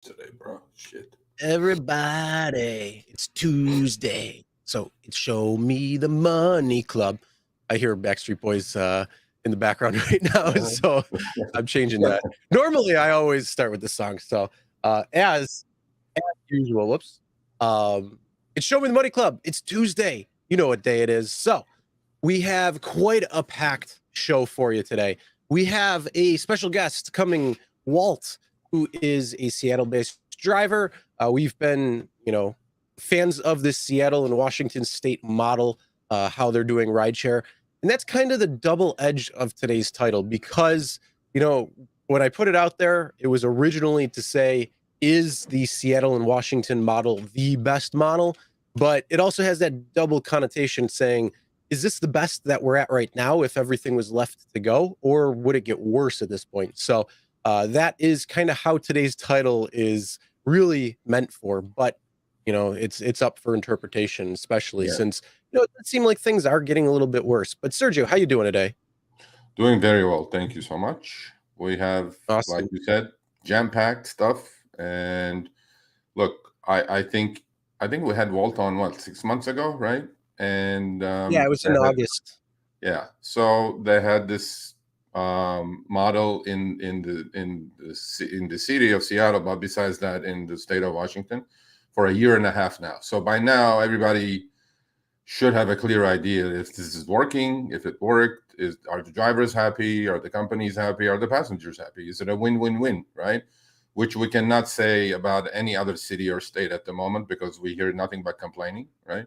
today, bro. Shit. Everybody, it's Tuesday, so it's Show Me the Money Club. I hear Backstreet Boys in the background right now, so I'm changing that. Normally, I always start with the song, so as usual, whoops. It's Show Me the Money Club. It's Tuesday. You know what day it is. So we have quite a packed show for you today. We have a special guest coming, Walt, who is a Seattle-based driver. We've been, fans of this Seattle and Washington state model, how they're doing rideshare. And that's kind of the double edge of today's title because, when I put it out there, it was originally to say, is the Seattle and Washington model the best model? But it also has that double connotation saying, is this the best that we're at right now if everything was left to go, or would it get worse at this point? So that is kind of how today's title is really meant for, but it's up for interpretation, especially since it seems like things are getting a little bit worse. But Sergio, how you doing today? Doing very well, thank you so much. We have, awesome, like you said, jam-packed stuff. And look, I think we had Walt on 6 months ago, right? And it was in August. So they had this model in the city of Seattle, but besides that, in the state of Washington, for a year and a half now. So by now, everybody should have a clear idea if this is working, if it worked, are the drivers happy, are the companies happy, are the passengers happy? Is it a win-win-win, right? Which we cannot say about any other city or state at the moment because we hear nothing but complaining, right?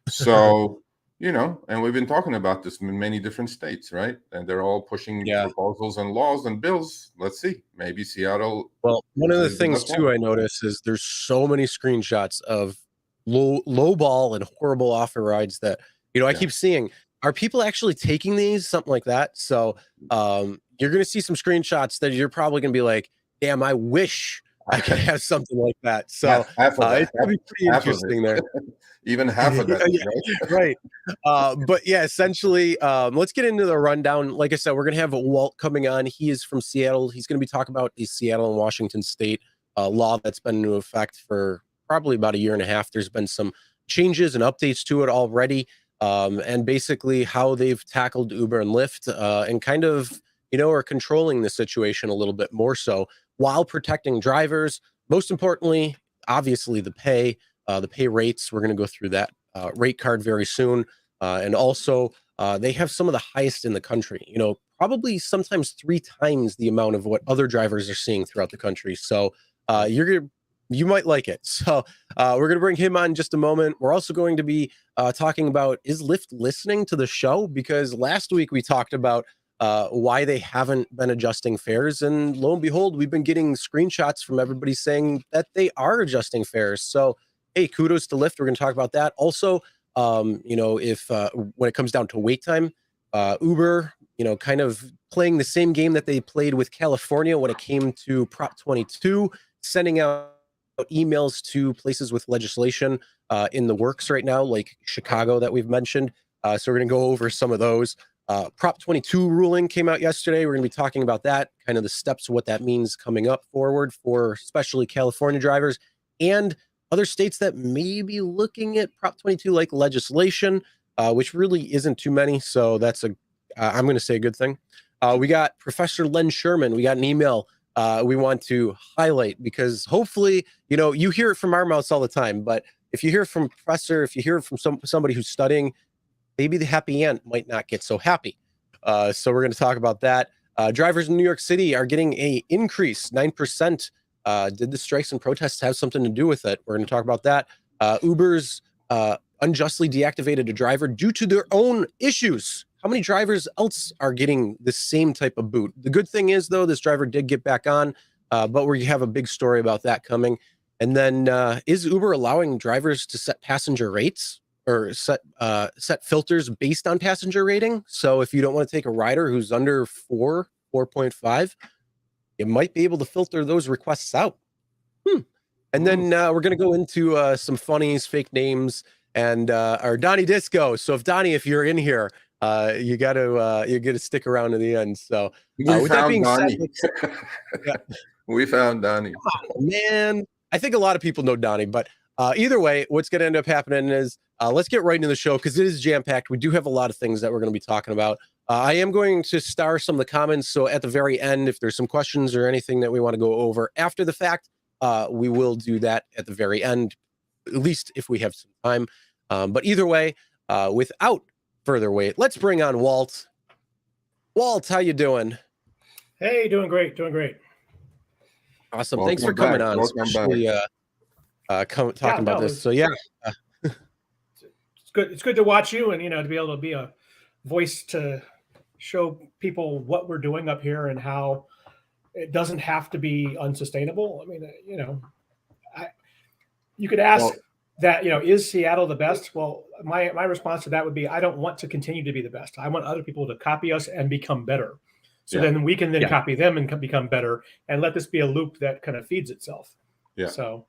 So, and we've been talking about this in many different states, right? And they're all pushing proposals and laws and bills. Let's see. Maybe Seattle. Well, one of the things, too, I notice is there's so many screenshots of low ball and horrible offer rides that, I keep seeing. Are people actually taking these? Something like that. So you're going to see some screenshots that you're probably going to be like, damn, I wish I could have something like that. So it's going to be pretty interesting there. Even half of that. Right. But essentially, let's get into the rundown. Like I said, we're going to have Walt coming on. He is from Seattle. He's going to be talking about the Seattle and Washington state law that's been in effect for probably about a year and a half. There's been some changes and updates to it already. And basically how they've tackled Uber and Lyft and kind of, are controlling the situation a little bit more so while protecting drivers. Most importantly, obviously the pay rates. We're going to go through that rate card very soon. And also they have some of the highest in the country, probably sometimes 3 times the amount of what other drivers are seeing throughout the country. So you might like it. So we're going to bring him on in just a moment. We're also going to be talking about, is Lyft listening to the show? Because last week we talked about why they haven't been adjusting fares. And lo and behold, we've been getting screenshots from everybody saying that they are adjusting fares. So, hey, kudos to Lyft. We're going to talk about that. Also, if when it comes down to wait time, Uber, kind of playing the same game that they played with California when it came to Prop 22, sending out emails to places with legislation in the works right now, like Chicago that we've mentioned. So we're going to go over some of those. Prop 22 ruling came out yesterday. We're going to be talking about that, kind of the steps, what that means coming up forward for especially California drivers and other states that may be looking at Prop 22 like legislation, which really isn't too many. So that's I'm going to say a good thing. We got Professor Len Sherman. We got an email we want to highlight because hopefully, you hear it from our mouths all the time, but if you hear from Professor, if you hear from somebody who's studying, maybe the happy aunt might not get so happy. So we're going to talk about that. Drivers in New York City are getting a increase, 9%. Did the strikes and protests have something to do with it? We're going to talk about that. Uber's unjustly deactivated a driver due to their own issues. How many drivers else are getting the same type of boot? The good thing is, though, this driver did get back on, but we have a big story about that coming. And then is Uber allowing drivers to set passenger rates or set filters based on passenger rating? So if you don't want to take a rider who's under 4.5, you might be able to filter those requests out. And then we're going to go into some funnies, fake names, and our Donnie Disco. So if you're in here, you got to stick around to the end. So with that being said, We found Donnie. Oh, man, I think a lot of people know Donnie, but either way, what's going to end up happening is let's get right into the show because it is jam-packed. We do have a lot of things that we're going to be talking about. I am going to star some of the comments, so at the very end, if there's some questions or anything that we want to go over after the fact, we will do that at the very end, at least if we have some time. But either way, without further wait, let's bring on Walt. Walt, how you doing? Hey, doing great, doing great. Awesome. Thanks for coming on, especially talking about this. So yeah, it's good. It's good to watch you, and to be able to be a voice to show people what we're doing up here and how it doesn't have to be unsustainable. I mean, you could ask that. Is Seattle the best? Well, my response to that would be, I don't want to continue to be the best. I want other people to copy us and become better. So then we can copy them and become better, and let this be a loop that kind of feeds itself. Yeah. So,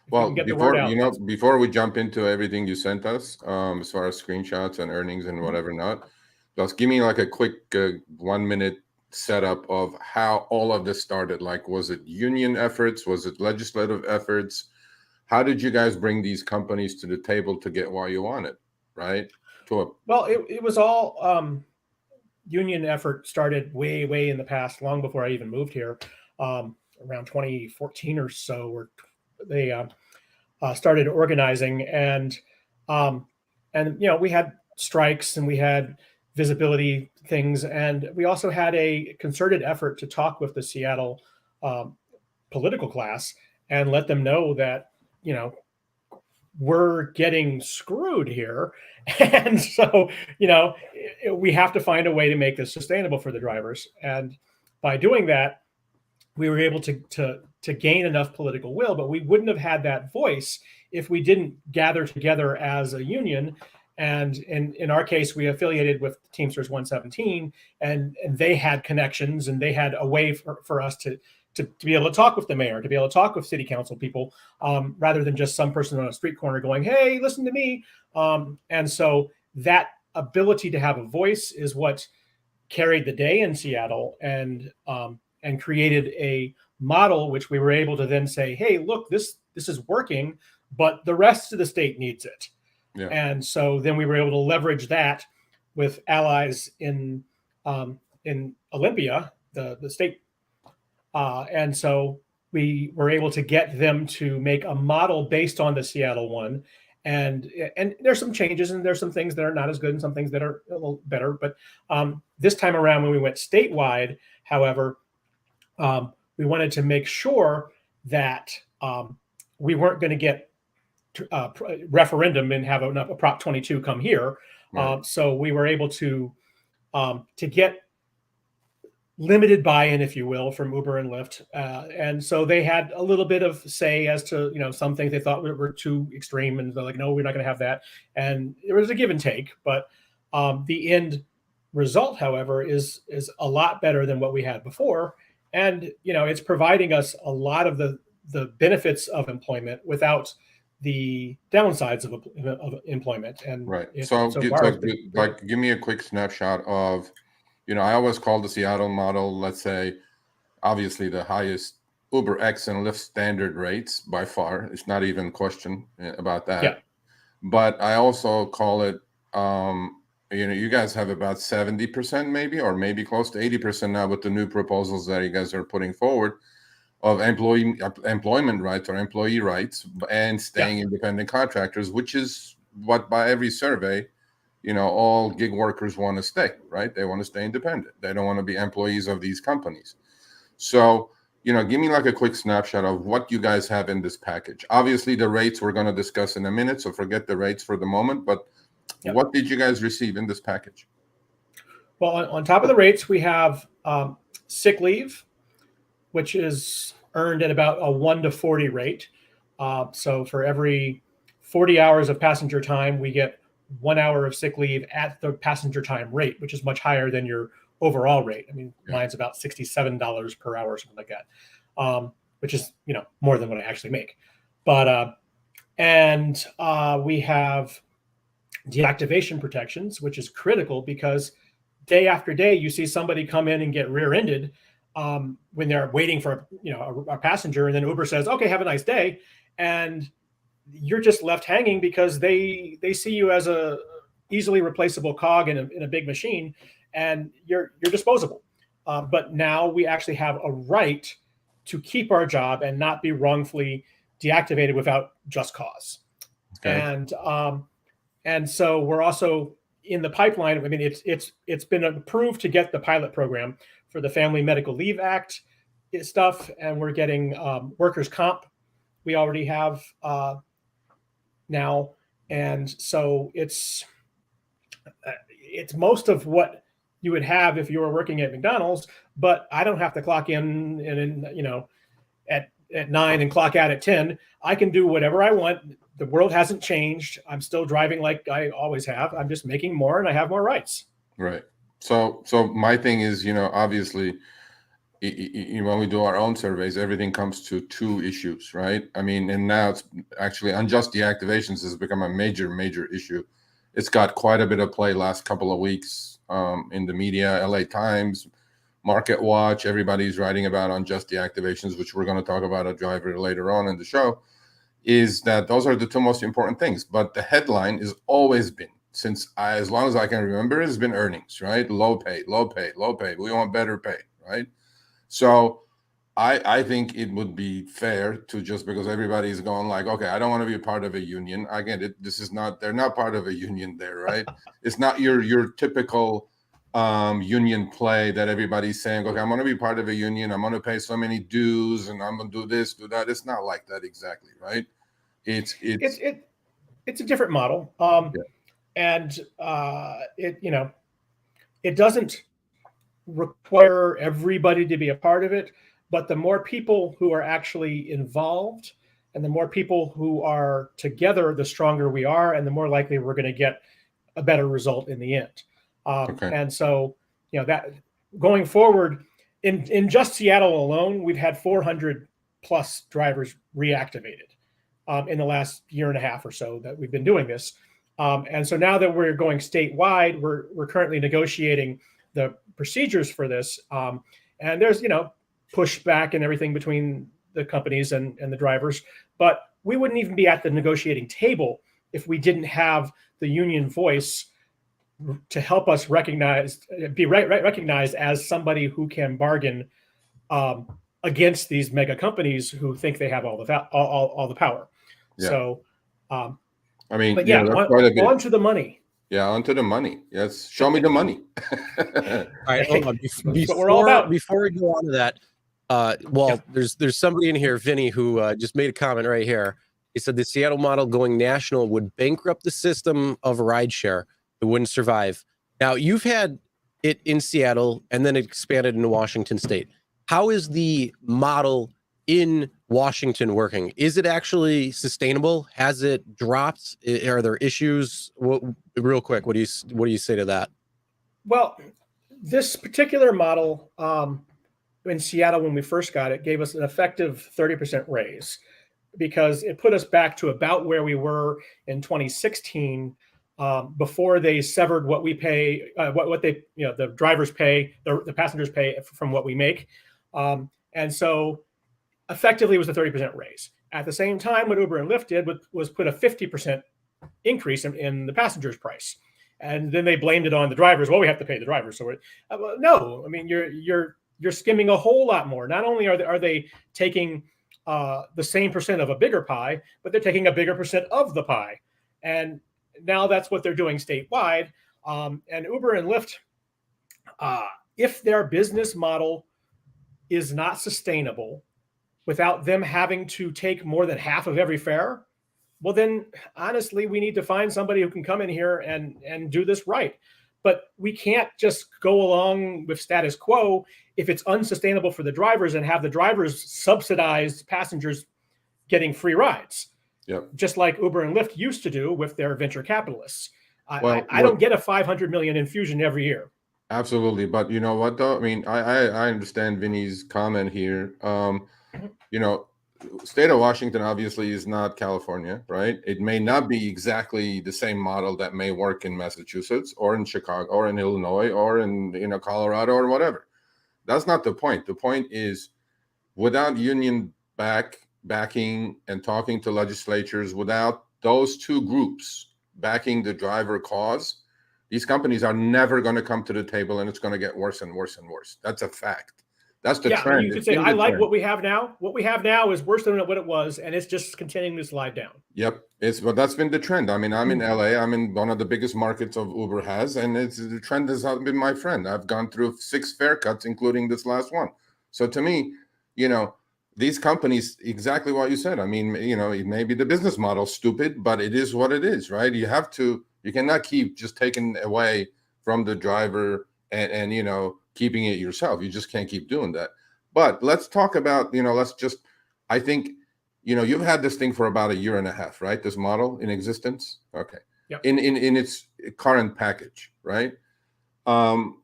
well, before we jump into everything you sent us, as far as screenshots and earnings and whatever not, just give me like a quick 1 minute setup of how all of this started. Like, was it union efforts? Was it legislative efforts? How did you guys bring these companies to the table to get what you wanted? Right. Well, it was all. Union effort started way in the past, long before I even moved here, around 2014 or so, where they started organizing, and we had strikes and we had visibility things, and we also had a concerted effort to talk with the Seattle political class and let them know that we're getting screwed here. And so, we have to find a way to make this sustainable for the drivers. And by doing that, we were able to gain enough political will, but we wouldn't have had that voice if we didn't gather together as a union. And in our case, we affiliated with Teamsters 117, and they had connections, and they had a way for us to be able to talk with the mayor, to be able to talk with city council people, rather than just some person on a street corner going, hey, listen to me. And so that ability to have a voice is what carried the day in Seattle, and created a model which we were able to then say, hey, look, this is working, but the rest of the state needs it. Yeah. And so then we were able to leverage that with allies in Olympia, the state. And so we were able to get them to make a model based on the Seattle one. And there's some changes, and there's some things that are not as good and some things that are a little better. But this time around, when we went statewide, however, we wanted to make sure that we weren't going to get referendum and have a Prop 22 come here. Right. So we were able to get limited buy-in, if you will, from Uber and Lyft. And so they had a little bit of say as to, some things they thought were too extreme, and they're like, no, we're not going to have that. And there was a give and take, but the end result, however, is a lot better than what we had before. And, it's providing us a lot of the benefits of employment without the downsides of employment. And right. Give me a quick snapshot of, I always call the Seattle model, let's say, obviously the highest Uber X and Lyft standard rates by far. It's not even a question about that. Yeah. But I also call it, you guys have about 70% maybe, or maybe close to 80% now with the new proposals that you guys are putting forward of employment rights or employee rights and staying independent contractors, which is what by every survey, all gig workers want to stay, right? They want to stay independent. They don't want to be employees of these companies. So, give me like a quick snapshot of what you guys have in this package. Obviously, the rates we're going to discuss in a minute, so forget the rates for the moment. But what did you guys receive in this package? Well, on top of the rates, we have sick leave, which is earned at about a 1 to 40 rate. So for every 40 hours of passenger time, we get 1 hour of sick leave at the passenger time rate, which is much higher than your overall rate. I mean, mine's about $67 per hour or something like that, which is, more than what I actually make. But, we have deactivation protections, which is critical because day after day, you see somebody come in and get rear-ended. when they're waiting for a passenger, and then Uber says, "Okay, have a nice day," and you're just left hanging because they see you as a easily replaceable cog in a big machine, and you're disposable. But now we actually have a right to keep our job and not be wrongfully deactivated without just cause. Okay. And so we're also in the pipeline. I mean, it's been approved to get the pilot program for the Family Medical Leave Act stuff, and we're getting workers' comp. We already have now, and so it's most of what you would have if you were working at McDonald's, but I don't have to clock in and at 9 and clock out at 10. I can do whatever I want. The world hasn't changed. I'm still driving like I always have. I'm just making more and I have more rights. Right. So my thing is, obviously, when we do our own surveys, everything comes to two issues, right? I mean, and now it's actually unjust deactivations has become a major issue. It's got quite a bit of play last couple of weeks in the media, LA Times, Market Watch. Everybody's writing about unjust deactivations, which we're going to talk about a driver later on in the show. Is that those are the two most important things. But the headline has always been, as long as I can remember, has been earnings, right? Low pay. We want better pay, right? So I think it would be fair to, just because everybody's going like, okay, I don't want to be a part of a union. Again, they're not part of a union there, right? It's not your typical union play that everybody's saying, okay, I'm going to be part of a union. I'm going to pay so many dues and I'm going to do this, do that. It's not like that exactly, right? It's a different model. And it doesn't require everybody to be a part of it, but the more people who are actually involved and the more people who are together, the stronger we are, and the more likely we're going to get a better result in the end. And so, that going forward in just Seattle alone, we've had 400 plus drivers reactivated in the last year and a half or so that we've been doing this. And so now that we're going statewide, we're currently negotiating the procedures for this. And there's, pushback and everything between the companies and the drivers, but we wouldn't even be at the negotiating table if we didn't have the union voice to help us be recognized as somebody who can bargain against these mega companies who think they have all the power. Yeah. So, I mean, but on to the money. Yeah, onto the money. Yes, show me the money. All right, hold on. Before we go on to that, there's somebody in here, Vinny, who just made a comment right here. He said the Seattle model going national would bankrupt the system of rideshare. It wouldn't survive. Now, you've had it in Seattle and then it expanded into Washington State. How is the model in Washington working? Is it actually sustainable? Has it dropped? Are there issues? Real quick, what do you say to that? Well, this particular model in Seattle, when we first got it, gave us an effective 30% raise because it put us back to about where we were in 2016 before they severed what we pay, what they, the drivers pay, the passengers pay from what we make. And so effectively it was a 30% raise. At the same time, what Uber and Lyft did was put a 50% increase in the passenger's price. And then they blamed it on the drivers. Well, we have to pay the drivers. So no, I mean, you're skimming a whole lot more. Not only are they taking the same percent of a bigger pie, but they're taking a bigger percent of the pie. And now that's what they're doing statewide. And Uber and Lyft, if their business model is not sustainable without them having to take more than half of every fare, well, then honestly, we need to find somebody who can come in here and do this right. But we can't just go along with status quo if it's unsustainable for the drivers and have the drivers subsidize passengers getting free rides. Yep. Just like Uber and Lyft used to do with their venture capitalists. I don't get a 500 million infusion every year. Absolutely. But you know what, though? I mean, I understand Vinny's comment here. State of Washington obviously is not California, right? It may not be exactly the same model that may work in Massachusetts or in Chicago or in Illinois or in Colorado or whatever. That's not the point. The point is, without union backing and talking to legislatures, without those two groups backing the driver cause, these companies are never going to come to the table, and it's going to get worse and worse and worse. That's a fact. That's the trend. You could say, I like what we have now. What we have now is worse than what it was, and it's just continuing to slide down. Yep. But that's been the trend. I mean, I'm in LA. I'm in one of the biggest markets of Uber has, and the trend has been my friend. I've gone through 6 fare cuts, including this last one. So to me, these companies, exactly what you said. I mean, it may be the business model stupid, but it is what it is, right? You cannot keep just taking away from the driver and keeping it yourself. You just can't keep doing that. But let's talk about, I think, you've had this thing for about a year and a half, right? This model in existence. Okay. Yep. In its current package, right? Going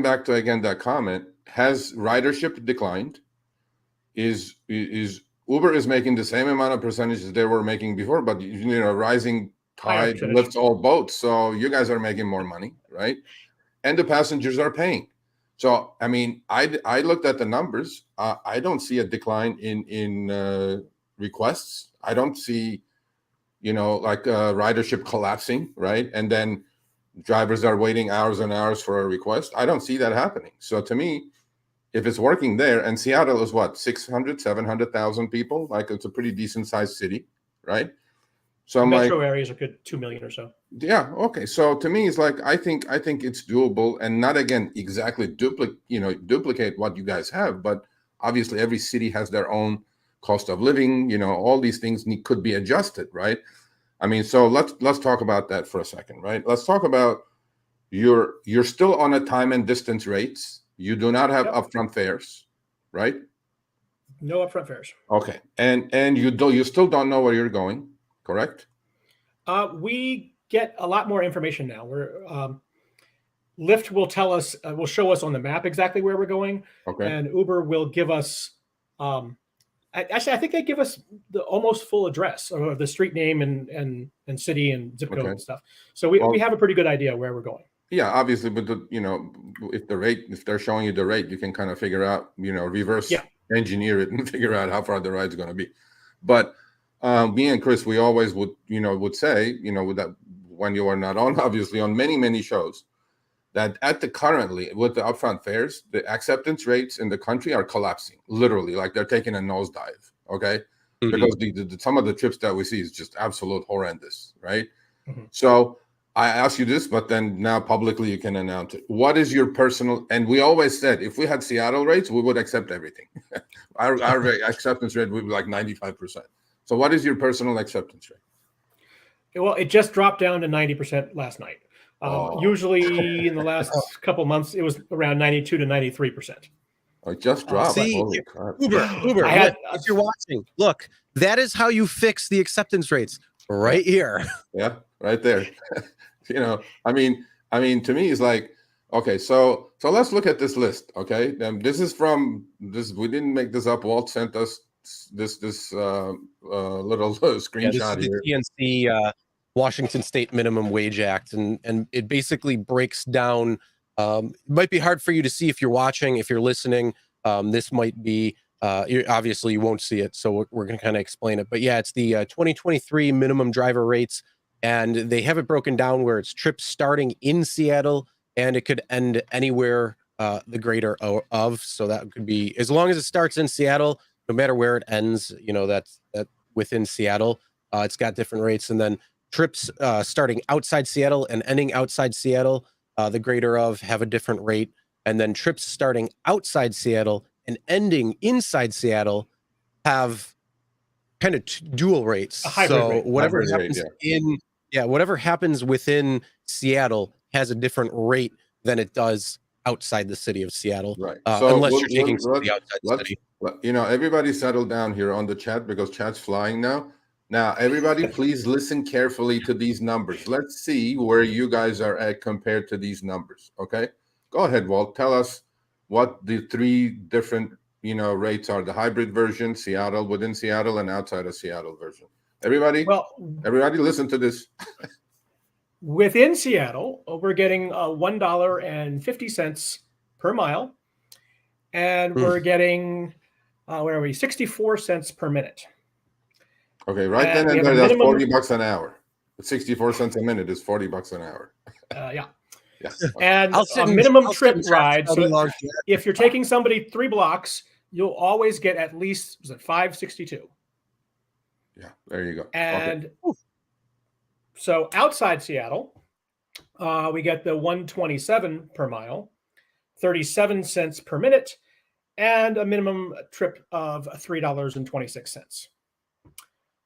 back to, again, that comment, has ridership declined? Is Uber is making the same amount of percentages they were making before, but rising tide lifts all boats. So you guys are making more money, right? And the passengers are paying. So I mean, I looked at the numbers. I don't see a decline in requests. I don't see, ridership collapsing, right? And then drivers are waiting hours and hours for a request. I don't see that happening. So to me, if it's working there, and Seattle is what, 600, 700,000 people? Like, it's a pretty decent sized city, right? So I'm metro areas are good 2 million or so. Yeah. Okay. So to me, it's like, I think it's doable, and not, again, exactly duplicate what you guys have, but obviously every city has their own cost of living. All these things could be adjusted, right? I mean, so let's talk about that for a second, right? Let's talk about you're still on a time and distance rates. You do not have upfront fares, right? No upfront fares. Okay. And you still don't know where you're going, correct? We get a lot more information now. Lyft will tell us, will show us on the map exactly where we're going. Okay. And Uber will give us, actually, I think they give us the almost full address, or the street name and city and zip code and stuff. So we have a pretty good idea where we're going. Yeah, obviously, but if they're showing you the rate, you can kind of figure out, reverse engineer it and figure out how far the ride's going to be. But me and Chris, we always would say, with that, when you are not on, obviously, on many shows, that currently with the upfront fares, the acceptance rates in the country are collapsing, literally, like they're taking a nosedive. Okay, because some of the trips that we see is just absolute horrendous, right? Mm-hmm. So I ask you this, but then now publicly you can announce it. What is your personal? And we always said, if we had Seattle rates, we would accept everything. our acceptance rate would be like 95%. So what is your personal acceptance rate? Well, it just dropped down to 90% last night. Usually in the last couple months, it was around 92 to 93%. It just dropped. See, Uber, if you're watching, look, that is how you fix the acceptance rates right here. Yeah, right there. I mean, to me, it's like, okay, so let's look at this list. Okay, this is from this. We didn't make this up. Walt sent us this little screenshot this is here. the TNC Washington State Minimum Wage Act, and it basically breaks down. It might be hard for you to see if you're watching. If you're listening, this might be. Obviously, you won't see it, so we're going to kind of explain it. But yeah, it's the 2023 minimum driver rates, and they have it broken down where it's trips starting in Seattle, and it could end anywhere the greater of. So that could be, as long as it starts in Seattle, no matter where it ends, that's within Seattle. It's got different rates, and then trips starting outside Seattle and ending outside Seattle, the greater of, have a different rate, and then trips starting outside Seattle and ending inside Seattle have kind of dual rates. So rate. Whatever happens whatever happens within Seattle has a different rate than it does outside the city of Seattle. Right. Unless you're taking somebody outside the city. Everybody settle down here on the chat, because chat's flying now. Now, everybody, please listen carefully to these numbers. Let's see where you guys are at compared to these numbers. Okay, go ahead, Walt. Tell us what the 3 different rates are: the hybrid version, Seattle, within Seattle, and outside of Seattle version. Everybody listen to this. Within Seattle, we're getting $1.50 per mile, and we're getting where are we? 64 cents per minute. Okay, right And then we and have a there, that's minimum- $40 an hour. 64 cents a minute is $40 an hour. Yeah. Yeah. And I'll sit a in- minimum I'll sit trip in traffic ride. all So day long. if you're taking somebody 3 blocks, you'll always get at least, was it 562? Yeah, there you go. And so outside Seattle, we get the 127 per mile, 37 cents per minute, and a minimum trip of $3.26.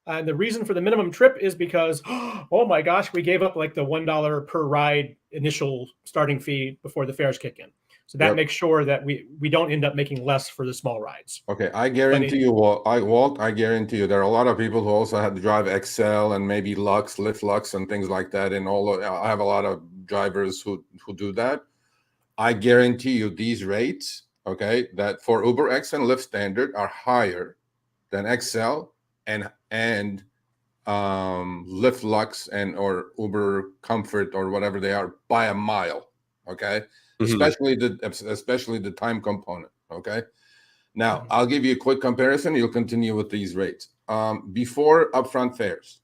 And the reason for the minimum trip is because, oh my gosh, we gave up like the $1 per ride initial starting fee before the fares kick in. So that makes sure that we don't end up making less for the small rides. Okay, I guarantee you, Walt, I guarantee you there are a lot of people who also have to drive Excel and maybe Lux, Lyft Lux and things like that. And I have a lot of drivers who do that. I guarantee you these rates, okay, that for Uber X and Lyft Standard are higher than Excel and Lyft Lux and or Uber Comfort or whatever they are by a mile. Okay. Especially the time component. Okay. Now I'll give you a quick comparison. You'll continue with these rates. Before upfront fares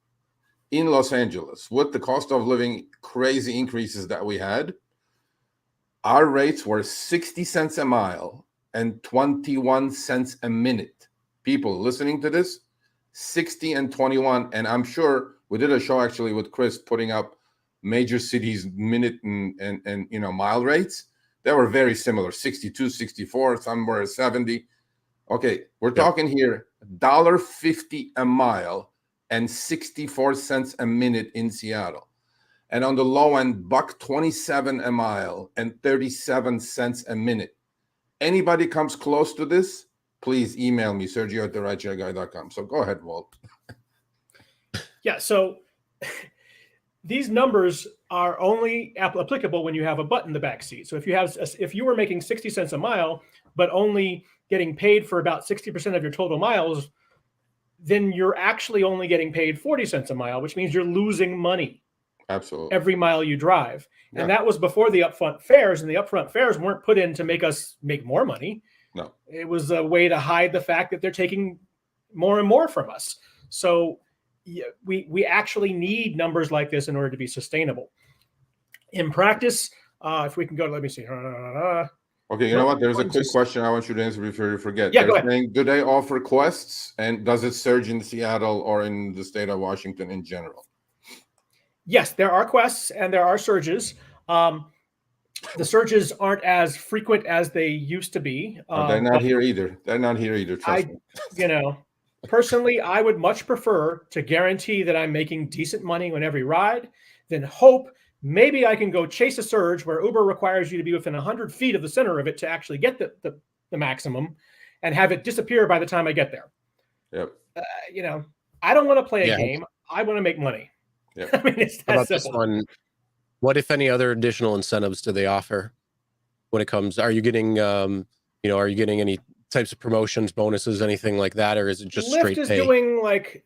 in Los Angeles, with the cost of living crazy increases that we had, our rates were 60 cents a mile and 21 cents a minute. People listening to this, 60 and 21. And I'm sure we did a show actually with Chris putting up major cities minute and mile rates. They were very similar, 62, 64, somewhere 70. Okay, we're talking here $1.50 a mile and 64 cents a minute in Seattle. And on the low end, $1.27 a mile and 37 cents a minute. Anybody comes close to this, please email me, Sergio at RideShareGuy.com. So go ahead, Walt. Yeah, so these numbers are only applicable when you have a butt in the back seat. So if you were making 60 cents a mile, but only getting paid for about 60% of your total miles, then you're actually only getting paid 40 cents a mile, which means you're losing money. Absolutely. Every mile you drive. Yeah. And that was before the upfront fares, and the upfront fares weren't put in to make us make more money. No. It was a way to hide the fact that they're taking more and more from us. So we actually need numbers like this in order to be sustainable. In practice, if we can go, let me see. Okay, you know what? There's a quick question I want you to answer before you forget. Yeah, go They're ahead. saying, do they offer quests, and does it surge in Seattle or in the state of Washington in general? Yes, there are quests and there are surges. The surges aren't as frequent as they used to be. They're not here either. They're not here either. Trust me. Personally, I would much prefer to guarantee that I'm making decent money on every ride than hope maybe I can go chase a surge where Uber requires you to be within 100 feet of the center of it to actually get the maximum and have it disappear by the time I get there. Yep. I don't want to play a game. I want to make money. Yep. I mean, it's that How about simple. this one? What, if any, other additional incentives do they offer when it comes? Are you getting, are you getting any types of promotions, bonuses, anything like that, or is it just Lyft straight is pay? doing like,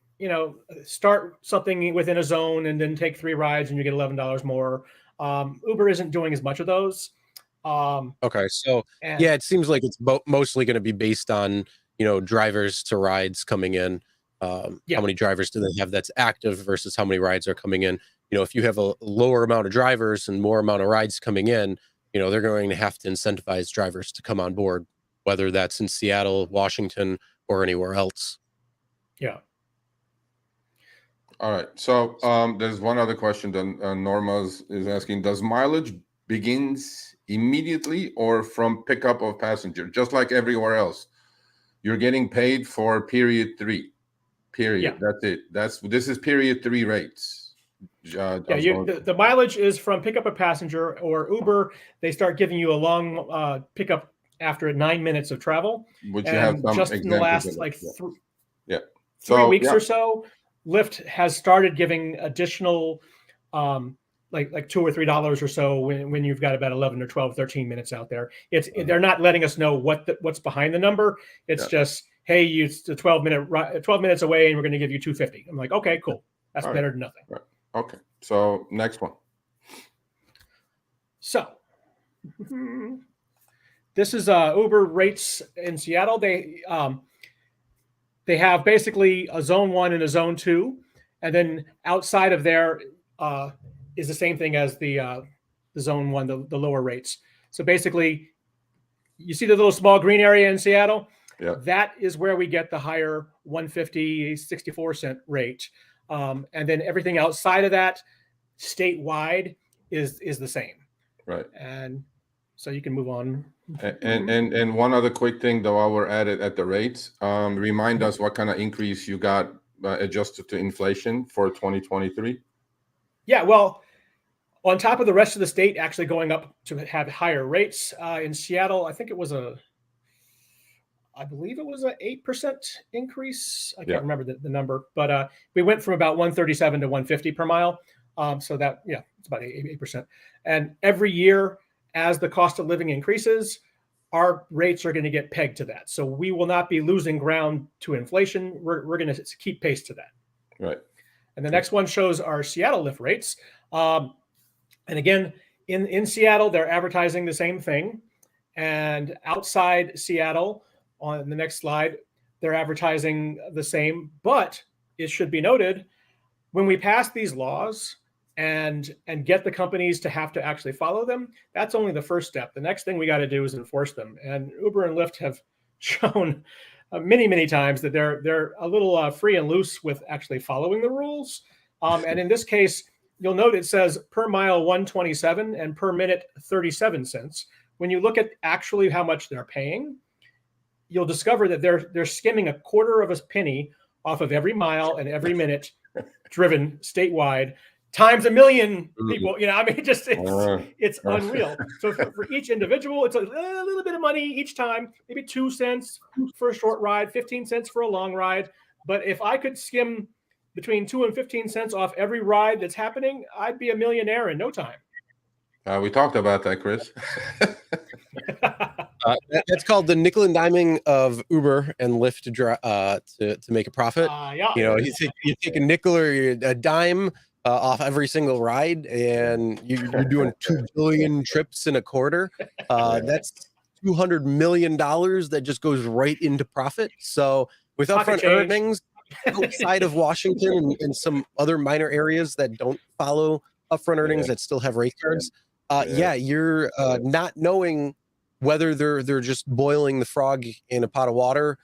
start something within a zone and then take 3 rides and you get $11 more. Uber isn't doing as much of those. Okay, so yeah, it seems like it's mostly going to be based on drivers to rides coming in. How many drivers do they have that's active versus how many rides are coming in? If you have a lower amount of drivers and more amount of rides coming in, they're going to have to incentivize drivers to come on board, whether that's in Seattle, Washington, or anywhere else. Yeah. All right. So there's one other question that Norma is asking. Does mileage begins immediately or from pickup of passenger? Just like everywhere else, you're getting paid for period 3. Period. Yeah. That's it. This is period 3 rates. The mileage is from pick up a passenger, or Uber. They start giving you a long pickup after 9 minutes of travel. Which you have some just in the last 3 weeks or so, Lyft has started giving additional like $2 or $3 or so when you've got about 11 or 12, 13 minutes out there. They're not letting us know what's behind the number. It's just, hey, it's 12 minutes away and we're going to give you $2.50. I'm like, okay, cool. That's better than nothing. Right. Okay. So next one. So This is Uber rates in Seattle. They have basically a zone 1 and a zone 2, and then outside of there is the same thing as the zone 1, the lower rates. So basically, you see the little small green area in Seattle? Yeah. That is where we get the higher 150, 64 cent rate. And then everything outside of that, statewide, is the same. Right. And so you can move on. And one other quick thing, though, while we're at it, at the rates, remind us what kind of increase you got adjusted to inflation for 2023. Yeah, well, on top of the rest of the state actually going up to have higher rates, in Seattle, I believe it was an 8% increase. I can't remember the number, but we went from about 137 to 150 per mile. So that, it's about 8%. And every year, as the cost of living increases, our rates are going to get pegged to that. So we will not be losing ground to inflation. We're going to keep pace to that. Right. And the next one shows our Seattle Lyft rates. And again, in Seattle, they're advertising the same thing. And outside Seattle, on the next slide, they're advertising the same. But it should be noted, when we pass these laws and get the companies to have to actually follow them, that's only the first step. The next thing we got to do is enforce them. And Uber and Lyft have shown many, many times that they're a little free and loose with actually following the rules. And in this case, you'll note it says per mile 127 and per minute 37 cents. When you look at actually how much they're paying, you'll discover that they're skimming a quarter of a penny off of every mile and every minute driven statewide, times a million people. It's unreal. So for each individual, it's a little bit of money each time, maybe 2 cents for a short ride, 15 cents for a long ride. But if I could skim between 2 and 15 cents off every ride that's happening, I'd be a millionaire in no time. We talked about that, Chris. That's called the nickel and diming of Uber and Lyft to make a profit. You take a nickel or a dime off every single ride, and you're doing 2 billion trips in a quarter. That's $200 million that just goes right into profit. So with upfront earnings outside of Washington and some other minor areas that don't follow upfront earnings that still have rate cards, you're not knowing whether they're just boiling the frog in a pot of water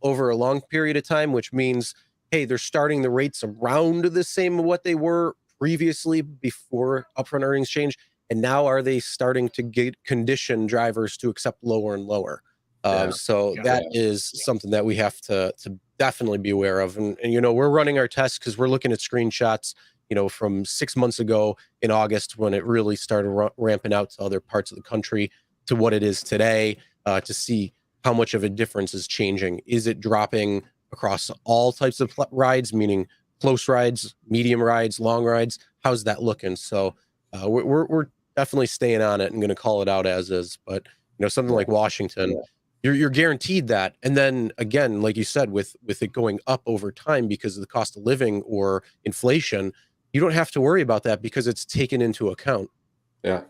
over a long period of time, which means, hey, they're starting the rates around the same what they were previously before upfront earnings change, and now are they starting to condition drivers to accept lower and lower? That is something that we have to definitely be aware of. And we're running our tests because we're looking at screenshots, from 6 months ago in August when it really started ramping out to other parts of the country to what it is today, to see how much of a difference is changing. Is it dropping across all types of rides, meaning close rides, medium rides, long rides? How's that looking? So we're definitely staying on it and going to call it out as is. But something like Washington, you're guaranteed that. And then again, like you said, with it going up over time because of the cost of living or inflation, you don't have to worry about that because it's taken into account. Yeah.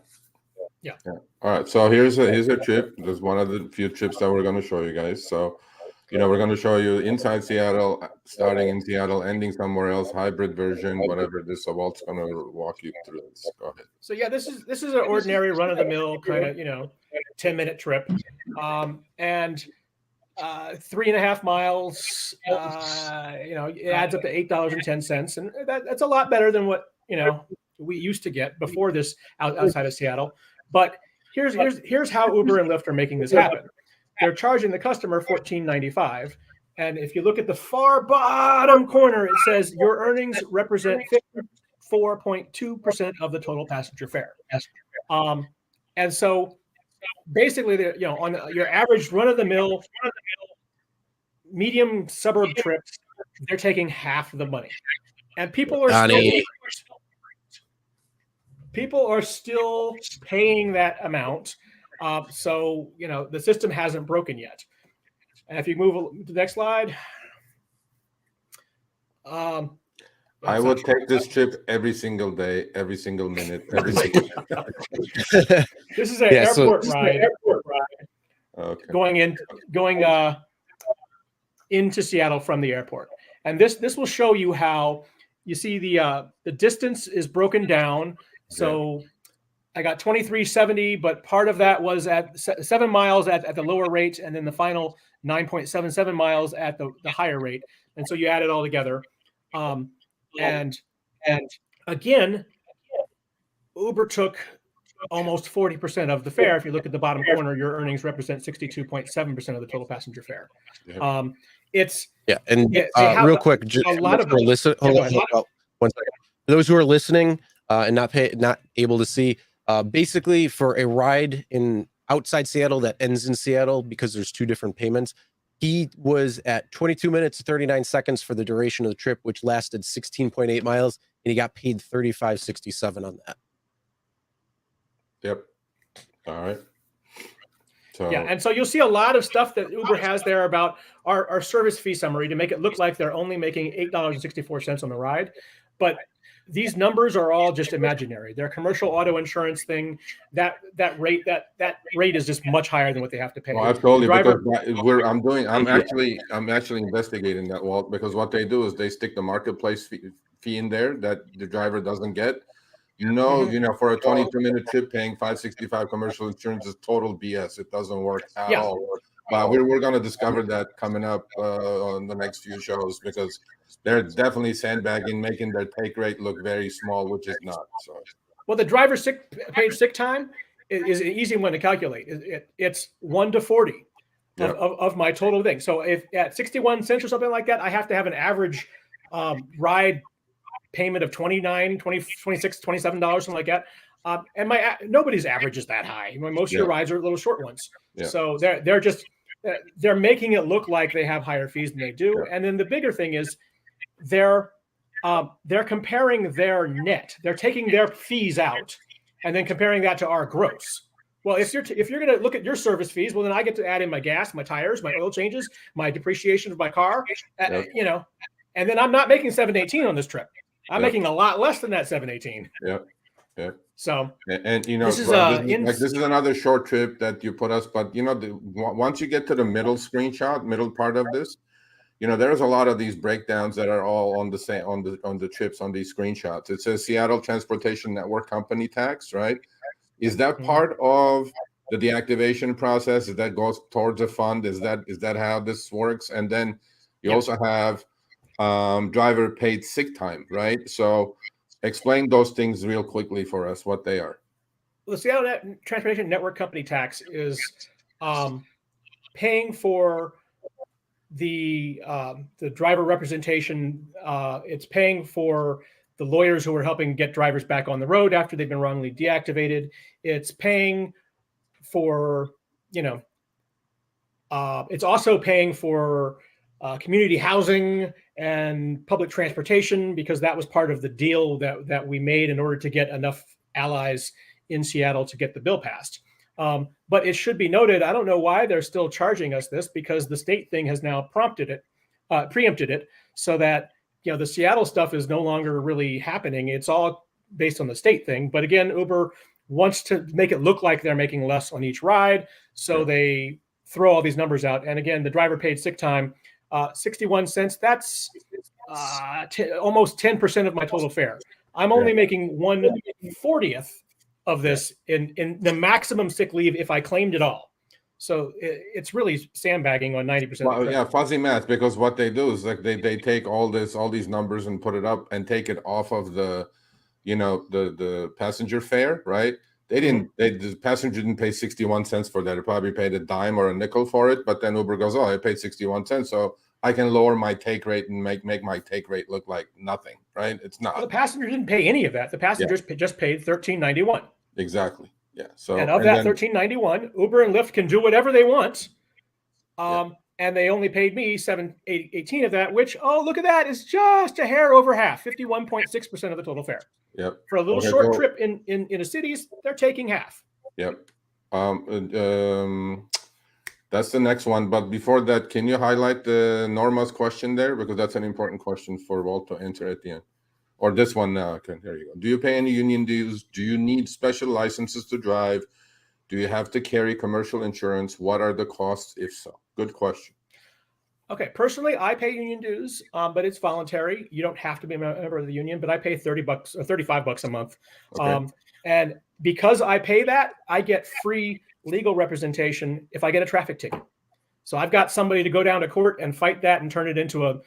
All right. So here's a trip. There's one of the few trips that we're going to show you guys. So, we're going to show you inside Seattle, starting in Seattle, ending somewhere else, hybrid version, whatever this. So Walt's going to walk you through this. Go ahead. So this is an ordinary run of the mill kind of 10-minute trip, and 3.5 miles. It adds up to $8.10, and that's a lot better than what we used to get before this outside of Seattle. But here's how Uber and Lyft are making this happen. They're charging the customer $14.95, and if you look at the far bottom corner, it says your earnings represent 54.2% of the total passenger fare. And so basically, on your average run-of-the-mill medium suburb trips, they're taking half the money, and people are still paying that amount. So the system hasn't broken yet. And if you move to the next slide, I would take this trip every single day, every single minute, every single. This is an airport ride. Okay. going into Seattle from the airport. And this will show you how you see the distance is broken down. So I got 2370, but part of that was at 7 miles at the lower rate, and then the final 9.77 miles at the higher rate. And so you add it all together. And again, Uber took almost 40% of the fare. If you look at the bottom corner, your earnings represent 62.7% of the total passenger fare. It's real quick, just a lot of listen. Hold on, 1 second. For those who are listening and not able to see, basically for a ride in outside Seattle that ends in Seattle, because there's 2 different payments, he was at 22 minutes 39 seconds for the duration of the trip, which lasted 16.8 miles, and he got paid $35.67 on that. Yep. All right. So and so you'll see a lot of stuff that Uber has there about our service fee summary to make it look like they're only making $8.64 on the ride, but these numbers are all just imaginary. Their commercial auto insurance thing, that rate is just much higher than what they have to pay. Well, absolutely, because I'm actually investigating that, Walt, because what they do is they stick the marketplace fee in there that the driver doesn't get. For a 22-minute trip, paying $5.65 commercial insurance is total BS. It doesn't work at all. But we're going to discover that coming up on the next few shows, because they're definitely sandbagging, making their take rate look very small, which is not. So, well, the driver paid sick time is an easy one to calculate. It's 1 to 40 of my total thing. So if at 61 cents or something like that, I have to have an average ride payment of $29, $20, $26, $27, something like that. And nobody's average is that high. Most of your rides are little short ones. So they're making it look like they have higher fees than they do. And then the bigger thing is they're comparing their net. They're taking their fees out and then comparing that to our gross. Well, if you're going to look at your service fees, well, then I get to add in my gas, my tires, my oil changes, my depreciation of my car, and then I'm not making $7.18 on this trip. I'm making a lot less than that $7.18. Yep. So, and this is this is another short trip that you put us, but once you get to the middle part of this, there's a lot of these breakdowns that are all on the same on the trips on these screenshots. It says Seattle Transportation Network Company tax, right? Is that part of the deactivation process? Is that goes towards a fund? Is that how this works? And then you also have driver paid sick time, right? So explain those things real quickly for us, what they are. Well, the Seattle Transportation Network Company tax is paying for the driver representation. It's paying for the lawyers who are helping get drivers back on the road after they've been wrongly deactivated. It's paying for, it's also paying for community housing and public transportation, because that was part of the deal that we made in order to get enough allies in Seattle to get the bill passed. But it should be noted, I don't know why they're still charging us this, because the state thing has now preempted it, so that the Seattle stuff is no longer really happening. It's all based on the state thing. But again, Uber wants to make it look like they're making less on each ride, so they throw all these numbers out. And again, the driver paid sick time, 61 cents. That's almost 10% of my total fare. I'm only making 1/40th of this in the maximum sick leave if I claimed it all. So it's really sandbagging on 90%. Well, fuzzy math, because what they do is like they take all these numbers and put it up and take it off of the the passenger fare, right? The passenger didn't pay 61 cents for that. They probably paid a dime or a nickel for it, but then Uber goes, I paid 61 cents, so I can lower my take rate and make my take rate look like nothing, right? It's not. Well, the passenger didn't pay any of that. The passengers just paid $13.91. Exactly. Yeah. So and of that $13.91, Uber and Lyft can do whatever they want. And they only paid me $7.18 of that, which, look at that, is just a hair over half, 51.6% of the total fare. Yep. For a little short trip in the cities, they're taking half. Yep. That's the next one. But before that, can you highlight the Norma's question there? Because that's an important question for Walt to answer at the end. Or this one now. Okay, here you go. Do you pay any union dues? Do you need special licenses to drive? Do you have to carry commercial insurance? What are the costs, if so? Good question. Okay, personally, I pay union dues, but it's voluntary. You don't have to be a member of the union, but I pay $30 or $35 a month. Okay. And because I pay that, I get free legal representation if I get a traffic ticket. So I've got somebody to go down to court and fight that and turn it into a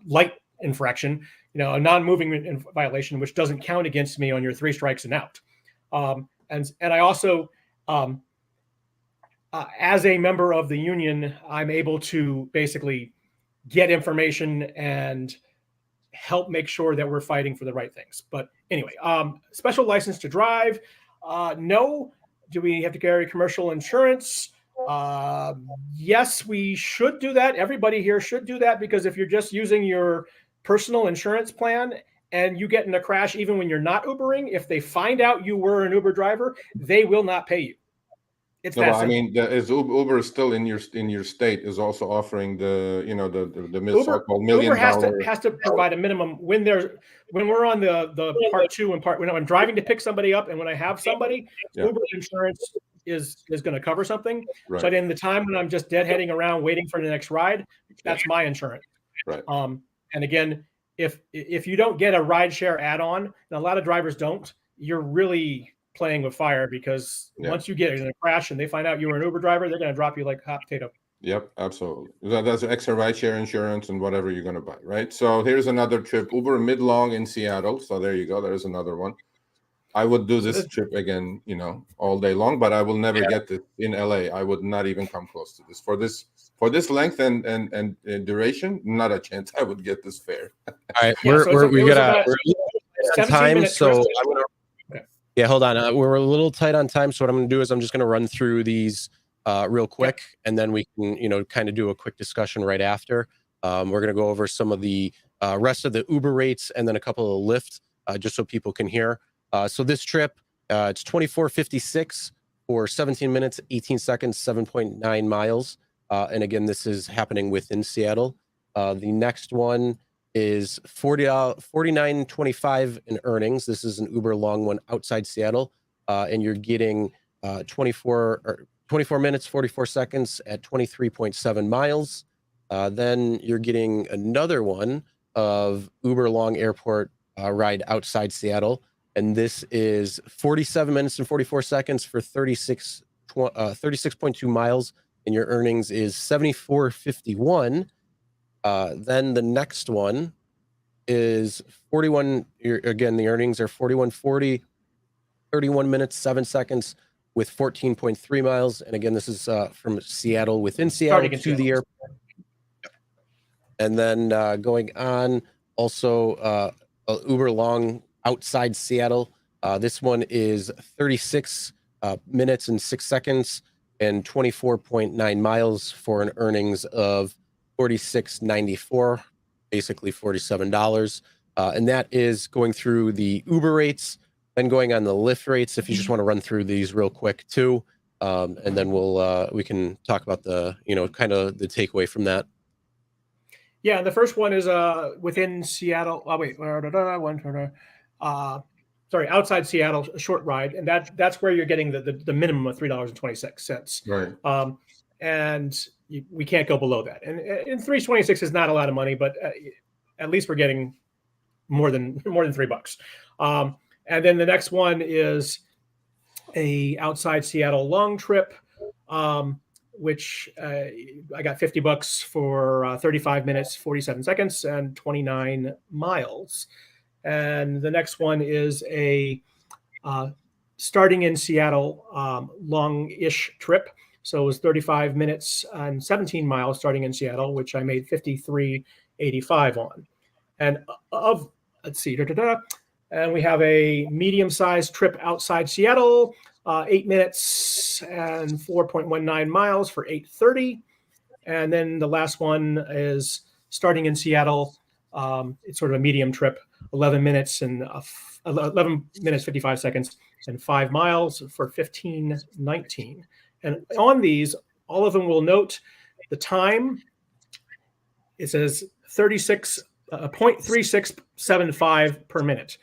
light infraction, a non-moving violation, which doesn't count against me on your 3 strikes and out. And I also, as a member of the union, I'm able to basically get information and help make sure that we're fighting for the right things. But anyway, special license to drive. No. Do we have to carry commercial insurance? Yes, we should do that. Everybody here should do that, because if you're just using your personal insurance plan and you get in a crash, even when you're not Ubering, if they find out you were an Uber driver, they will not pay you. It's No, that I simple. mean, Uber is still in your state is also offering the so-called $1 million. Uber has to provide a minimum when we're on the part 2 and when I'm driving to pick somebody up and when I have somebody, Uber insurance is going to cover something. Right. But in the time when I'm just deadheading around waiting for the next ride, that's my insurance. Right. And again, if you don't get a RideShare add-on, and a lot of drivers don't, you're really playing with fire, because once you get in a crash and they find out you were an Uber driver, they're going to drop you like hot potato. Yep, absolutely. That's extra RideShare insurance and whatever you're going to buy, right? So here's another trip, Uber mid-long in Seattle. So there you go. There's another one. I would do this trip again, all day long, but I will never get this in LA. I would not even come close to this. For this length and duration, not a chance I would get this fare. All right, we're time, so hold on. We're a little tight on time, so what I'm going to do is I'm just going to run through these real quick, and then we can kind of do a quick discussion right after. We're going to go over some of the rest of the Uber rates and then a couple of Lyft, just so people can hear. So this trip, it's $24.56 for 17 minutes, 18 seconds, 7.9 miles. And again, this is happening within Seattle. The next one is $49.25 in earnings. This is an Uber long one outside Seattle. And you're getting 24 minutes, 44 seconds at 23.7 miles. Then you're getting another one of Uber long airport ride outside Seattle. And this is 47 minutes and 44 seconds for 36.2 miles. And your earnings is $74.51. Then the next one is 41. Again, the earnings are $41.40, 31 minutes, 7 seconds with 14.3 miles. And again, this is from Seattle, within Seattle to the airport. And then going on, also Uber long outside Seattle. This one is 36 minutes and 6 seconds and 24.9 miles for an earnings of $46.94, basically $47. And that is going through the Uber rates, then going on the Lyft rates, if you just want to run through these real quick too. And then we can talk about the, kind of the takeaway from that. Yeah, the first one is within Seattle. Outside Seattle, a short ride, and that's where you're getting the minimum of $3.26. Right. And we can't go below that. And $3.26 is not a lot of money, but at least we're getting more than $3. And then the next one is a outside Seattle long trip, which I got $50 for 35 minutes, 47 seconds, and 29 miles. And the next one is a starting in Seattle long-ish trip. So it was 35 minutes and 17 miles starting in Seattle, which I made $53.85 on. And let's see, and we have a medium-sized trip outside Seattle, 8 minutes and 4.19 miles for $8.30. And then the last one is starting in Seattle. It's sort of a medium trip, 11 minutes 55 seconds and 5 miles for $15.19. And on these, all of them will note the time. It says 36.3675 per minute.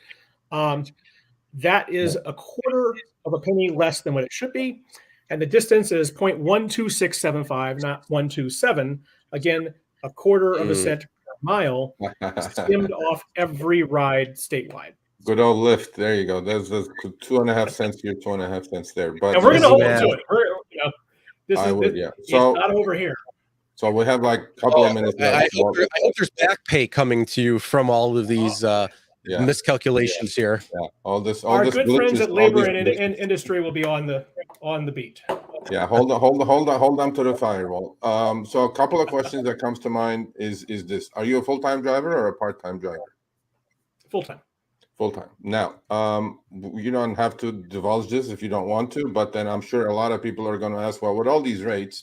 That is a quarter of a penny less than what it should be. And the distance is 0.12675, not 127. Again, a quarter of a cent per mile, skimmed off every ride statewide. Good old Lyft. There you go. There's 2.5 cents here, 2.5 cents there. But and we're going to hold to it. This is So it's not over here. So we have like a couple of minutes left. I hope there's back pay coming to you from all of these miscalculations here. Yeah, all this. Our this good glitches, friends at labor and industry will be on the beat. Yeah, hold on to the firewall. So a couple of questions that comes to mind is this: are you a full-time driver or a part-time driver? Full-time. Full-time. Now, you don't have to divulge this if you don't want to, but then I'm sure a lot of people are going to ask, well, with all these rates,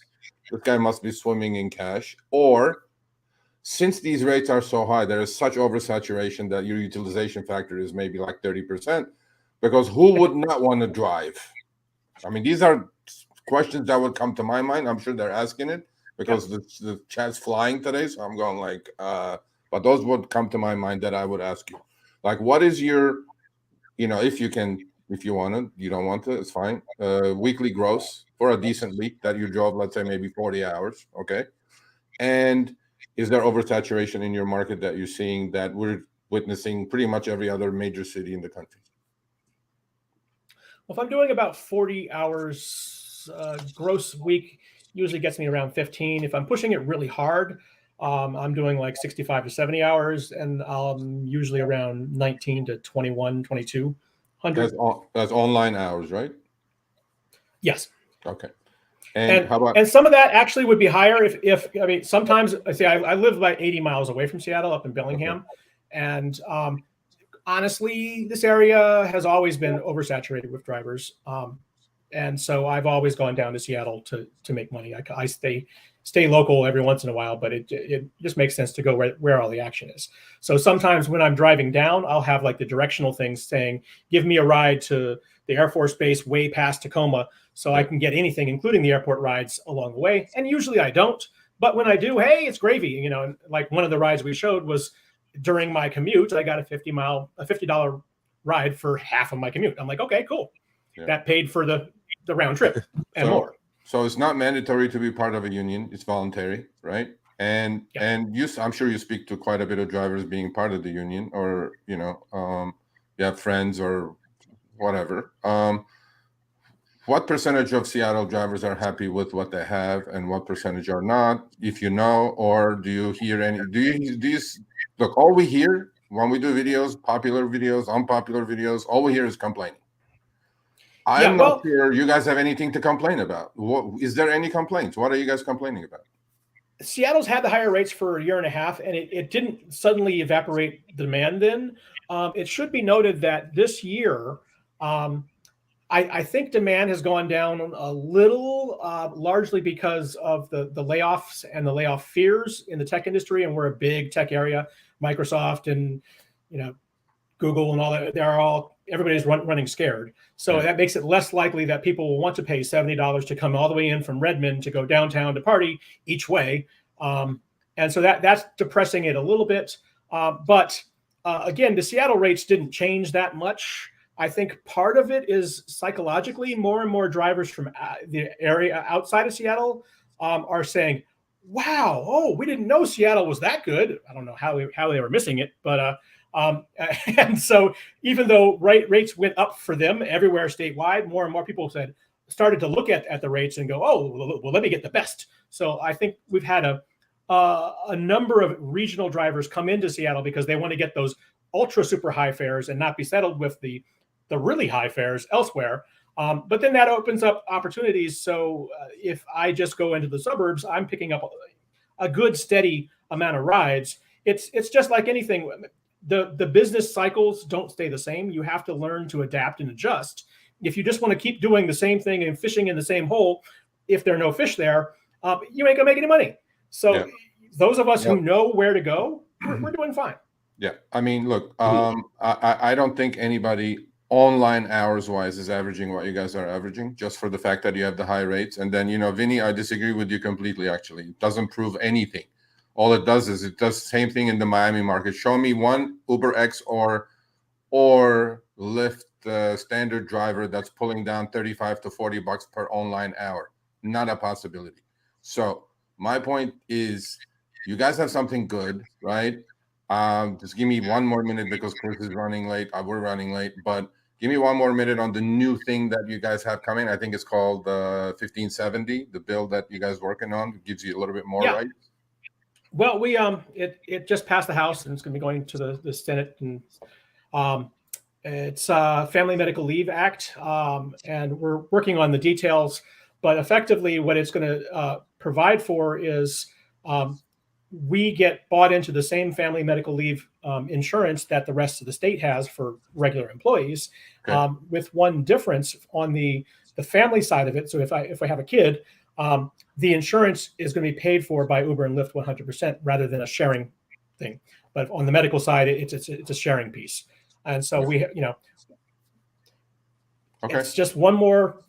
this guy must be swimming in cash, or since these rates are so high, there is such oversaturation that your utilization factor is maybe like 30%, because who would not want to drive? I mean, these are questions that would come to my mind. I'm sure they're asking it because the chat's flying today. So I'm going like, but those would come to my mind that I would ask you. Like, what is your, if you want to, you don't want to, it's fine. Weekly gross for a decent week that you drove, let's say maybe 40 hours. Okay. And is there oversaturation in your market that you're seeing that we're witnessing pretty much every other major city in the country? Well, if I'm doing about 40 hours gross week, usually gets me around 15. If I'm pushing it really hard, I'm doing like 65 to 70 hours, and usually around 19 to 21, 2200. That's online hours, right? Yes. Okay. And how about? And some of that actually would be higher if I mean, sometimes I live about 80 miles away from Seattle, up in Bellingham, and honestly, this area has always been oversaturated with drivers, and so I've always gone down to Seattle to make money. I stay local every once in a while, but it just makes sense to go where all the action is. So sometimes when I'm driving down, I'll have like the directional things saying, "Give me a ride to the Air Force Base way past Tacoma," so I can get anything, including the airport rides along the way. And usually I don't, but when I do, hey, it's gravy. And like one of the rides we showed was during my commute, I got a $50 ride for half of my commute. I'm like, okay, cool. Yeah. That paid for the round trip and more. So it's not mandatory to be part of a union. It's voluntary, right? And I'm sure you speak to quite a bit of drivers being part of the union, or you have friends or whatever. What percentage of Seattle drivers are happy with what they have, and what percentage are not? If you know, or do you hear any? Do you look? All we hear when we do videos, popular videos, unpopular videos, all we hear is complaining. I'm not sure you guys have anything to complain about. Is there any complaints? What are you guys complaining about? Seattle's had the higher rates for a year and a half, and it didn't suddenly evaporate demand then. It should be noted that this year, I think demand has gone down a little, largely because of the layoffs and the layoff fears in the tech industry. And we're a big tech area. Microsoft and Google and all that, everybody's running scared. So that makes it less likely that people will want to pay $70 to come all the way in from Redmond to go downtown to party each way. And so that's depressing it a little bit. But again, the Seattle rates didn't change that much. I think part of it is psychologically more and more drivers from the area outside of Seattle are saying, wow, we didn't know Seattle was that good. I don't know how they were missing it, but and so even though rates went up for them everywhere statewide, more and more people started to look at the rates and go, oh, well, let me get the best. So I think we've had a number of regional drivers come into Seattle because they want to get those ultra super high fares and not be settled with the really high fares elsewhere. But then that opens up opportunities. So if I just go into the suburbs, I'm picking up a good steady amount of rides. It's just like anything. The business cycles don't stay the same. You have to learn to adapt and adjust. If you just want to keep doing the same thing and fishing in the same hole, if there are no fish there, you ain't gonna make any money. So those of us who know where to go, we're doing fine. Yeah, I mean, look, I don't think anybody online hours wise is averaging what you guys are averaging, just for the fact that you have the high rates. And then, Vinny, I disagree with you completely. Actually, it doesn't prove anything. All it does is it does the same thing in the Miami market. Show me one UberX or Lyft standard driver that's pulling down 35 to 40 bucks per online hour. Not a possibility. So my point is, you guys have something good, right? Just give me one more minute because Chris is running late. We're running late, but give me one more minute on the new thing that you guys have coming. I think it's called 1570, the bill that you guys working on. It gives you a little bit more, right? Well, we it just passed the House and it's going to be going to the Senate, and it's Family Medical Leave Act, and we're working on the details. But effectively, what it's going to provide for is we get bought into the same family medical leave insurance that the rest of the state has for regular employees, with one difference on the family side of it. So if I have a kid, the insurance is going to be paid for by Uber and Lyft 100% rather than a sharing thing. But on the medical side, it's a sharing piece. And so we, it's just one more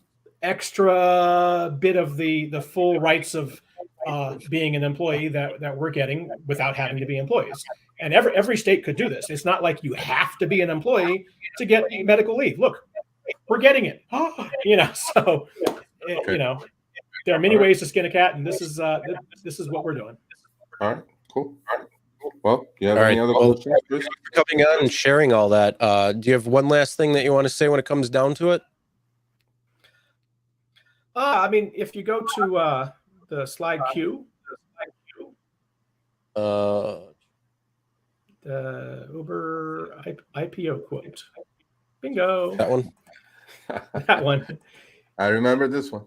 extra bit of the full rights of being an employee that we're getting without having to be employees. And every state could do this. It's not like you have to be an employee to get medical leave. Look, we're getting it. So there are many ways to skin a cat, and this is what we're doing. All right, cool. Well, you have any other questions, Chris? Coming on and sharing all that. Do you have one last thing that you want to say when it comes down to it? I mean, if you go to the slide Q, the Uber IPO quote. Bingo. That one. That one. I remember this one.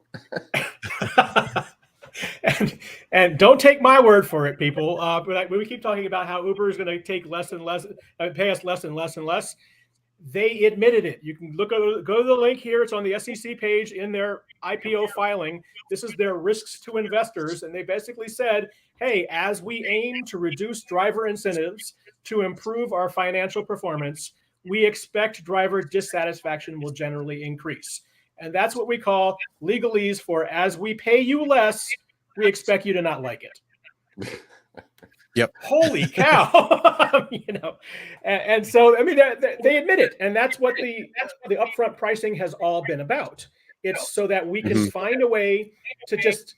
and don't take my word for it, people. But we keep talking about how Uber is going to take less and less, pay us less and less and less. They admitted it. You can go to the link here. It's on the SEC page in their IPO filing. This is their risks to investors. And they basically said, hey, as we aim to reduce driver incentives to improve our financial performance, we expect driver dissatisfaction will generally increase. And that's what we call legalese for as we pay you less, we expect you to not like it. Yep. Holy cow. And so, I mean, they admit it. And that's what the upfront pricing has all been about. It's so that we can find a way to just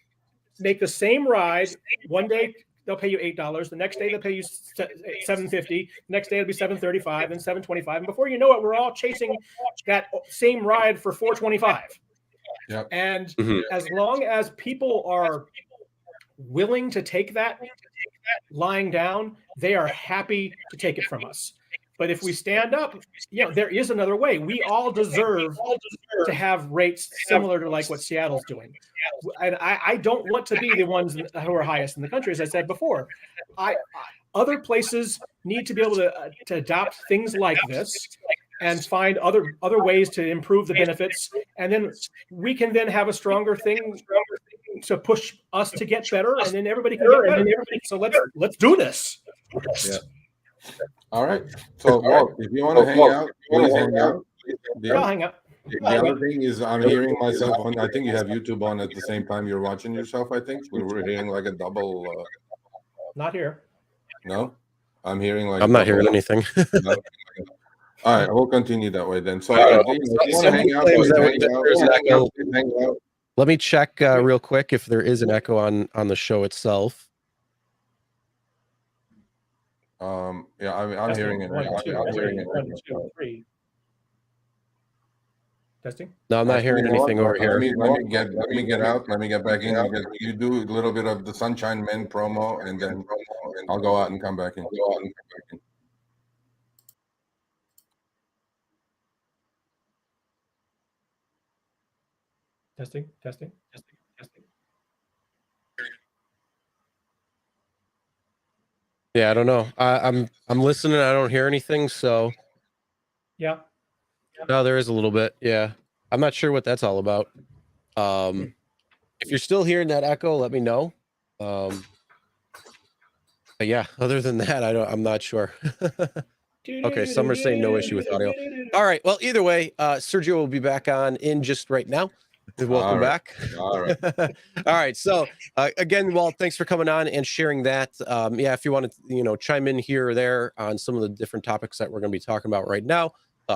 make the same ride. One day they'll pay you $8. The next day they'll pay you $7.50. The next day it'll be $7.35 and $7.25. And before you know it, we're all chasing that same ride for $4.25. Yep. And as long as people are willing to take that lying down, they are happy to take it from us. But if we stand up, there is another way. We all deserve to have rates similar to like what Seattle's doing. And I don't want to be the ones who are highest in the country, as I said before. Other places need to be able to adopt things like this and find other ways to improve the benefits. And then we can then have a stronger thing to push us to get better, and then everybody can get better. So let's do this. Yeah. All right. So, Walt, if you want to hang out, please hang out. I'll hang out. The other thing is, I'm hearing myself on. I think you have YouTube on at the same time you're watching yourself. I think we were hearing like a double. Not here. No, I'm hearing like. I'm not hearing anything. No. All right, we'll continue that way then. So, if you want to hang out, hang out. Let me check real quick if there is an echo on the show itself. Yeah, I'm hearing it. I'm hearing it. 1, 2, 3. Testing. No, I'm not hearing anything over here. Let me get out. Let me get back in. You do a little bit of the Sunshine Men promo, and then I'll go out and come back in. Testing. Yeah, I don't know. I'm listening. I don't hear anything. So yeah. No, there is a little bit. Yeah, I'm not sure what that's all about. If you're still hearing that echo, let me know. But yeah, other than that, I'm not sure. Okay, some are saying no issue with audio. All right. Well, either way, Sergio will be back on in just right now. Welcome back. All right. All right. So again, Walt, thanks for coming on and sharing that. Yeah, if you want to, chime in here or there on some of the different topics that we're going to be talking about right now,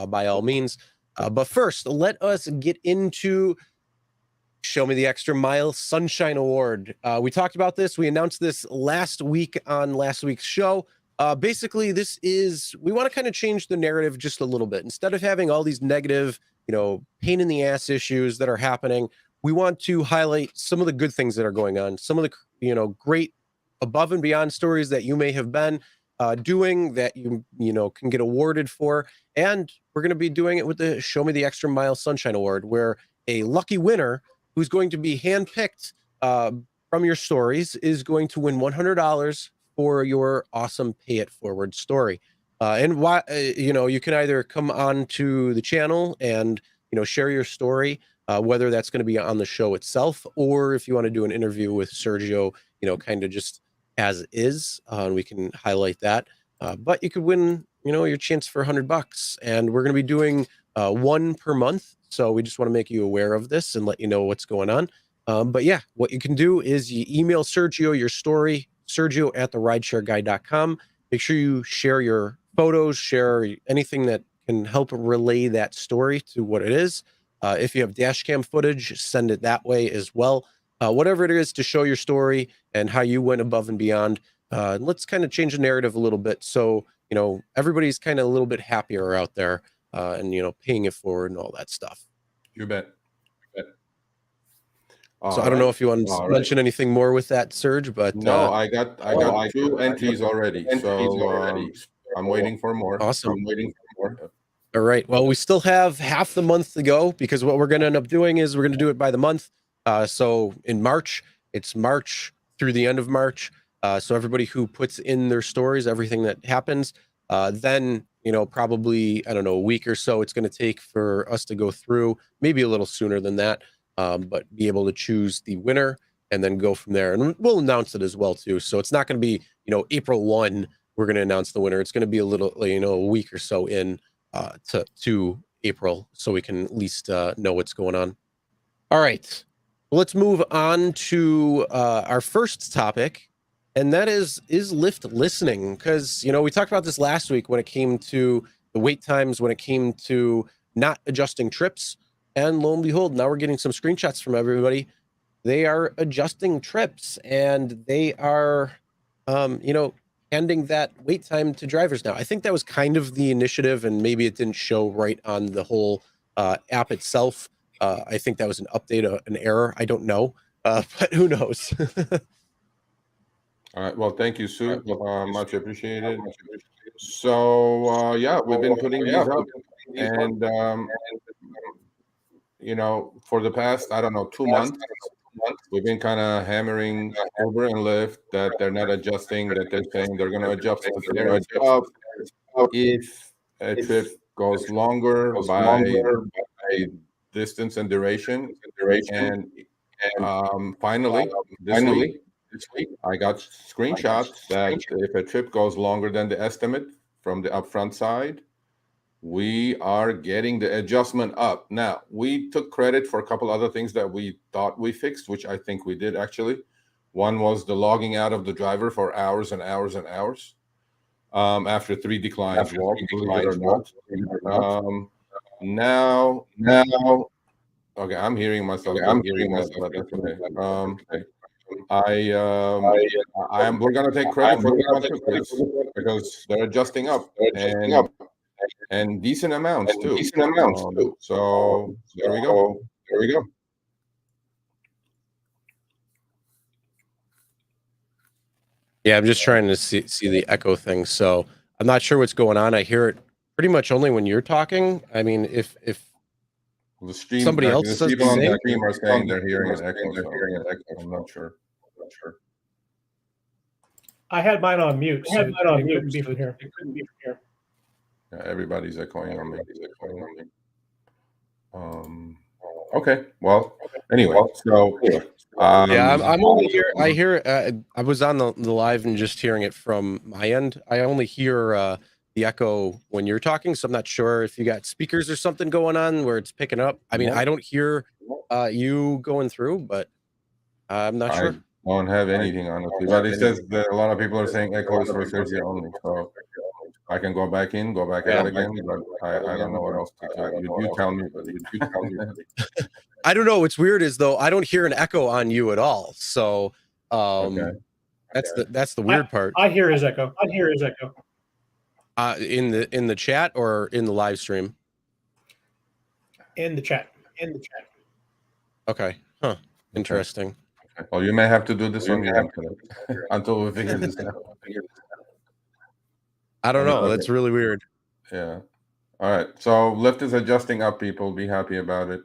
by all means. But first, let us get into Show Me the Extra Mile Sunshine Award. We talked about this. We announced this last week on last week's show. Basically, we want to kind of change the narrative just a little bit. Instead of having all these negative, pain in the ass issues that are happening, we want to highlight some of the good things that are going on, some of the, great above and beyond stories that you may have been doing that you can get awarded for. And we're going to be doing it with the Show Me the Extra Mile Sunshine Award, where a lucky winner who's going to be handpicked from your stories is going to win $100 for your awesome Pay It Forward story. And why, you can either come on to the channel and, share your story, whether that's going to be on the show itself, or if you want to do an interview with Sergio, kind of just as is, we can highlight that. But you could win, your chance for $100, and we're going to be doing one per month. So we just want to make you aware of this and let you know what's going on. But yeah, what you can do is you email Sergio your story, sergio@therideshareguy.com. Make sure you share your photos, share anything that can help relay that story to what it is. If you have dash cam footage, send it that way as well. Whatever it is to show your story and how you went above and beyond. Let's kind of change the narrative a little bit. So, everybody's kind of a little bit happier out there and, paying it forward and all that stuff. You bet. So I don't know if you want to mention anything more with that, Serge, but no, I got two entries already. So I'm waiting for more. Awesome. I'm waiting for more. All right. Well, we still have half the month to go, because what we're going to end up doing is we're going to do it by the month. So in March, it's March through the end of March. So everybody who puts in their stories, everything that happens, then, probably, I don't know, a week or so it's going to take for us to go through, maybe a little sooner than that, but be able to choose the winner and then go from there. And we'll announce it as well, too. So it's not going to be, April 1, we're going to announce the winner. It's going to be a little, a week or so in to April, so we can at least know what's going on. All right. Let's move on to our first topic, and that is Lyft listening? Because, we talked about this last week when it came to the wait times, when it came to not adjusting trips, and lo and behold, now we're getting some screenshots from everybody. They are adjusting trips, and they are, handing that wait time to drivers now. I think that was kind of the initiative, and maybe it didn't show right on the whole app itself. I think that was an update, an error. I don't know, but who knows? All right. Well, thank you, Sue. Much appreciated. So, yeah, we've been putting these up, and, for the past, 2 months, we've been kind of hammering Uber and Lyft that they're not adjusting, that they're saying they're going to adjust if a trip goes longer by distance and duration. And finally, this week, I got screenshots that if a trip goes longer than the estimate from the upfront side, we are getting the adjustment up. Now, we took credit for a couple other things that we thought we fixed, which I think we did actually. One was the logging out of the driver for hours and hours and hours after 3 declines walk, believe it or not. Now, okay, I'm hearing myself. But that's okay. We're gonna take credit for this one too, because they're adjusting up and decent amounts too. So there we go. Yeah, I'm just trying to see the echo thing. So I'm not sure what's going on. I hear it pretty much only when you're talking. I mean, if somebody else says people on the the stream are saying they're hearing an echo. I'm not sure. I had mine on mute. So it couldn't be from here. Yeah, everybody's echoing on me. Okay. Well, anyway, so yeah, I'm only here. I hear. I was on the live and just hearing it from my end. I only hear the echo when you're talking, so I'm not sure if you got speakers or something going on where it's picking up. I mean, I don't hear you going through, but I'm not sure. I don't have anything, honestly, but it says that a lot of people are saying echoes for Sergio only. So I can go back in, go back out again, but I don't know what else to tell you. You tell me, buddy. You tell me, buddy. I don't know. What's weird is though I don't hear an echo on you at all. So Okay. that's the weird part. I hear his echo. In the chat or in the live stream? In the chat. Okay. Huh. Interesting. Okay. Well, you may have to do this on your own until we figure this out. I don't know. Okay. That's really weird. Yeah. All right. So Lyft is adjusting up, people. Be happy about it.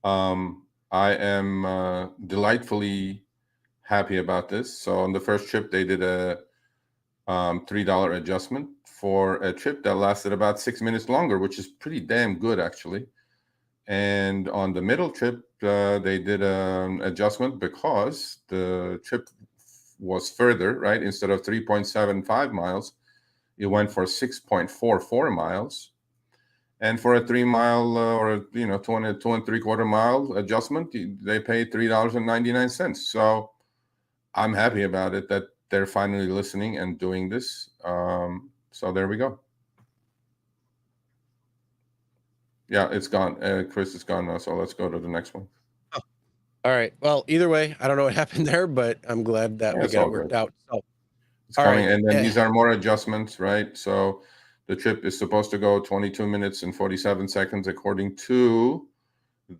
I am delightfully happy about this. So on the first trip, they did a $3 adjustment for a trip that lasted about 6 minutes longer, which is pretty damn good, actually. And on the middle trip, they did an adjustment because the trip was further, right? Instead of 3.75 miles, it went for 6.44 miles. And for a 3 mile or 2 3/4 mile adjustment, they paid $3.99. So I'm happy about it that they're finally listening and doing this. So there we go. Yeah, it's gone. Chris is gone now. So let's go to the next one. Oh. All right. Well, either way, I don't know what happened there, but I'm glad that we got it worked out. So it's coming. Right. And then these are more adjustments, right? So the trip is supposed to go 22 minutes and 47 seconds according to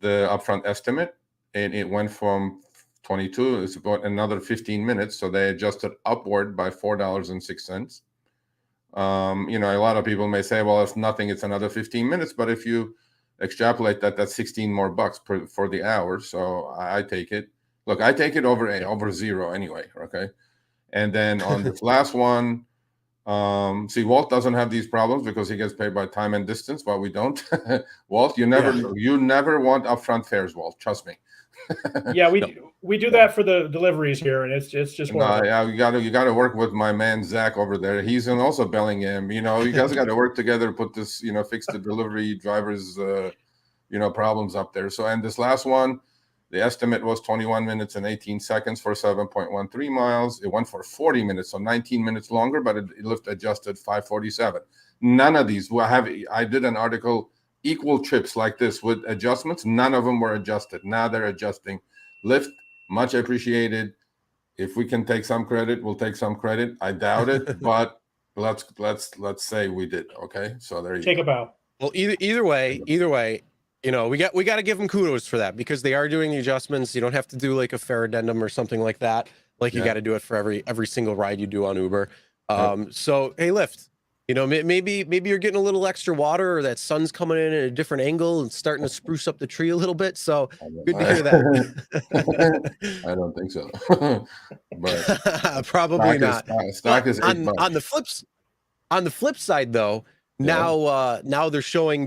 the upfront estimate. And it went from 22, it's about another 15 minutes. So they adjusted upward by $4.06. A lot of people may say, well, it's nothing, it's another 15 minutes. But if you extrapolate that, that's 16 more bucks for the hour. So I take it. Look, I take it over zero anyway. Okay. And then on this last one, see, Walt doesn't have these problems because he gets paid by time and distance, but we don't. Walt, you never want upfront fares, Walt. Trust me. Yeah, we do that for the deliveries here, and it's just horrible. Yeah, you gotta work with my man Zach over there. He's in also Bellingham. You guys got to work together to put this, fix the delivery drivers, problems up there. So, and this last one, the estimate was 21 minutes and 18 seconds for 7.13 miles. It went for 40 minutes, so 19 minutes longer, but it Lyft adjusted 547. None of these I did an article, equal trips like this with adjustments. None of them were adjusted. Now they're adjusting. Lyft, much appreciated. If we can take some credit, we'll take some credit. I doubt it, but let's say we did. Okay, so there you take go. a bow. Well, either way, we got to give them kudos for that because they are doing the adjustments. You don't have to do like a fare addendum or something like that. Like you got to do it for every single ride you do on Uber. So hey, Lyft, maybe you're getting a little extra water, or that sun's coming in at a different angle and starting to spruce up the tree a little bit. So good to hear that. I don't think so, but probably not. Stock is $8. On the flip side, though, now they're showing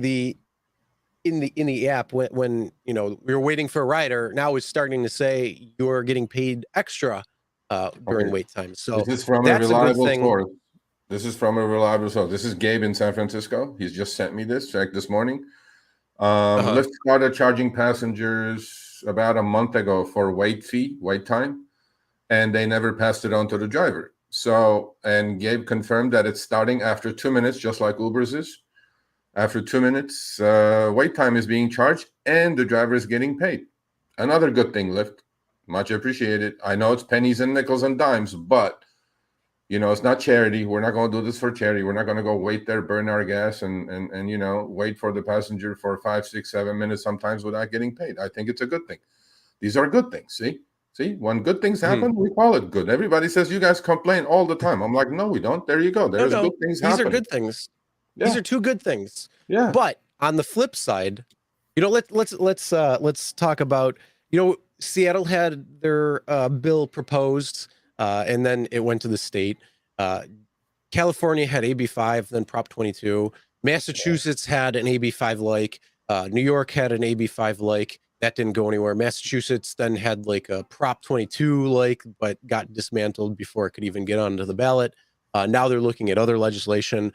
in the app when we were waiting for a rider. Now it's starting to say you're getting paid extra during wait time. So this is from a reliable source. This is Gabe in San Francisco. He's just sent me this this morning. Lyft started charging passengers about a month ago for wait time, and they never passed it on to the driver. So, and Gabe confirmed that it's starting after 2 minutes, just like Uber's is. After 2 minutes, wait time is being charged, and the driver is getting paid. Another good thing, Lyft. Much appreciated. I know it's pennies and nickels and dimes, but it's not charity. We're not going to do this for charity. We're not going to go wait there, burn our gas, and wait for the passenger for 5, 6, 7 minutes sometimes without getting paid. I think it's a good thing. These are good things. See, when good things happen, we call it good. Everybody says you guys complain all the time. I'm like, no, we don't. There you go. There's good things happening. These are good things. Yeah. These are two good things. Yeah. But on the flip side, let's talk about, Seattle had their bill proposed, and then it went to the state. California had AB5, then Prop 22. Massachusetts had an AB5 like. New York had an AB5 like. That didn't go anywhere. Massachusetts then had like a Prop 22 like, but got dismantled before it could even get onto the ballot. Now they're looking at other legislation.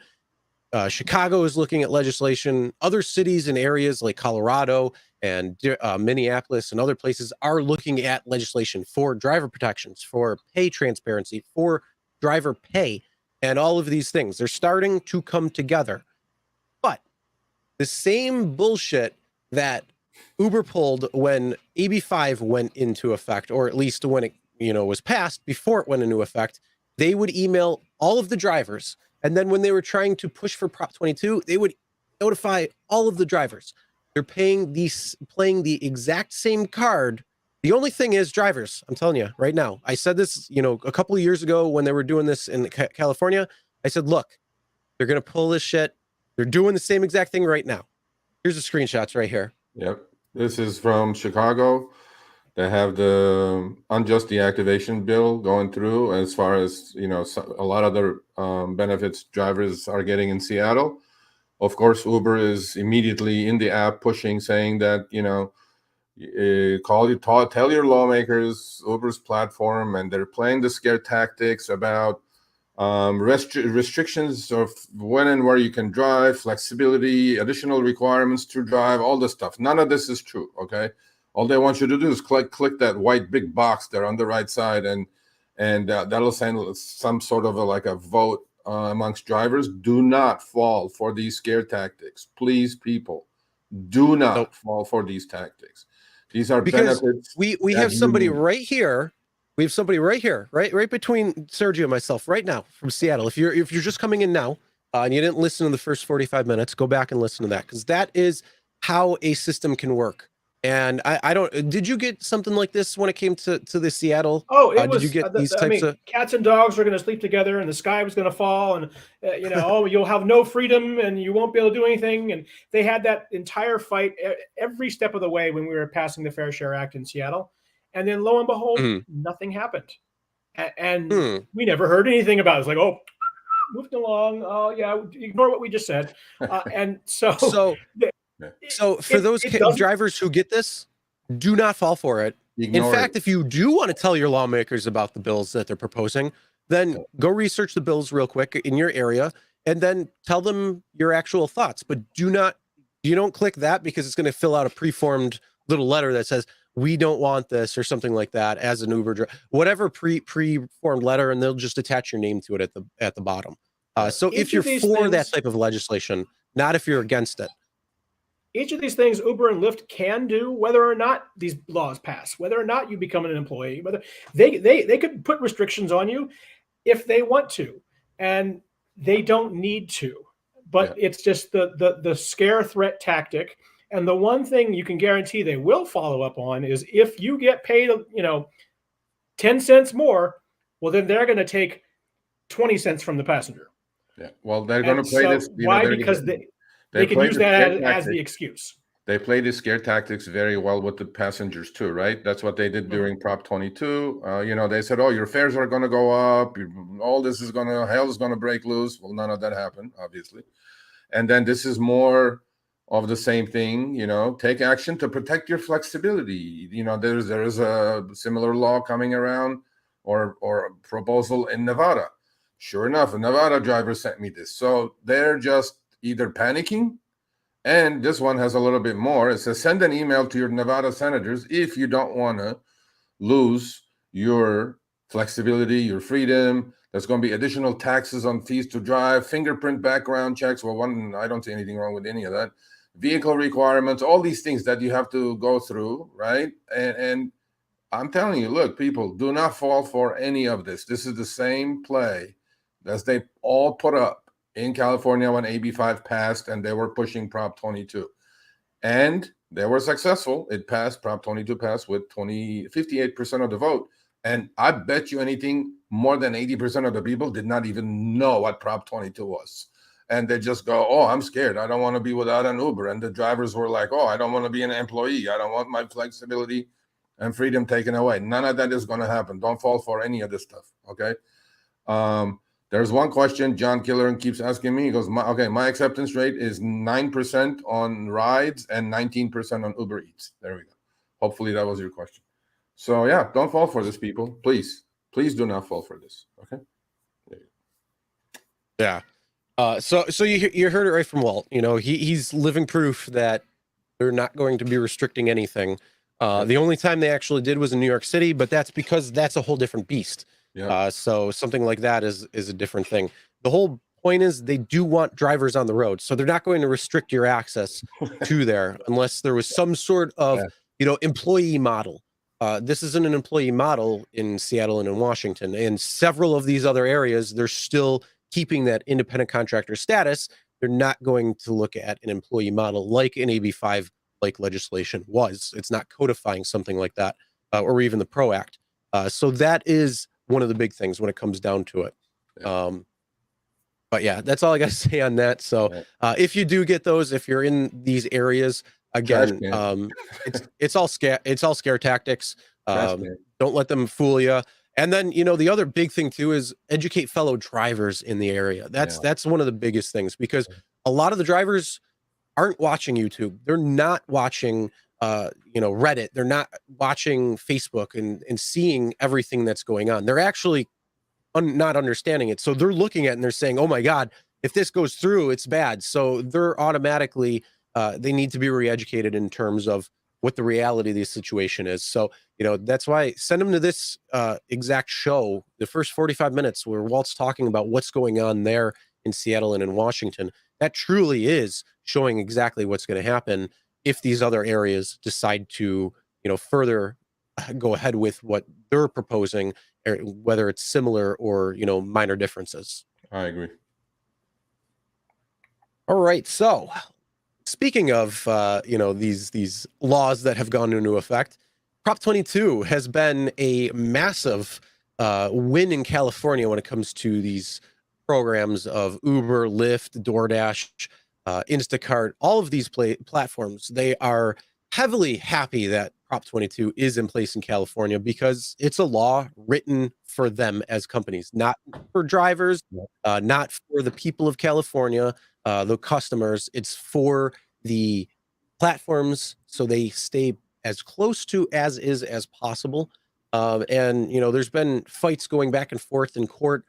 Chicago is looking at legislation. Other cities and areas like Colorado and Minneapolis and other places are looking at legislation for driver protections, for pay transparency, for driver pay. and all of these things. They're starting to come together. But the same bullshit that Uber pulled when AB5 went into effect, or at least when it was passed, before it went into effect, they would email all of the drivers. And then when they were trying to push for Prop 22, they would notify all of the drivers. They're playing the exact same card. The only thing is, drivers, I'm telling you right now, I said this, a couple of years ago when they were doing this in California. I said, look, they're going to pull this shit. They're doing the same exact thing right now. Here's the screenshots right here. Yep. This is from Chicago. They have the unjust deactivation bill going through, as far as, a lot of the benefits drivers are getting in Seattle. Of course, Uber is immediately in the app pushing, saying that, tell your lawmakers Uber's platform, and they're playing the scare tactics about restrictions of when and where you can drive, flexibility, additional requirements to drive, all this stuff. None of this is true, okay? All they want you to do is click that white big box there on the right side, and that'll send some sort of a vote amongst drivers. Do not fall for these scare tactics. Please, people, do not fall for these tactics. These are because benefits. We have somebody right here. We have somebody right here, right between Sergio and myself right now from Seattle. If you're just coming in now and you didn't listen to the first 45 minutes, go back and listen to that, because that is how a system can work. And I don't. Did you get something like this when it came to the Seattle? Oh, it was. Did you get these types of cats and dogs are going to sleep together, and the sky was going to fall, and you'll have no freedom, and you won't be able to do anything. And they had that entire fight every step of the way when we were passing the Fair Share Act in Seattle, and then lo and behold, nothing happened, and we never heard anything about it. It's like, oh, moving along. Oh yeah, ignore what we just said, and so. So for those drivers who get this, do not fall for it. In fact, if you do want to tell your lawmakers about the bills that they're proposing, then go research the bills real quick in your area and then tell them your actual thoughts. But you don't click that, because it's going to fill out a preformed little letter that says, we don't want this, or something like that, as an Uber driver, whatever preformed letter, and they'll just attach your name to it at the bottom. So if you're for that type of legislation, not if you're against it. Each of these things Uber and Lyft can do, whether or not these laws pass, whether or not you become an employee, whether they could put restrictions on you if they want to, and they don't need to. But it's just the scare threat tactic. And the one thing you can guarantee they will follow up on is, if you get paid, 10 cents more, well, then they're going to take 20 cents from the passenger. Yeah. Well, they're going to play this. Why? Because they can use that as the excuse. They play the scare tactics very well with the passengers too, right? That's what they did during Prop 22. They said, oh, your fares are going to go up. All this is hell is going to break loose. Well, none of that happened, obviously. And then this is more of the same thing, take action to protect your flexibility. There is a similar law coming around, or a proposal in Nevada. Sure enough, a Nevada driver sent me this. So they're just either panicking, and this one has a little bit more. It says, send an email to your Nevada senators if you don't want to lose your flexibility, your freedom. There's going to be additional taxes on fees to drive, fingerprint background checks. Well, I don't see anything wrong with any of that. Vehicle requirements, all these things that you have to go through, right? And I'm telling you, look, people, do not fall for any of this. This is the same play as they all put up in California when AB5 passed, and they were pushing Prop 22. And they were successful. It passed. Prop 22 passed with 58% of the vote. And I bet you anything, more than 80% of the people did not even know what Prop 22 was. And they just go, oh, I'm scared. I don't want to be without an Uber. And the drivers were like, oh, I don't want to be an employee. I don't want my flexibility and freedom taken away. None of that is going to happen. Don't fall for any of this stuff, okay? There's one question John Killeran keeps asking me. He goes, my acceptance rate is 9% on rides and 19% on Uber Eats. There we go. Hopefully that was your question. So yeah, don't fall for this, people. Please do not fall for this. Okay. Yeah. So you heard it right from Walt. He's living proof that they're not going to be restricting anything. The only time they actually did was in New York City, but that's because that's a whole different beast. Yeah. So something like that is a different thing. the whole point is they do want drivers on the road. So they're not going to restrict your access to there unless there was some sort of, employee model. This isn't an employee model in Seattle and in Washington. And several of these other areas, they're still keeping that independent contractor status. They're not going to look at an employee model like an AB5 like legislation was. It's not codifying something like that, or even the PRO Act. So that is one of the big things when it comes down to it. But yeah, that's all I got to say on that. So if you do get those, if you're in these areas, again, it's all scare tactics. Don't let them fool you. And then, the other big thing too is educate fellow drivers in the area. That's one of the biggest things, because a lot of the drivers aren't watching YouTube. They're not watching, Reddit. They're not watching Facebook and seeing everything that's going on. They're actually not understanding it. So they're looking at it and they're saying, oh my God, if this goes through, it's bad. So they're automatically, they need to be re-educated in terms of what the reality of the situation is. So, that's why send them to this exact show, the first 45 minutes where Walt's talking about what's going on there in Seattle and in Washington. That truly is showing exactly what's going to happen if these other areas decide to, further go ahead with what they're proposing, or whether it's similar or, minor differences. I agree. All right. So speaking of, these laws that have gone into effect, Prop 22 has been a massive win in California when it comes to these programs of Uber, Lyft, Doordash, Instacart, all of these platforms. They are heavily happy that Prop 22 is in place in California, because it's a law written for them as companies, not for drivers, not for the people of California, the customers. It's for the platforms, so they stay as close to as is as possible. And there's been fights going back and forth in court.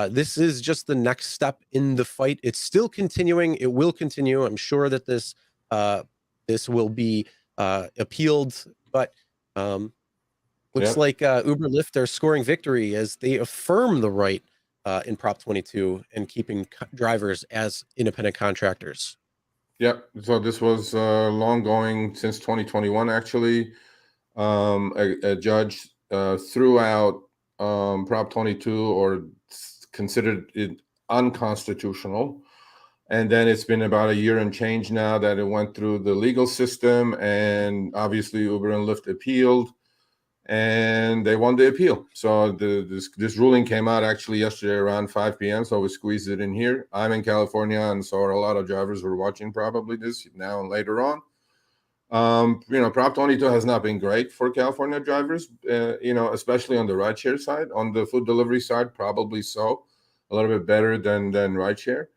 This is just the next step in the fight. It's still continuing. It will continue. I'm sure that this will be appealed, but looks like Uber Lyft are scoring victory as they affirm the right in Prop 22 and keeping drivers as independent contractors. Yep. So this was long going since 2021. Actually, a judge threw out Prop 22, or considered it unconstitutional. And then it's been about a year and change now that it went through the legal system, and obviously Uber and Lyft appealed, and they won the appeal. So this ruling came out actually yesterday around 5 p.m. So we squeezed it in here. I'm in California, and so are a lot of drivers who are watching probably this now and later on. Prop 22 has not been great for California drivers, especially on the rideshare side. On the food delivery side, probably so, a little bit better than rideshare.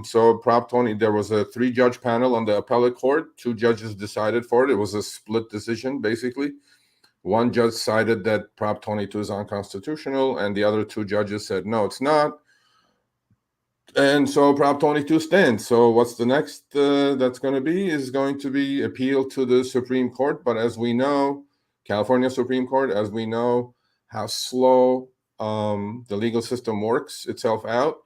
So Prop 20, there was a 3-judge panel on the appellate court. 2 judges decided for it. It was a split decision, basically. One judge cited that Prop 22 is unconstitutional, and the other 2 judges said, no, it's not. And so Prop 22 stands. So what's the next that's going to be is going to be appealed to the Supreme Court. But as we know, California Supreme Court, as we know how slow the legal system works itself out.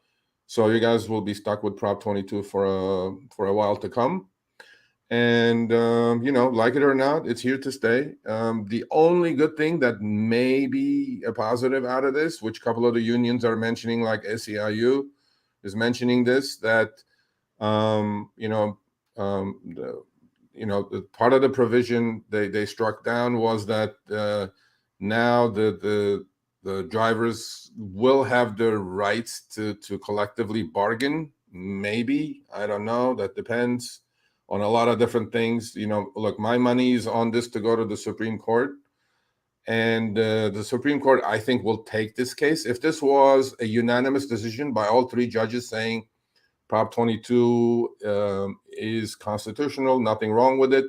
So you guys will be stuck with Prop 22 for a while to come. And, like it or not, it's here to stay. The only good thing that may be a positive out of this, which a couple of the unions are mentioning, like SEIU is mentioning this, that, the part of the provision they struck down was that now the drivers will have the rights to collectively bargain. Maybe, I don't know. That depends on a lot of different things. Look, my money is on this to go to the Supreme Court. And the Supreme Court, I think, will take this case. If this was a unanimous decision by all 3 judges saying Prop 22 is constitutional, nothing wrong with it,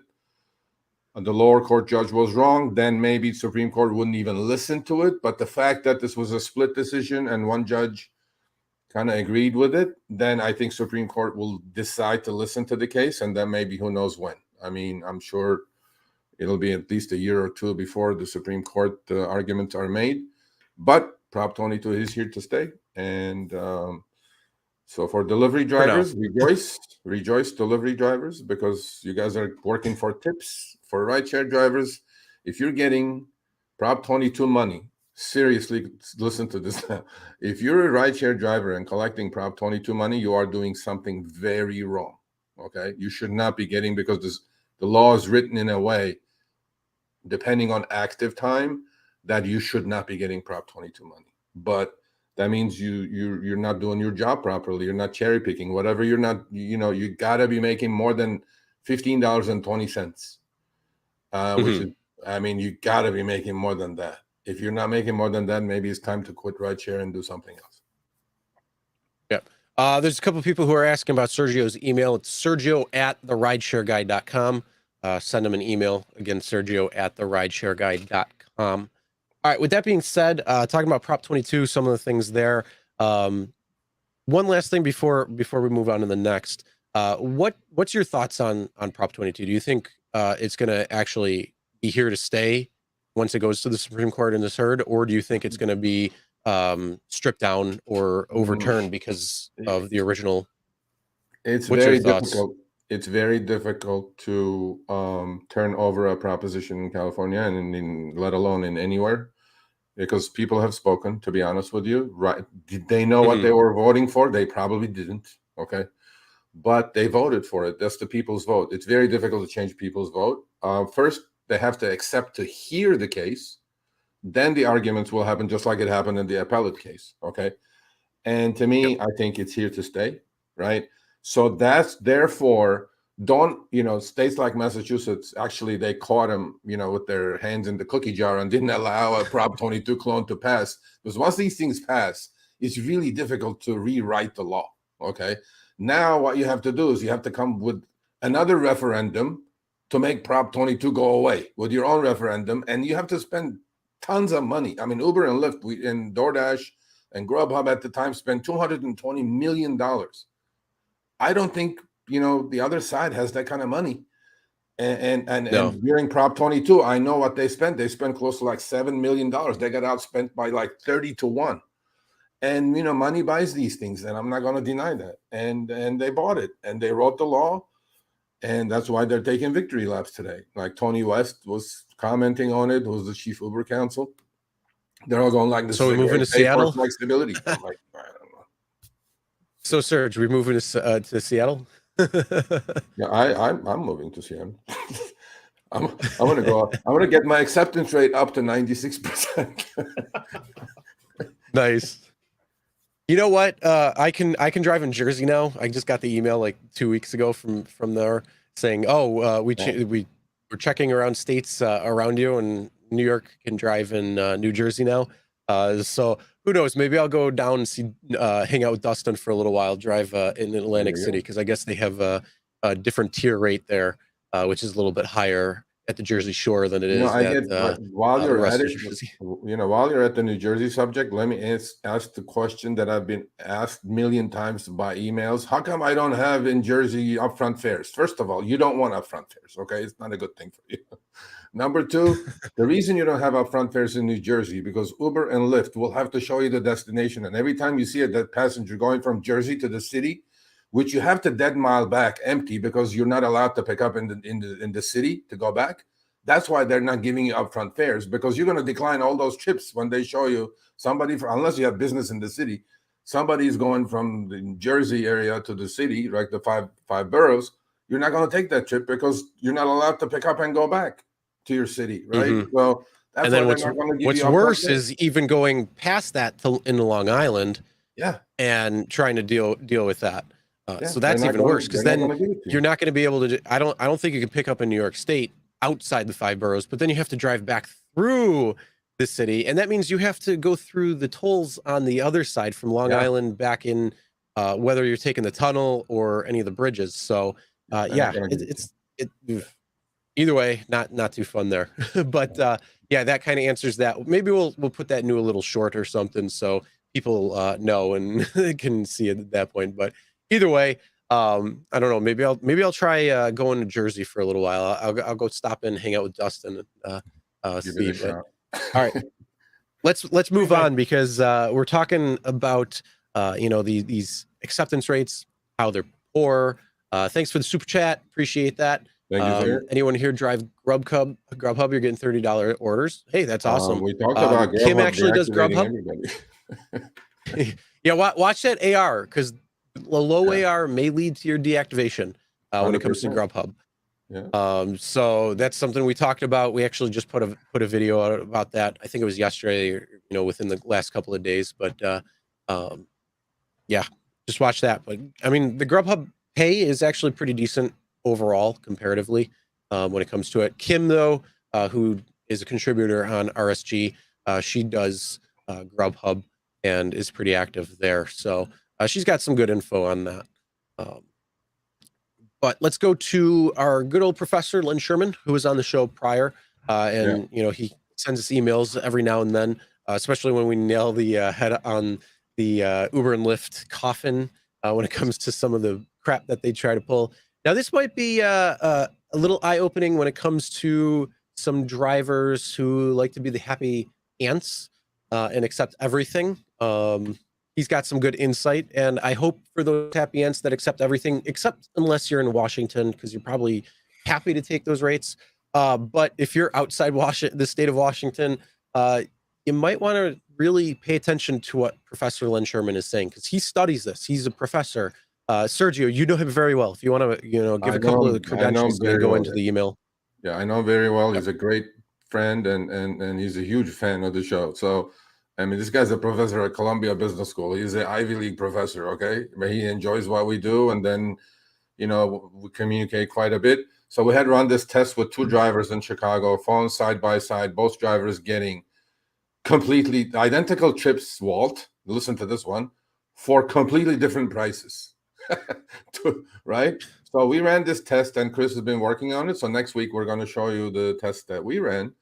and the lower court judge was wrong, then maybe Supreme Court wouldn't even listen to it. But the fact that this was a split decision and one judge kind of agreed with it, then I think Supreme Court will decide to listen to the case, and then maybe who knows when. I mean, I'm sure it'll be at least a year or 2 before the Supreme Court arguments are made. But Prop 22 is here to stay, And so for delivery drivers, rejoice, delivery drivers, because you guys are working for tips. For rideshare drivers, if you're getting Prop 22 money, seriously, listen to this now. If you're a rideshare driver and collecting Prop 22 money, you are doing something very wrong. Okay, you should not be getting, because the law is written in a way, depending on active time, that you should not be getting Prop 22 money. But that means you're not doing your job properly. You're not cherry picking. Whatever you're not, you gotta be making more than $15.20. Which is, I mean, you gotta be making more than that. If you're not making more than that, maybe it's time to quit rideshare and do something else. Yeah. There's a couple of people who are asking about Sergio's email. It's sergio@therideshareguy.com. Send him an email. Again, sergio@therideshareguy.com. All right. With that being said, talking about Prop 22, some of the things there. One last thing before we move on to the next. What's your thoughts on Prop 22? Do you think it's going to actually be here to stay once it goes to the Supreme Court and is heard, or do you think it's going to be stripped down or overturned because of the original? What's very difficult. It's very difficult to turn over a proposition in California and let alone in anywhere, because people have spoken, to be honest with you. Right? Did they know what they were voting for? They probably didn't. Okay. But they voted for it. That's the people's vote. It's very difficult to change people's vote. First, they have to accept to hear the case. Then the arguments will happen, just like it happened in the appellate case. Okay. And to me, I think it's here to stay. Right. So that's therefore, states like Massachusetts, actually, they caught them, with their hands in the cookie jar and didn't allow a Prop 22 clone to pass. Because once these things pass, it's really difficult to rewrite the law. Okay. Now what you have to do is you have to come with another referendum to make Prop 22 go away with your own referendum. And you have to spend tons of money. I mean, Uber and Lyft and Doordash and Grubhub at the time spent $220 million. I don't think, the other side has that kind of money. And during Prop 22, I know what they spent. They spent close to like $7 million. They got outspent by like 30-1. And, money buys these things, and I'm not going to deny that. And they bought it, and they wrote the law, and that's why they're taking victory laps today. Like Tony West was commenting on it, who's the chief Uber counsel. They're all going like this. So we move into Seattle? Flexibility. I'm like, I don't know. So, Serge, we moving to Seattle? Yeah, I'm moving to Seattle. I'm gonna go. I'm gonna get my acceptance rate up to 96%. Nice. You know what? I can drive in Jersey now. I just got the email like 2 weeks ago from there saying, we're checking around states around you, and New York can drive in New Jersey now. So who knows? Maybe I'll go down and hang out with Dustin for a little while, drive in Atlantic City, because I guess they have a different tier rate there, which is a little bit higher at the Jersey Shore than it is while you're at it, while you're at the New Jersey subject, let me ask the question that I've been asked a million times by emails. How come I don't have in Jersey upfront fares? First of all, you don't want upfront fares. Okay, it's not a good thing for you. Number two, the reason you don't have upfront fares in New Jersey, because Uber and Lyft will have to show you the destination, and every time you see that passenger going from Jersey to the city, which you have to dead mile back empty because you're not allowed to pick up in the city to go back. That's why they're not giving you upfront fares, because you're going to decline all those trips when they show you somebody, unless you have business in the city, somebody's going from the Jersey area to the city, right? The five boroughs. You're not going to take that trip because you're not allowed to pick up and go back to your city, right? Mm-hmm. Well, that's and then what's worse is even going past that into Long Island, and trying to deal with that. So that's even worse, because then you're not going to be able to. I don't think you can pick up in New York State outside the 5 boroughs, but then you have to drive back through the city, and that means you have to go through the tolls on the other side from Long Island back in, whether you're taking the tunnel or any of the bridges. So either way, not too fun there. But that kind of answers that. Maybe we'll put that into a little short or something, so people know and can see it at that point. But either way, I don't know. Maybe I'll try going to Jersey for a little while. I'll go stop and hang out with Dustin and see. But, all right. let's move on, because we're talking about these acceptance rates, how they're poor. Thanks for the super chat, appreciate that. Thank you, sir. Anyone here drive Grubhub? You're getting $30 orders. Hey, that's awesome. We talked about Grubhub. Kim actually does deactivating Grubhub. Yeah, watch that AR, because the low AR may lead to your deactivation when it comes to 100%. Grubhub. Yeah. So that's something we talked about. We actually just put a video out about that. I think it was yesterday, or within the last couple of days. But yeah, just watch that. But I mean, the Grubhub pay is actually pretty decent overall, comparatively, when it comes to it. Kim, though, who is a contributor on RSG, she does Grubhub and is pretty active there. So she's got some good info on that. But let's go to our good old professor, Len Sherman, who was on the show prior. And he sends us emails every now and then, especially when we nail the head on the Uber and Lyft coffin when it comes to some of the crap that they try to pull. Now, this might be a little eye-opening when it comes to some drivers who like to be the happy ants and accept everything. He's got some good insight, and I hope for those happy ants that accept everything, except unless you're in Washington, because you're probably happy to take those rates. But if you're outside the state of Washington, you might want to really pay attention to what Professor Len Sherman is saying, because he studies this. He's a professor. Sergio, you know him very well. If you want to, give a couple of the credentials and go into the email. Yeah, I know him very well. He's a great friend, and he's a huge fan of the show. So, I mean, this guy's a professor at Columbia Business School. He's an Ivy League professor, okay? But he enjoys what we do, and then, we communicate quite a bit. So we had run this test with two drivers in Chicago, phones side by side, both drivers getting completely identical trips, Walt, listen to this one, for completely different prices, right? So we ran this test, and Chris has been working on it. So next week, we're going to show you the test that we ran.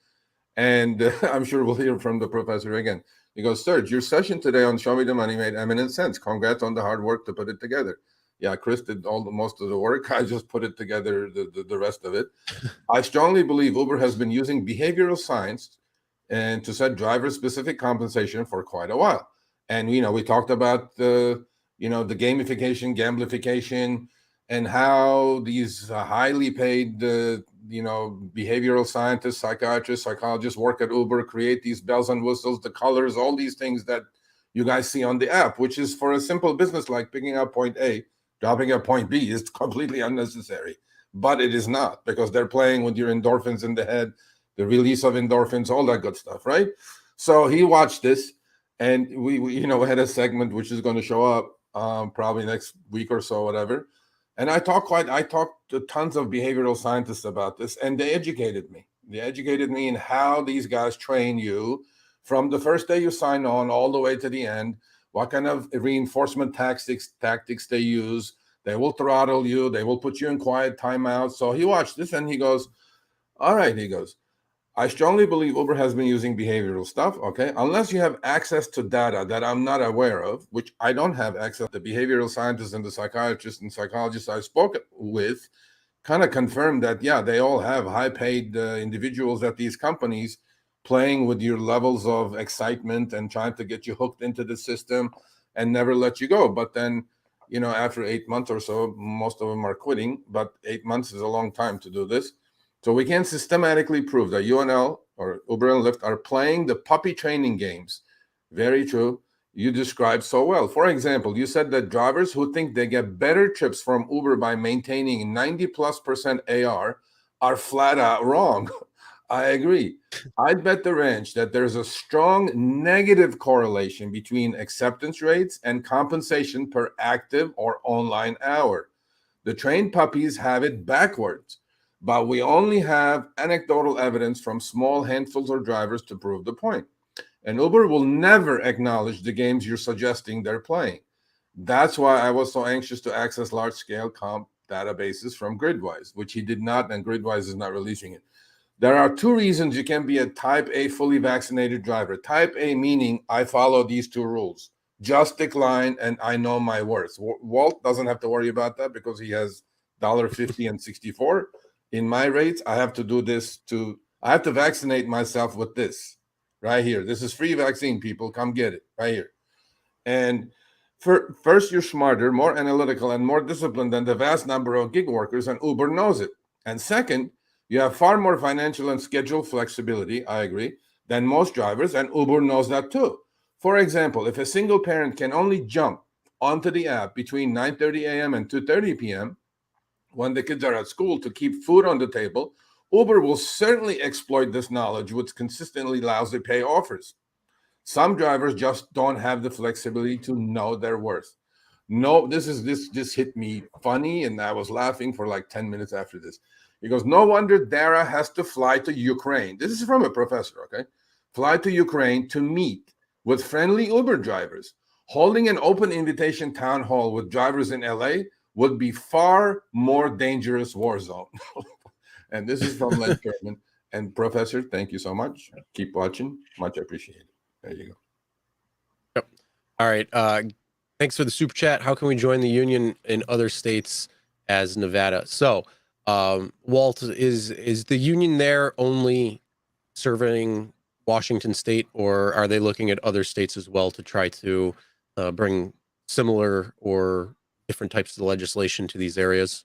And I'm sure we'll hear from the professor again. He goes, Serge, your session today on Show Me the Money made eminent sense. Congrats on the hard work to put it together. Yeah, Chris did most of the work. I just put it together, the rest of it. I strongly believe Uber has been using behavioral science and to set driver-specific compensation for quite a while. And, we talked about the gamification, gamblification, and how these highly paid, behavioral scientists, psychiatrists, psychologists work at Uber, create these bells and whistles, the colors, all these things that you guys see on the app, which is for a simple business like picking up point A, dropping at point B, is completely unnecessary. But it is not, because they're playing with your endorphins in the head, the release of endorphins, all that good stuff, right? So he watched this, and we had a segment which is going to show up probably next week or so, whatever. And I talked to tons of behavioral scientists about this, and they educated me. They educated me in how these guys train you from the first day you sign on all the way to the end, what kind of reinforcement tactics they use. They will throttle you. They will put you in quiet timeout. So he watched this, and he goes, all right, he goes, I strongly believe Uber has been using behavioral stuff, okay? Unless you have access to data that I'm not aware of, which I don't have access to. The behavioral scientists and the psychiatrists and psychologists I spoke with kind of confirmed that, yeah, they all have high-paid individuals at these companies playing with your levels of excitement and trying to get you hooked into the system and never let you go. But then, after 8 months or so, most of them are quitting, but 8 months is a long time to do this. So we can systematically prove that UNL or Uber and Lyft are playing the puppy training games. Very true. You described so well. For example, you said that drivers who think they get better trips from Uber by maintaining 90+% AR are flat out wrong. I agree. I'd bet the ranch that there's a strong negative correlation between acceptance rates and compensation per active or online hour. The trained puppies have it backwards, but we only have anecdotal evidence from small handfuls of drivers to prove the point. And Uber will never acknowledge the games you're suggesting they're playing. That's why I was so anxious to access large-scale comp databases from Gridwise, which he did not, and Gridwise is not releasing it. There are two reasons you can be a type A fully vaccinated driver. Type A meaning I follow these two rules. Just decline, and I know my worth. Walt doesn't have to worry about that because he has $1.50 and 64. In my rates, I have to do this I have to vaccinate myself with this. right here. This is free vaccine, people. Come get it right here. And first, you're smarter, more analytical, and more disciplined than the vast number of gig workers, and Uber knows it. And second, you have far more financial and schedule flexibility, I agree, than most drivers, and Uber knows that too. For example, if a single parent can only jump onto the app between 9:30 a.m. and 2:30 p.m. when the kids are at school to keep food on the table, Uber will certainly exploit this knowledge with consistently lousy pay offers. Some drivers just don't have the flexibility to know their worth. No, this hit me funny, and I was laughing for like 10 minutes after this. He goes, no wonder Dara has to fly to Ukraine. This is from a professor, okay? Fly to Ukraine to meet with friendly Uber drivers. Holding an open invitation town hall with drivers in LA would be far more dangerous war zone. And this is from Len Sherman. And Professor, thank you so much. Keep watching. Much appreciated. There you go. Yep. All right. Thanks for the super chat. How can we join the union in other states as Nevada? So, Walt, is the union there only serving Washington State, or are they looking at other states as well to try to bring similar or different types of legislation to these areas?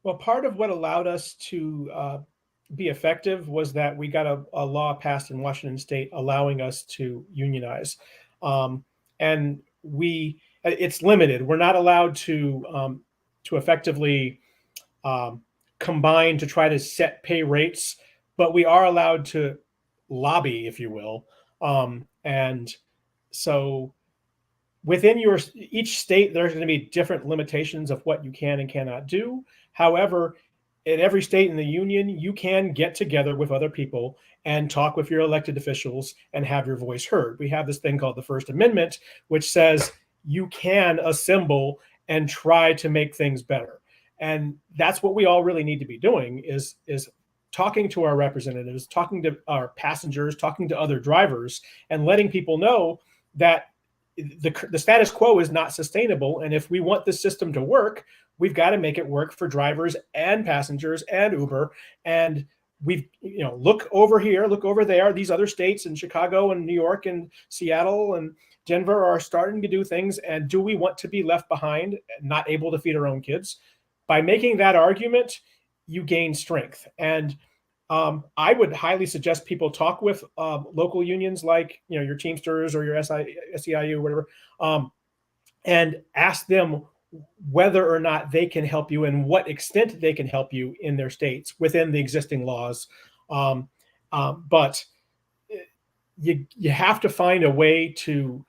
Well, part of what allowed us to be effective was that we got a law passed in Washington State allowing us to unionize, and it's limited. We're not allowed to effectively combine to try to set pay rates, but we are allowed to lobby, if you will, and so within each state, there's going to be different limitations of what you can and cannot do. However, in every state in the union, you can get together with other people and talk with your elected officials and have your voice heard. We have this thing called the First Amendment, which says you can assemble and try to make things better. And that's what we all really need to be doing is talking to our representatives, talking to our passengers, talking to other drivers, and letting people know that the status quo is not sustainable. And if we want this system to work, we've got to make it work for drivers and passengers and Uber. And look over here, look over there. These other states in Chicago and New York and Seattle and Denver are starting to do things. And do we want to be left behind, not able to feed our own kids? By making that argument, you gain strength. And I would highly suggest people talk with local unions like your Teamsters or your SEIU, whatever, and ask them whether or not they can help you and what extent they can help you in their states within the existing laws. But you have to find a way to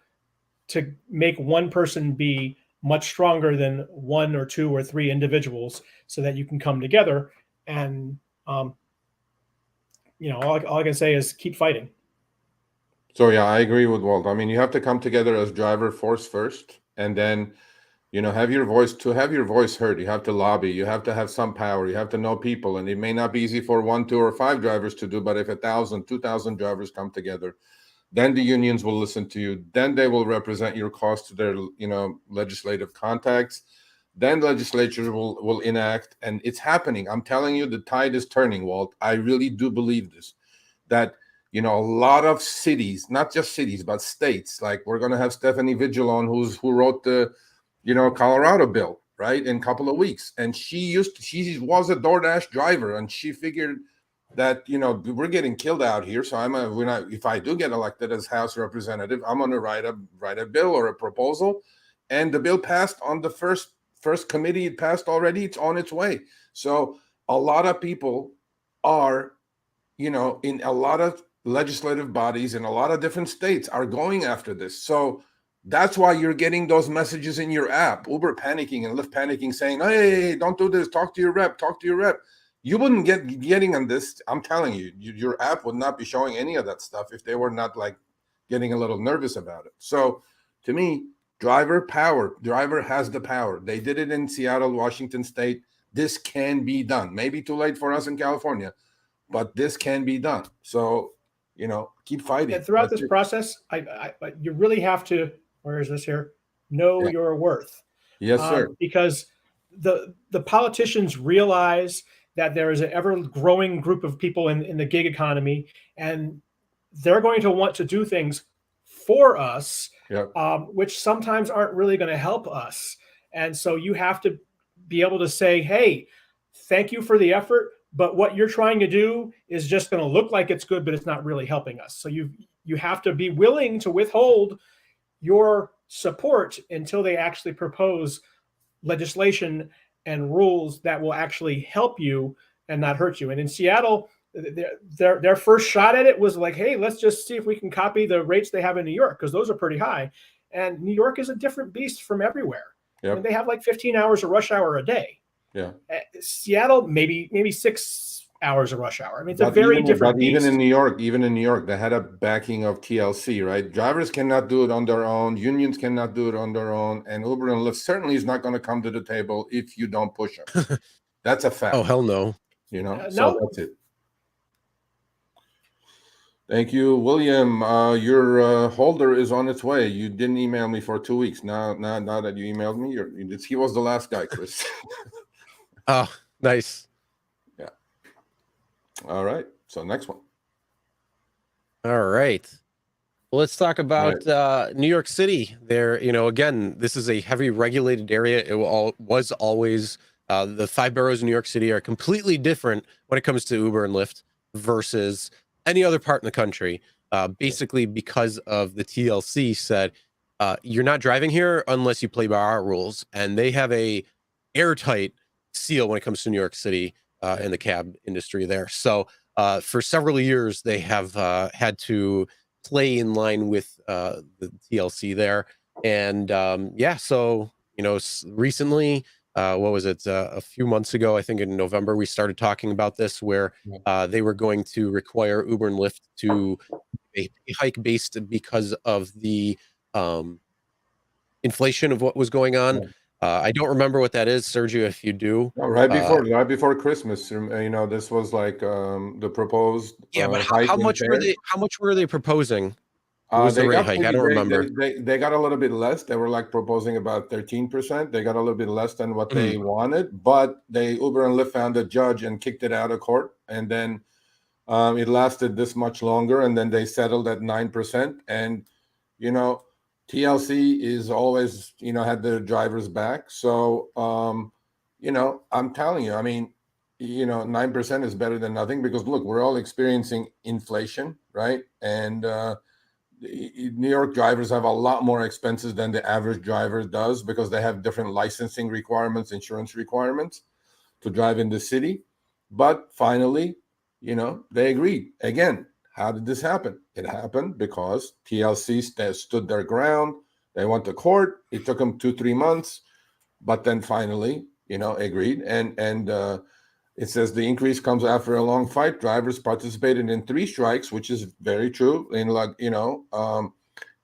make one person be much stronger than one or two or three individuals so that you can come together. And all I can say is keep fighting. So yeah, I agree with Walt. I mean, you have to come together as driver force first, and then have your voice. To have your voice heard, you have to lobby, you have to have some power, you have to know people, and it may not be easy for 1, 2, or 5 drivers to do, but if 1,000, 2,000 drivers come together, then the unions will listen to you. Then they will represent your cause to their legislative contacts. Then legislatures will enact, and it's happening. I'm telling you, the tide is turning, Walt. I really do believe this, that a lot of cities, not just cities, but states, like we're going to have Stephanie Vigilon, who wrote the Colorado bill, right, in a couple of weeks. And she was a Doordash driver, and she figured that, we're getting killed out here. So if I do get elected as House representative, I'm going to write a bill or a proposal. And the bill passed on the first committee. It passed already. It's on its way. So a lot of people are, in a lot of legislative bodies in a lot of different states are going after this. So that's why you're getting those messages in your app, Uber panicking and Lyft panicking, saying, hey, don't do this. Talk to your rep. You wouldn't getting on this. I'm telling you, your app would not be showing any of that stuff if they were not like getting a little nervous about it. So to me, driver has the power. They did it in Seattle, Washington State. This can be done. Maybe too late for us in California, but this can be done. So, keep fighting. And throughout this process, you really have to, where is this here? Know your worth. Yes, sir. Because the politicians realize that there is an ever growing group of people in the gig economy, and they're going to want to do things for us, Yep. which sometimes aren't really going to help us. And so you have to be able to say, hey, thank you for the effort, but what you're trying to do is just going to look like it's good, but it's not really helping us. So you have to be willing to withhold your support until they actually propose legislation and rules that will actually help you and not hurt you. And in Seattle, their first shot at it was like, hey, let's just see if we can copy the rates they have in New York, because those are pretty high. And New York is a different beast from everywhere. Yep. And they have like 15 hours of rush hour a day. Yeah. Seattle, maybe 6 hours of rush hour. I mean, it's a very different beast. Even in New York, they had a backing of TLC, right? Drivers cannot do it on their own. Unions cannot do it on their own. And Uber and Lyft certainly is not going to come to the table if you don't push them. That's a fact. Oh, hell no. You know, No. so that's it. Thank you, William. Your holder is on its way. You didn't email me for 2 weeks. Now that you emailed me, he was the last guy, Chris. Oh, nice. Yeah. All right. So next one. All right. Well, let's talk about New York City. There, again, this is a heavy regulated area. It was always the 5 boroughs in New York City are completely different when it comes to Uber and Lyft versus any other part in the country, basically because of the TLC said, you're not driving here unless you play by our rules. And they have a airtight seal when it comes to New York City and the cab industry there. So for several years, they have had to play in line with the TLC there. And so, recently, what was it? A few months ago, I think in November, we started talking about this, where they were going to require Uber and Lyft to a hike based because of the inflation of what was going on. I don't remember what that is, Sergio, if you do. No, right before Christmas, this was like the proposed. Yeah, but how much were they? How much were they proposing? What was the rate hike? I don't remember. They got a little bit less. They were like proposing about 13%. They got a little bit less than what they wanted, but Uber and Lyft found a judge and kicked it out of court. And then it lasted this much longer. And then they settled at 9%. And, TLC is always, had the drivers back. So, I'm telling you, I mean, 9% is better than nothing, because look, we're all experiencing inflation, right? And, New York drivers have a lot more expenses than the average driver does, because they have different licensing requirements, insurance requirements to drive in the city. But finally, they agreed. Again, how did this happen? It happened because TLC stood their ground. They went to court. It took them 2-3 months, but then finally, agreed. And it says the increase comes after a long fight. Drivers participated in 3 strikes, which is very true.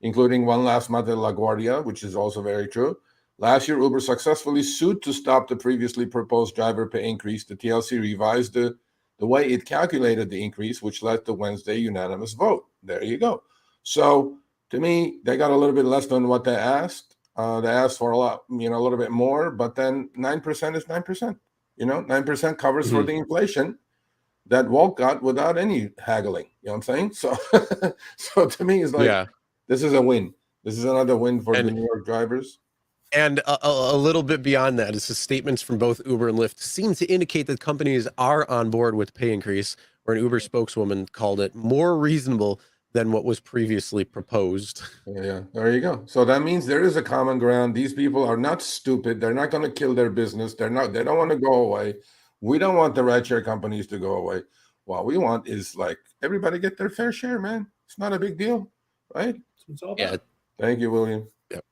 Including one last month in LaGuardia, which is also very true. Last year, Uber successfully sued to stop the previously proposed driver pay increase. The TLC revised the way it calculated the increase, which led to Wednesday unanimous vote. There you go. So to me, they got a little bit less than what they asked. They asked for a lot, a little bit more, but then 9% is 9%. 9% covers for the inflation that Walt got without any haggling. You know what I'm saying? So, so to me, it's like, this is a win. This is another win for the New York drivers. And a little bit beyond that is the statements from both Uber and Lyft seem to indicate that companies are on board with pay increase, where an Uber spokeswoman called it more reasonable than what was previously proposed. Yeah, there you go. So that means there is a common ground. These people are not stupid. They're not going to kill their business. They don't want to go away. We don't want the rideshare companies to go away. What we want is like everybody get their fair share, man. It's not a big deal, right? It's all about. Yeah. Thank you, William. Yep.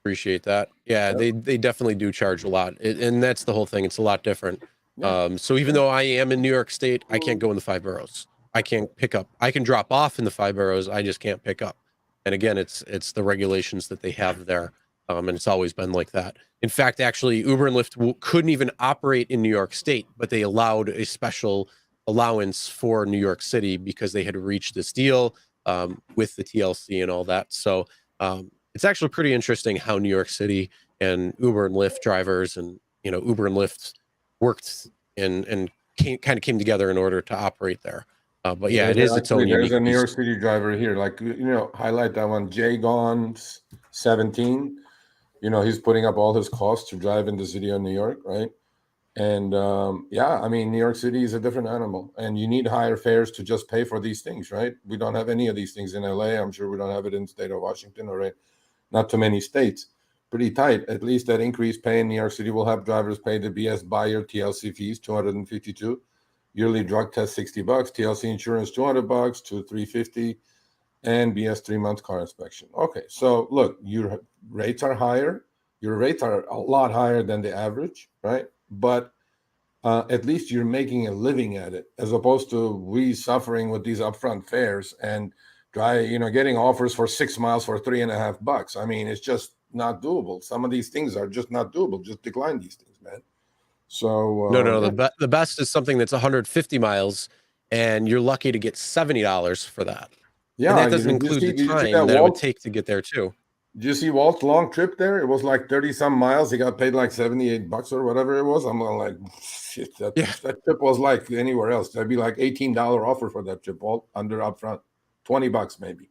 Appreciate that. Yeah, yep. They definitely do charge a lot. And that's the whole thing. It's a lot different. Yeah. So even though I am in New York State, I can't go in the 5 boroughs. I can't pick up. I can drop off in the 5 boroughs. I just can't pick up. And again, it's the regulations that they have there. And it's always been like that. In fact, actually, Uber and Lyft couldn't even operate in New York State, but they allowed a special allowance for New York City because they had reached this deal with the TLC and all that. So it's actually pretty interesting how New York City and Uber and Lyft drivers and, Uber and Lyft worked and kind of came together in order to operate there. But yeah, it is its own There's unique a New York beast. City driver here, like, highlight that one, Jay Gons 17. He's putting up all his costs to drive in the city of New York, right? And I mean, New York City is a different animal, and you need higher fares to just pay for these things, right? We don't have any of these things in LA. I'm sure we don't have it in the state of Washington, or not too many states. Pretty tight. At least that increased pay in New York City will have drivers pay the BS buyer TLC fees, $252. Yearly drug test, $60. TLC insurance, $200 to $350, and BS 3-month car inspection. Okay, so look, your rates are higher. Your rates are a lot higher than the average, right? But at least you're making a living at it, as opposed to we suffering with these upfront fares and getting offers for 6 miles for $3.50. I mean, it's just not doable. Some of these things are just not doable. Just decline these things, man. So No, the best is something that's 150 miles, and you're lucky to get $70 for that. Yeah, and that doesn't include the time that it would take to get there too. Did you see Walt's long trip there? It was like 30 some miles. He got paid like $78 or whatever it was. I'm like, shit, that trip was like anywhere else. That'd be like $18 offer for that trip, Walt, under upfront, $20 maybe.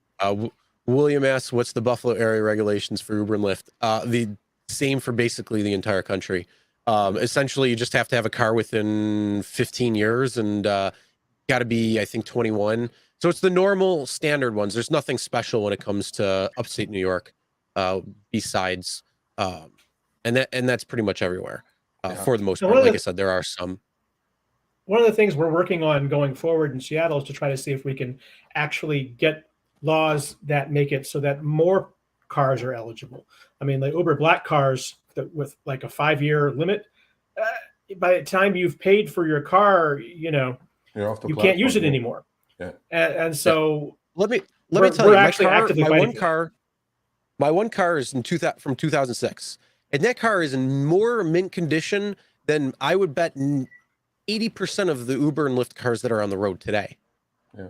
William asks, what's the Buffalo area regulations for Uber and Lyft? The same for basically the entire country. Essentially, you just have to have a car within 15 years and got to be, I think, 21. So it's the normal standard ones. There's nothing special when it comes to upstate New York, besides, and that's pretty much everywhere for the most part. Like I said, there are some. One of the things we're working on going forward in Seattle is to try to see if we can actually get laws that make it so that more cars are eligible. I mean, the Uber Black cars with like a 5-year limit, by the time you've paid for your car, you can't use it anymore. Yeah. And so let me tell you, my one car is from 2006, and that car is in more mint condition than I would bet 80% of the Uber and Lyft cars that are on the road today. Yeah.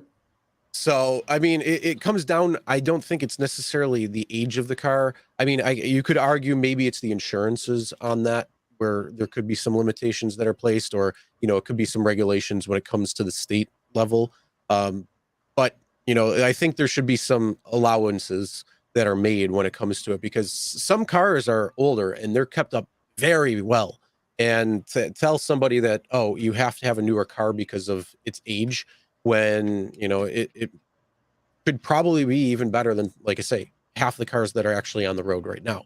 So, I mean, it comes down, I don't think it's necessarily the age of the car. I mean, you could argue maybe it's the insurances on that, where there could be some limitations that are placed, or, it could be some regulations when it comes to the state level. But, I think there should be some allowances that are made when it comes to it, because some cars are older and they're kept up very well. And to tell somebody that, oh, you have to have a newer car because of its age, when, it could probably be even better than, like I say, half the cars that are actually on the road right now.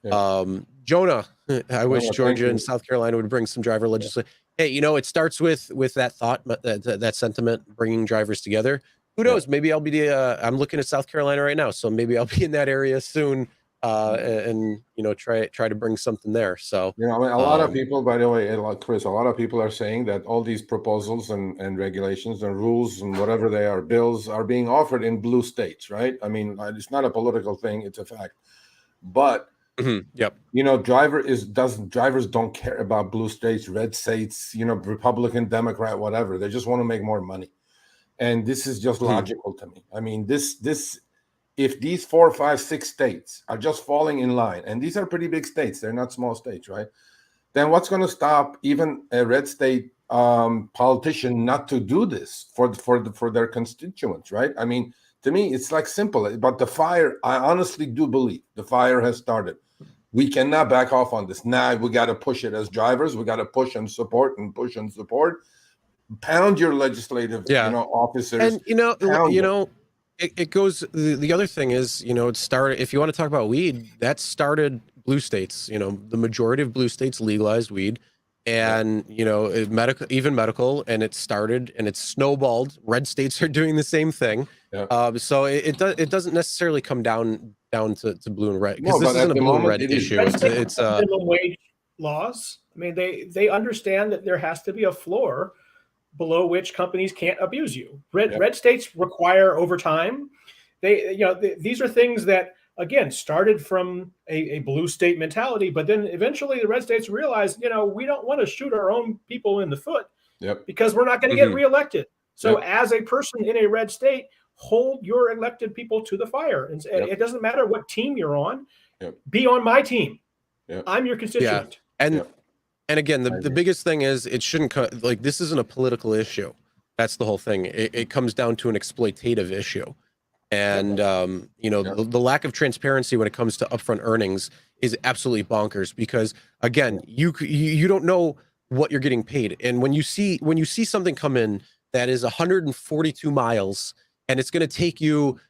Yeah. Jonah, I wish Georgia and South Carolina would bring some driver legislation. Hey, it starts with that thought, that sentiment, bringing drivers together. Who knows? Maybe I'll be I'm looking at South Carolina right now, so maybe I'll be in that area soon, and try to bring something there. So a lot of people, by the way, like Chris, a lot of people are saying that all these proposals and regulations and rules and whatever they are, bills, are being offered in blue states, right? I mean, it's not a political thing; it's a fact. But yep, drivers don't care about blue states, red states, Republican, Democrat, whatever. They just want to make more money. And this is just logical to me. I mean, if these 4, 5, 6 states are just falling in line, and these are pretty big states, they're not small states, right? Then what's going to stop even a red state politician not to do this for their constituents, right? I mean, to me, it's like simple. But the fire, I honestly do believe the fire has started. We cannot back off on this. Now we got to push it as drivers. We got to push and support and push and support. Pound your legislative, officers. And it goes. The other thing is, it started. If you want to talk about weed, that started blue states. The majority of blue states legalized weed, and medical, and it started and it's snowballed. Red states are doing the same thing. Yeah. So it doesn't necessarily come down to blue and red, because this isn't a blue and red issue. It's minimum wage laws. I mean, they understand that there has to be a floor below which companies can't abuse you. Red states require overtime. These are things that, again, started from a blue state mentality, but then eventually the red states realized, we don't want to shoot our own people in the foot, because we're not going to get reelected. So as a person in a red state, hold your elected people to the fire. And it doesn't matter what team you're on. Be on my team. I'm your constituent. And again, the biggest thing is, it shouldn't this isn't a political issue. That's the whole thing. It comes down to an exploitative issue. And, the lack of transparency when it comes to upfront earnings is absolutely bonkers because, again, you don't know what you're getting paid. And when you see something come in that is 142 miles and it's going to take you,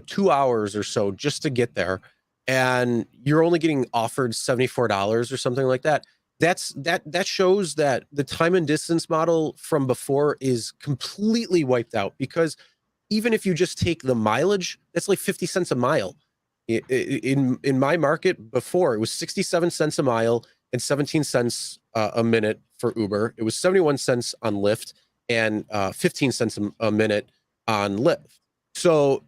2 hours or so just to get there, and you're only getting offered $74 or something like that, that shows that the time and distance model from before is completely wiped out, because even if you just take the mileage, that's like 50 cents a mile. In my market before, it was 67 cents a mile and 17 cents a minute for Uber. It was 71 cents on Lyft and 15 cents a minute on Lyft. So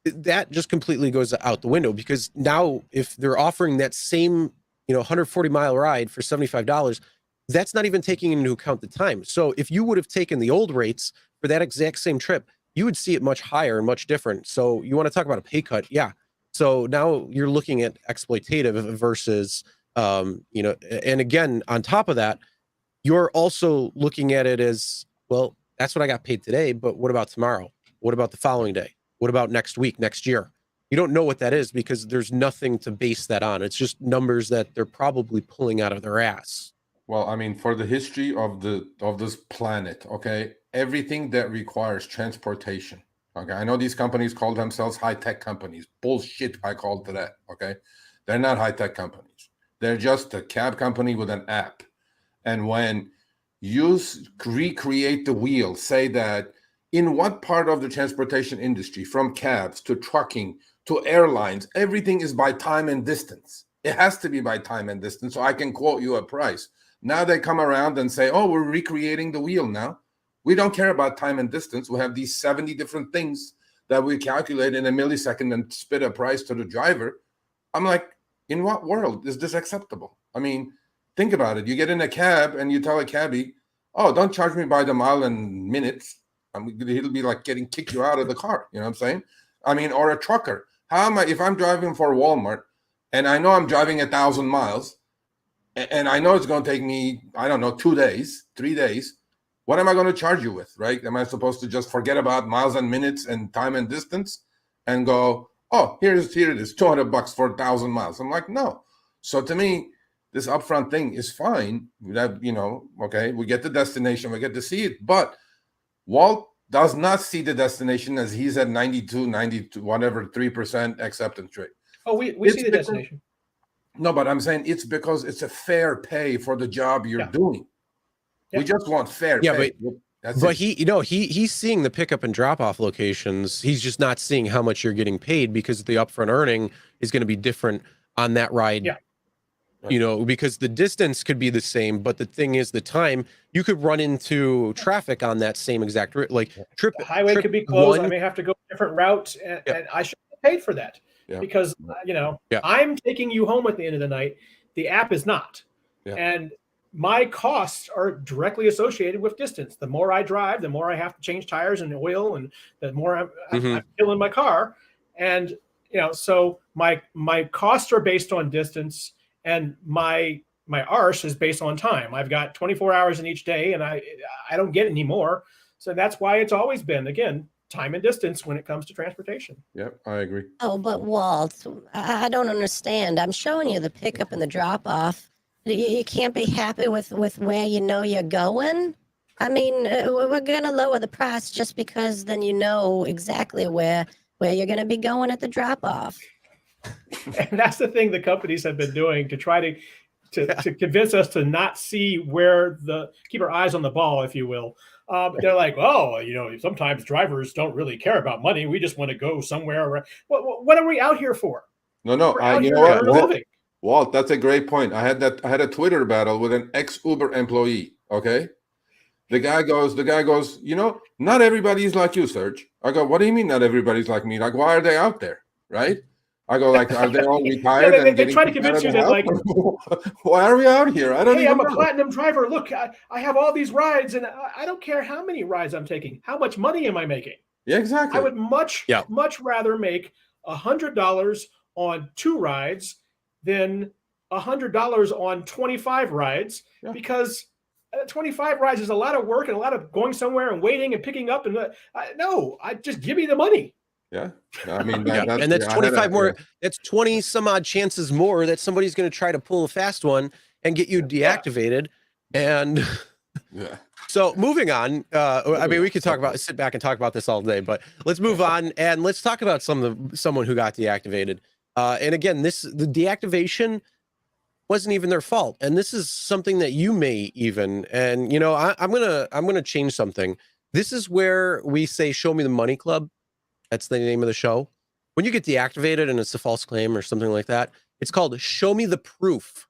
that just completely goes out the window, because now if they're offering that same 140-mile ride for $75, that's not even taking into account the time. So if you would have taken the old rates for that exact same trip, you would see it much higher and much different. So you want to talk about a pay cut? Yeah. So now you're looking at exploitative versus, and again, on top of that, you're also looking at it as, well, that's what I got paid today, but what about tomorrow? What about the following day? What about next week, next year? You don't know what that is because there's nothing to base that on. It's just numbers that they're probably pulling out of their ass. Well, I mean, for the history of this planet, okay, everything that requires transportation, okay, I know these companies call themselves high-tech companies. Bullshit, I call to that, okay? They're not high-tech companies. They're just a cab company with an app. And when you recreate the wheel, say that in what part of the transportation industry, from cabs to trucking to airlines, everything is by time and distance. It has to be by time and distance, so I can quote you a price. Now they come around and say, oh, we're recreating the wheel now. We don't care about time and distance. We have these 70 different things that we calculate in a millisecond and spit a price to the driver. I'm like, in what world is this acceptable? I mean, think about it. You get in a cab and you tell a cabbie, oh, don't charge me by the mile and minutes. I mean, it'll be like kick you out of the car. You know what I'm saying? I mean, or a trucker. How am I, if I'm driving for Walmart and I know I'm driving 1,000 miles and I know it's going to take me, I don't know, 2 days, 3 days, what am I going to charge you with, right? Am I supposed to just forget about miles and minutes and time and distance and go, oh, here it is, $200 for 1,000 miles? I'm like, no. So to me, this upfront thing is fine. That, okay, we get the destination, we get to see it, but Walt does not see the destination as he's at 92, whatever, 3% acceptance rate. Oh, we see the destination. No, but I'm saying it's because it's a fair pay for the job you're doing. We just want fair pay. But he's seeing the pickup and drop off locations. He's just not seeing how much you're getting paid, because the upfront earning is going to be different on that ride. Yeah. Because the distance could be the same, but the thing is, the time, you could run into traffic on that same exact route. Like the highway could be closed. I may have to go a different route, and I should get paid for that because I'm taking you home at the end of the night. The app is not, and my costs are directly associated with distance. The more I drive, the more I have to change tires and oil, and the more I'm filling my car. And so my costs are based on distance. And my arse is based on time. I've got 24 hours in each day, and I don't get any more. So that's why it's always been, again, time and distance when it comes to transportation. Yep, I agree. Oh, but Walt, I don't understand. I'm showing you the pickup and the drop off. You can't be happy with where you're going. I mean, we're going to lower the price just because then you know exactly where you're going to be going at the drop off. And that's the thing the companies have been doing to try to convince us to not see keep our eyes on the ball, if you will. They're like, oh, sometimes drivers don't really care about money. We just want to go somewhere. What are we out here for? No. You know what, Walt, that's a great point. I had a Twitter battle with an ex-Uber employee. Okay. The guy goes, not everybody's like you, Serge. I go, what do you mean not everybody's like me? Like, why are they out there? Right. I go, like, are they all retired? They try to convince you that, like, why are we out here? I don't even know. I'm a platinum driver. Look, I have all these rides, and I don't care how many rides I'm taking. How much money am I making? Yeah, exactly. I would much rather make $100 on 2 rides than $100 on 25 rides, because 25 rides is a lot of work and a lot of going somewhere and waiting and picking up. And no, I just give me the money. Yeah. I mean, and that's 25 more. That's 20 some odd chances more that somebody's going to try to pull a fast one and get you deactivated. And yeah. So moving on, I mean, we could sit back and talk about this all day, but let's move on and let's talk about someone who got deactivated. And again, the deactivation wasn't even their fault. And this is something that you may even, and you know, I'm gonna change something. This is where we say, show me the money club. That's the name of the show. When you get deactivated and it's a false claim or something like that, it's called show me the proof.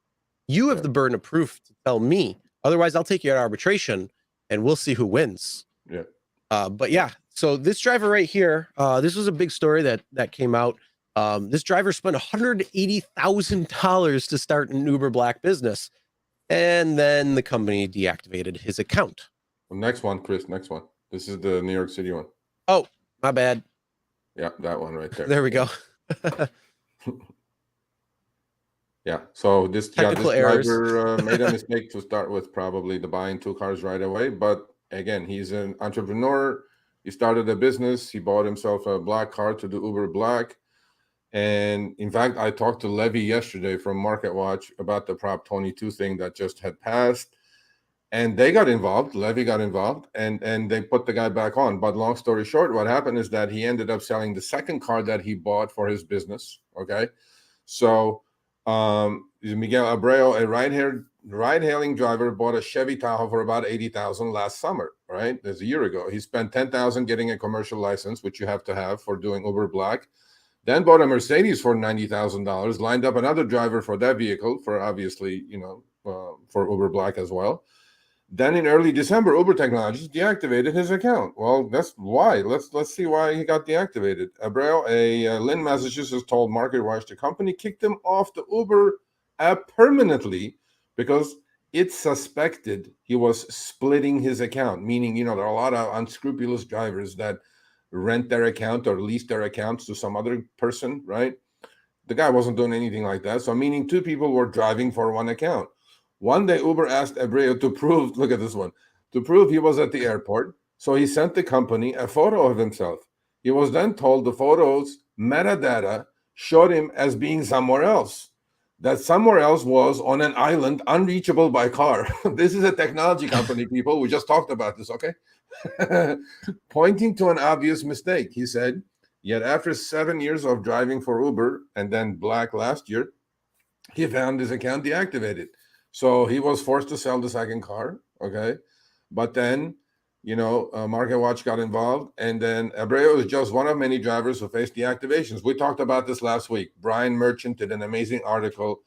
You have the burden of proof to tell me. Otherwise, I'll take you at arbitration and we'll see who wins. Yeah. But yeah, so this driver right here, this was a big story that came out. This driver spent $180,000 to start an Uber Black business. And then the company deactivated his account. Well, next one, Chris, next one. This is the New York City one. Oh, my bad. Yeah, that one right there. There we go. Yeah, so this Technical errors. driver made a mistake to start with, probably the buying 2 cars right away. But again, he's an entrepreneur. He started a business. He bought himself a black car to do Uber Black. And in fact, I talked to Levy yesterday from Market Watch about the Prop 22 thing that just had passed. And they got involved. Levy got involved, and they put the guy back on. But long story short, what happened is that he ended up selling the second car that he bought for his business. Okay, so Miguel Abreu, a ride-hailing driver, bought a Chevy Tahoe for about $80,000 last summer. Right, that's a year ago. He spent $10,000 getting a commercial license, which you have to have for doing Uber Black. Then bought a Mercedes for $90,000. Lined up another driver for that vehicle, for obviously, for Uber Black as well. Then in early December, Uber Technologies deactivated his account. Well, that's why. Let's see why he got deactivated. Abreu, a Lynn, Massachusetts, told Market Watch the company kicked him off the Uber app permanently because it suspected he was splitting his account. Meaning, there are a lot of unscrupulous drivers that rent their account or lease their accounts to some other person, right? The guy wasn't doing anything like that. So meaning 2 people were driving for one account. One day, Uber asked Abreu to prove, look at this one, to prove he was at the airport. So he sent the company a photo of himself. He was then told the photo's metadata showed him as being somewhere else. That somewhere else was on an island unreachable by car. This is a technology company, people. We just talked about this, okay? Pointing to an obvious mistake, he said, yet after 7 years of driving for Uber and then Black last year, he found his account deactivated. So he was forced to sell the second car, okay? But then, Market Watch got involved, and then Abreu is just one of many drivers who faced deactivations. We talked about this last week. Brian Merchant did an amazing article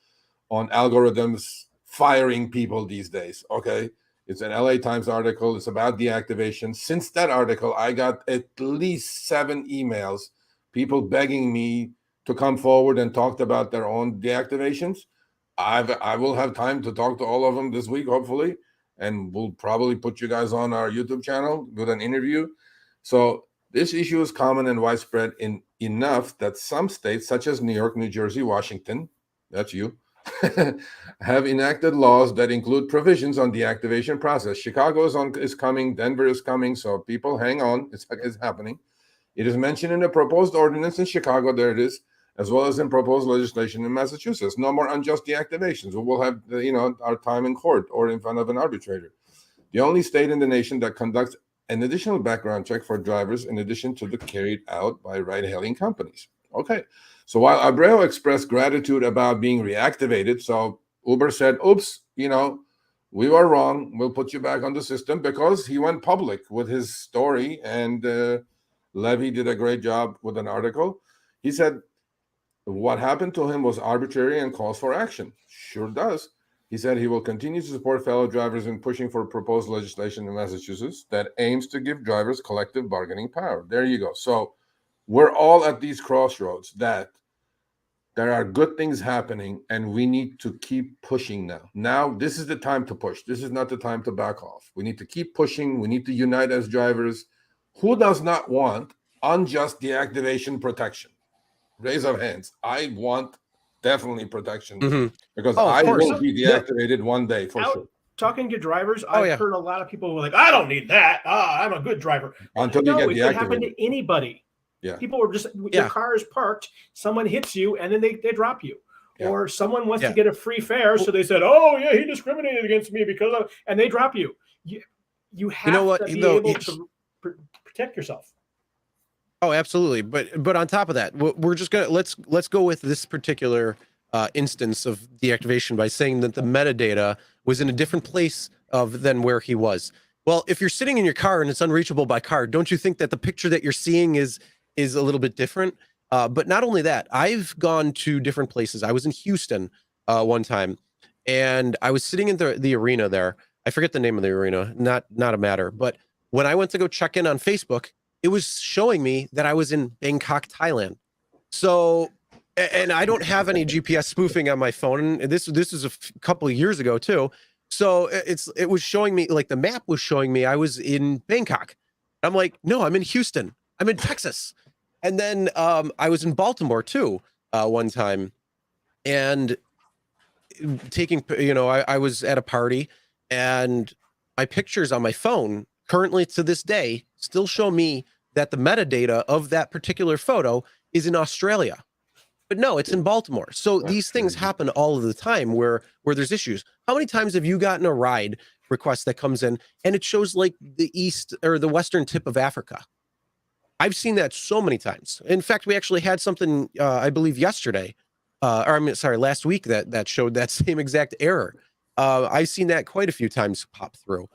on algorithms firing people these days, okay? It's an LA Times article. It's about deactivation. Since that article, I got at least 7 emails, people begging me to come forward and talk about their own deactivations. I will have time to talk to all of them this week, hopefully, and we'll probably put you guys on our YouTube channel with an interview. So this issue is common and widespread enough that some states, such as New York, New Jersey, Washington, that's you, have enacted laws that include provisions on deactivation process. Chicago is coming, Denver is coming, so people hang on. It's happening. It is mentioned in a proposed ordinance in Chicago, there it is, as well as in proposed legislation in Massachusetts. No more unjust deactivations. We will have, our time in court or in front of an arbitrator. The only state in the nation that conducts an additional background check for drivers in addition to the carried out by ride-hailing companies. Okay. So while Abreu expressed gratitude about being reactivated, so Uber said, oops, we were wrong. We'll put you back on the system, because he went public with his story, and Levy did a great job with an article. He said, what happened to him was arbitrary and calls for action. Sure does. He said he will continue to support fellow drivers in pushing for proposed legislation in Massachusetts that aims to give drivers collective bargaining power. There you go. So we're all at these crossroads that there are good things happening, and we need to keep pushing now. Now, this is the time to push. This is not the time to back off. We need to keep pushing. We need to unite as drivers. Who does not want unjust deactivation protection? Raise of hands. I want definitely protection, because I will be deactivated one day for sure. talking to drivers, Oh, I've yeah. heard a lot of people who are like, I don't need that. I'm a good driver. Until No, you it get could happen deactivated. to anybody. Yeah. People are just, Yeah. your car is parked, someone hits you, and then they drop you. Yeah. Or someone wants Yeah. to get a free fare, so they said, oh, yeah, he discriminated against me because of, and they drop you. You have know what, to be though, able to protect yourself. Oh, absolutely. But on top of that, we're just gonna let's go with this particular instance of deactivation by saying that the metadata was in a different place than where he was. Well, if you're sitting in your car and it's unreachable by car, don't you think that the picture that you're seeing is a little bit different? But not only that, I've gone to different places. I was in Houston one time, and I was sitting in the arena there. I forget the name of the arena, not a matter. But when I went to go check in on Facebook, it was showing me that I was in Bangkok, Thailand. So, and I don't have any GPS spoofing on my phone. And this is a couple of years ago too. So it was showing me, like the map was showing me I was in Bangkok. I'm like, no, I'm in Houston. I'm in Texas. And then I was in Baltimore too one time, and taking, I was at a party, and my pictures on my phone currently to this day still show me that the metadata of that particular photo is in Australia. But no, it's in Baltimore. So these things happen all of the time where there's issues. How many times have you gotten a ride request that comes in and it shows like the east or the western tip of Africa? I've seen that so many times. In fact, we actually had something, I believe yesterday, last week that showed that same exact error. I've seen that quite a few times pop through.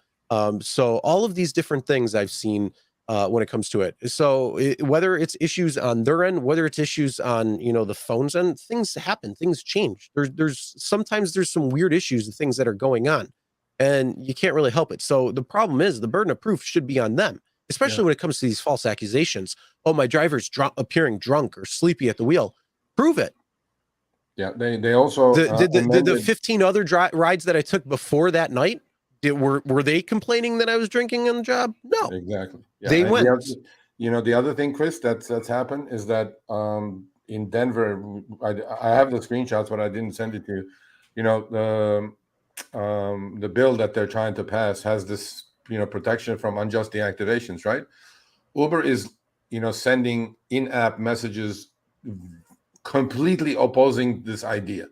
So all of these different things I've seen when it comes to it. So whether it's issues on their end, whether it's issues on, the phones end, things happen, things change. There's sometimes some weird issues and things that are going on, and you can't really help it. So the problem is the burden of proof should be on them, especially when it comes to these false accusations. Oh, my driver's appearing drunk or sleepy at the wheel. Prove it. Yeah, they also did the 15 other rides that I took before that night, were they complaining that I was drinking on the job? No, exactly. Yeah. They went. The other thing, Chris, that's happened is that in Denver, I have the screenshots, but I didn't send it to you. The bill that they're trying to pass has this protection from unjust deactivations, right? Uber is sending in-app messages completely opposing this idea.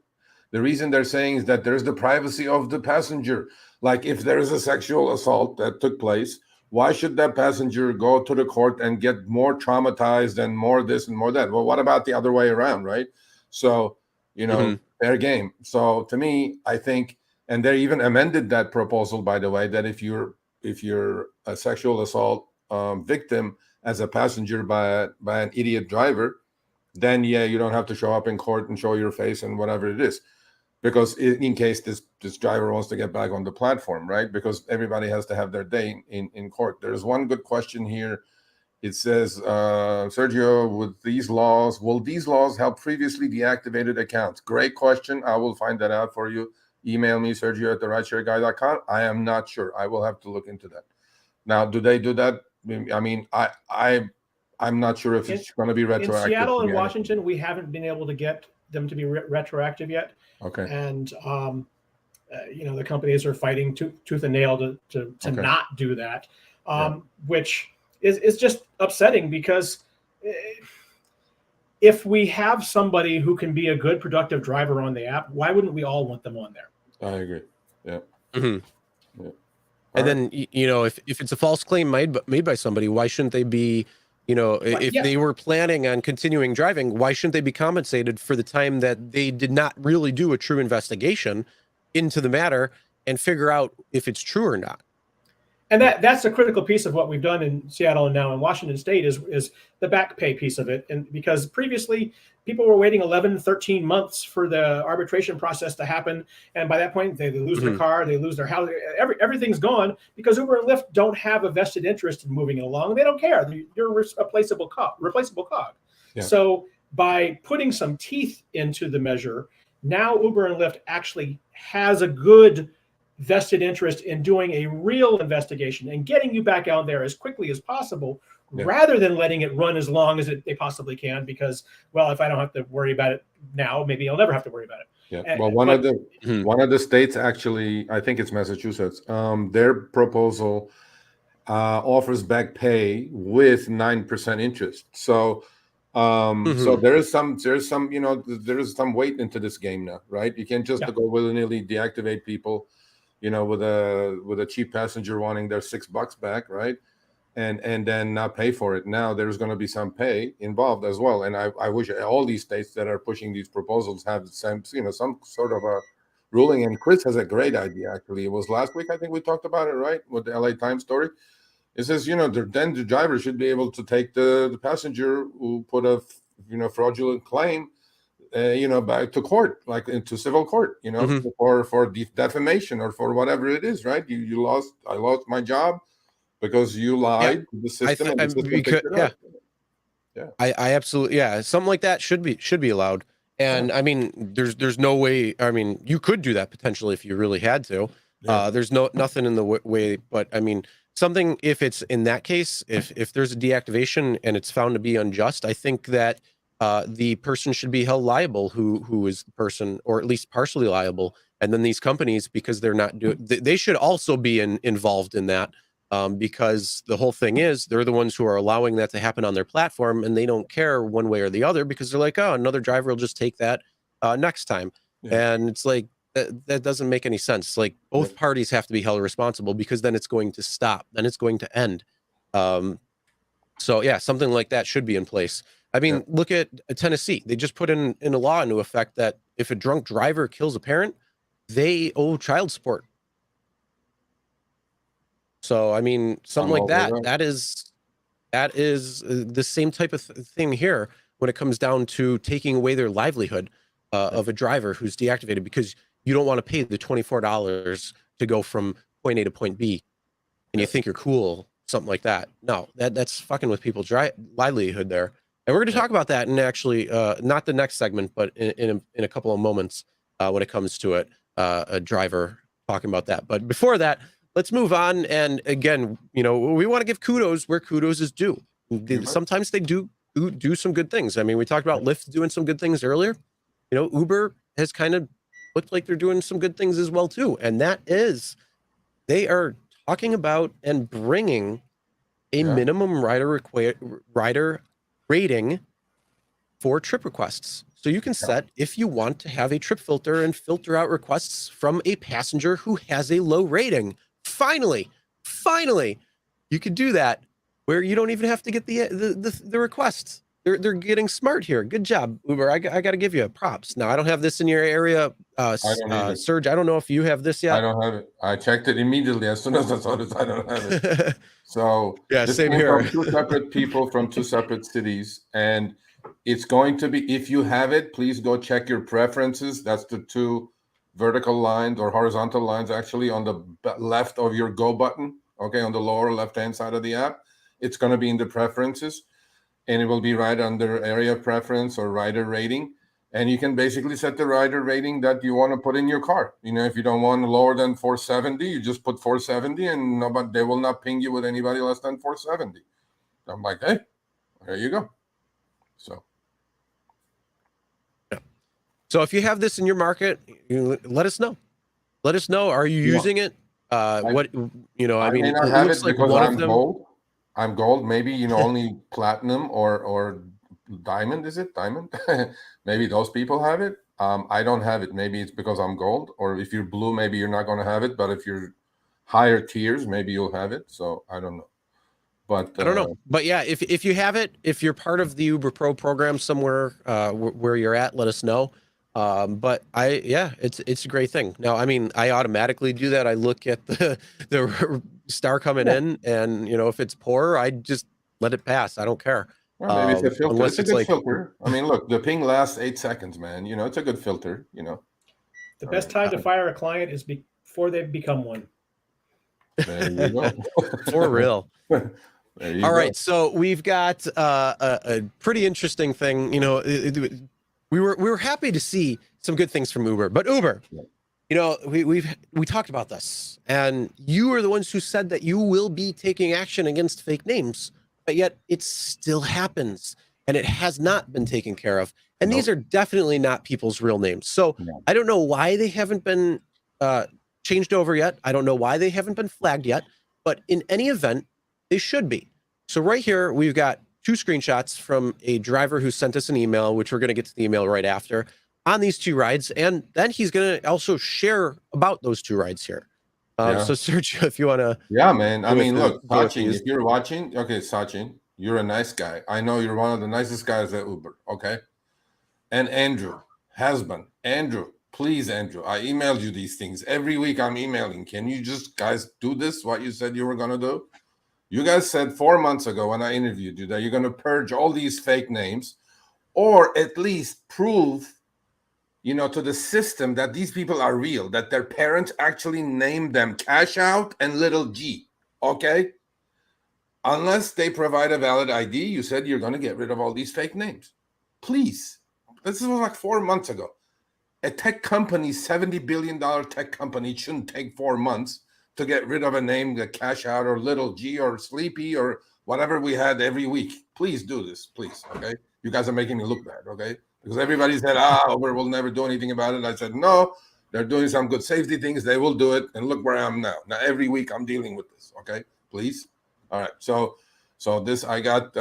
The reason they're saying is that there's the privacy of the passenger. Like if there is a sexual assault that took place, why should that passenger go to the court and get more traumatized and more this and more that? Well, what about the other way around, right? So, fair game. So to me, I think, and they even amended that proposal, by the way, that if you're a sexual assault victim as a passenger by an idiot driver, then you don't have to show up in court and show your face and whatever it is. Because in case this driver wants to get back on the platform, right? Because everybody has to have their day in court. There's one good question here. It says, Sergio, will these laws help previously deactivated accounts? Great question. I will find that out for you. Email me, Sergio@RideShareGuy.com. I am not sure. I will have to look into that. Now, do they do that? I mean, I'm not sure if it's going to be retroactive. In Seattle and Washington, we haven't been able to get them to be retroactive yet. Okay. And the companies are fighting tooth and nail to not do that, which is just upsetting because if we have somebody who can be a good productive driver on the app, why wouldn't we all want them on there? I agree. Yeah. Mm-hmm. Yeah. And then if it's a false claim made by somebody, why shouldn't they be? If they were planning on continuing driving, why shouldn't they be compensated for the time that they did not really do a true investigation into the matter and figure out if it's true or not? And that's a critical piece of what we've done in Seattle and now in Washington State is the back pay piece of it. And because previously people were waiting 11, 13 months for the arbitration process to happen. And by that point, they lose their car, they lose their house, everything's gone because Uber and Lyft don't have a vested interest in moving it along. They don't care. You're a replaceable cog. Yeah. So by putting some teeth into the measure, now Uber and Lyft actually has a good vested interest in doing a real investigation and getting you back out there as quickly as possible, rather than letting it run as long as they possibly can. Because, well, if I don't have to worry about it now, maybe I'll never have to worry about it. Yeah. Well, but one of the states actually, I think it's Massachusetts. Their proposal offers back pay with 9% interest. So, so there's some, there is some weight into this game now, right? You can't just Yeah. go willy-nilly deactivate people, with a cheap passenger wanting their $6 back, right? And then not pay for it. Now there's going to be some pay involved as well. And I wish all these states that are pushing these proposals have the same, some sort of a ruling. And Chris has a great idea, actually. It was last week, I think we talked about it, right? With the LA Times story. It says, then the driver should be able to take the passenger who put a, fraudulent claim, back to court, like into civil court, for defamation or for whatever it is, right? I lost my job because you lied to the system. And the system picked it up. Yeah. I absolutely, something like that should be allowed. And I mean, there's no way. I mean, you could do that potentially if you really had to. There's nothing in the way, but I mean, something, if it's in that case, if there's a deactivation and it's found to be unjust, I think that the person should be held liable who is the person, or at least partially liable. And then these companies, because they're not doing, they should also be involved in that, because the whole thing is they're the ones who are allowing that to happen on their platform, and they don't care one way or the other because they're like, oh, another driver will just take that next time. And it's like, that doesn't make any sense. Like, both parties have to be held responsible, because then it's going to stop, then it's going to end. So yeah, something like that should be in place. I mean, look at Tennessee. They just put in a law into effect that if a drunk driver kills a parent, they owe child support. So I mean, something like that. That is the same type of thing here when it comes down to taking away their livelihood of a driver who's deactivated because you don't want to pay the $24 to go from point A to point B, and you think you're cool, something like that. No, that's fucking with people's livelihood there. And we're going to talk about that in actually not the next segment, but in a couple of moments when it comes to it, a driver talking about that. But before that, let's move on. And again, we want to give kudos where kudos is due. Sometimes they do some good things. I mean, we talked about Lyft doing some good things earlier. Uber has kind of looked like they're doing some good things as well too. And that is, they are talking about and bringing a minimum rider rating for trip requests. So you can set if you want to have a trip filter and filter out requests from a passenger who has a low rating. Finally, you could do that where you don't even have to get the requests. They're getting smart here. Good job, Uber. I got to give you props. Now, I don't have this in your area, Serge. I don't know if you have this yet. I don't have it. I checked it immediately as soon as I saw this. I don't have it. So this same came here. from two separate people from two separate cities, and it's going to be, if you have it, please go check your preferences. That's the two vertical lines or horizontal lines actually on the left of your go button. Okay, on the lower left-hand side of the app, it's going to be in the preferences. And it will be right under area preference or rider rating. And you can basically set the rider rating that you want to put in your car. If you don't want lower than 470, you just put 470 and they will not ping you with anybody less than 470. I'm like, hey, there you go. So if you have this in your market, let us know. Let us know. Are you using it? I mean, may not have it because I'm gold. I'm gold, maybe, only platinum or diamond. Is it diamond? Maybe those people have it. I don't have it. Maybe it's because I'm gold, or if you're blue, maybe you're not going to have it. But if you're higher tiers, maybe you'll have it. So I don't know. But I don't know. But yeah, if you have it, if you're part of the Uber Pro program somewhere where you're at, let us know. But it's a great thing. Now, I mean, I automatically do that. I look at the star coming in, and if it's poor, I just let it pass. I don't care. Maybe it's a filter. It's a good filter. I mean, look, the ping lasts 8 seconds, man. It's a good filter. The best time to fire a client is before they become one. There you go. For real. All right, so we've got a pretty interesting thing. We were happy to see some good things from Uber, but Uber, we talked about this, and you are the ones who said that you will be taking action against fake names, but yet it still happens. and it has not been taken care of. And these Nope. are definitely not people's real names. So No. I don't know why they haven't been changed over yet. I don't know why they haven't been flagged yet, but in any event, they should be. So right here, we've got 2 screenshots from a driver who sent us an email, which we're going to get to the email right after, on these 2 rides. And then he's going to also share about those 2 rides here. Yeah. So Sergio, if you want to. Yeah, man. I Go mean, through- look, go Sachin, through if you're watching, okay, Sachin, you're a nice guy. I know you're one of the nicest guys at Uber, okay? And Andrew, husband, Andrew, please, Andrew, I emailed you these things. Every week I'm emailing. Can you just, guys, do this, what you said you were going to do? You guys said 4 months ago when I interviewed you that you're going to purge all these fake names, or at least prove, to the system that these people are real, that their parents actually named them Cash Out and Little G, okay? Unless they provide a valid ID, you said you're going to get rid of all these fake names. Please. This was like 4 months ago. A tech company, $70 billion tech company, it shouldn't take 4 months to get rid of a name, the Cash Out or Little G or Sleepy or whatever we had every week. Please do this, please, okay? You guys are making me look bad, okay? Because everybody said, Uber will never do anything about it. I said, no, they're doing some good safety things. They will do it. And look where I am now. Now, every week I'm dealing with this, okay? Please. All right. So this, I got,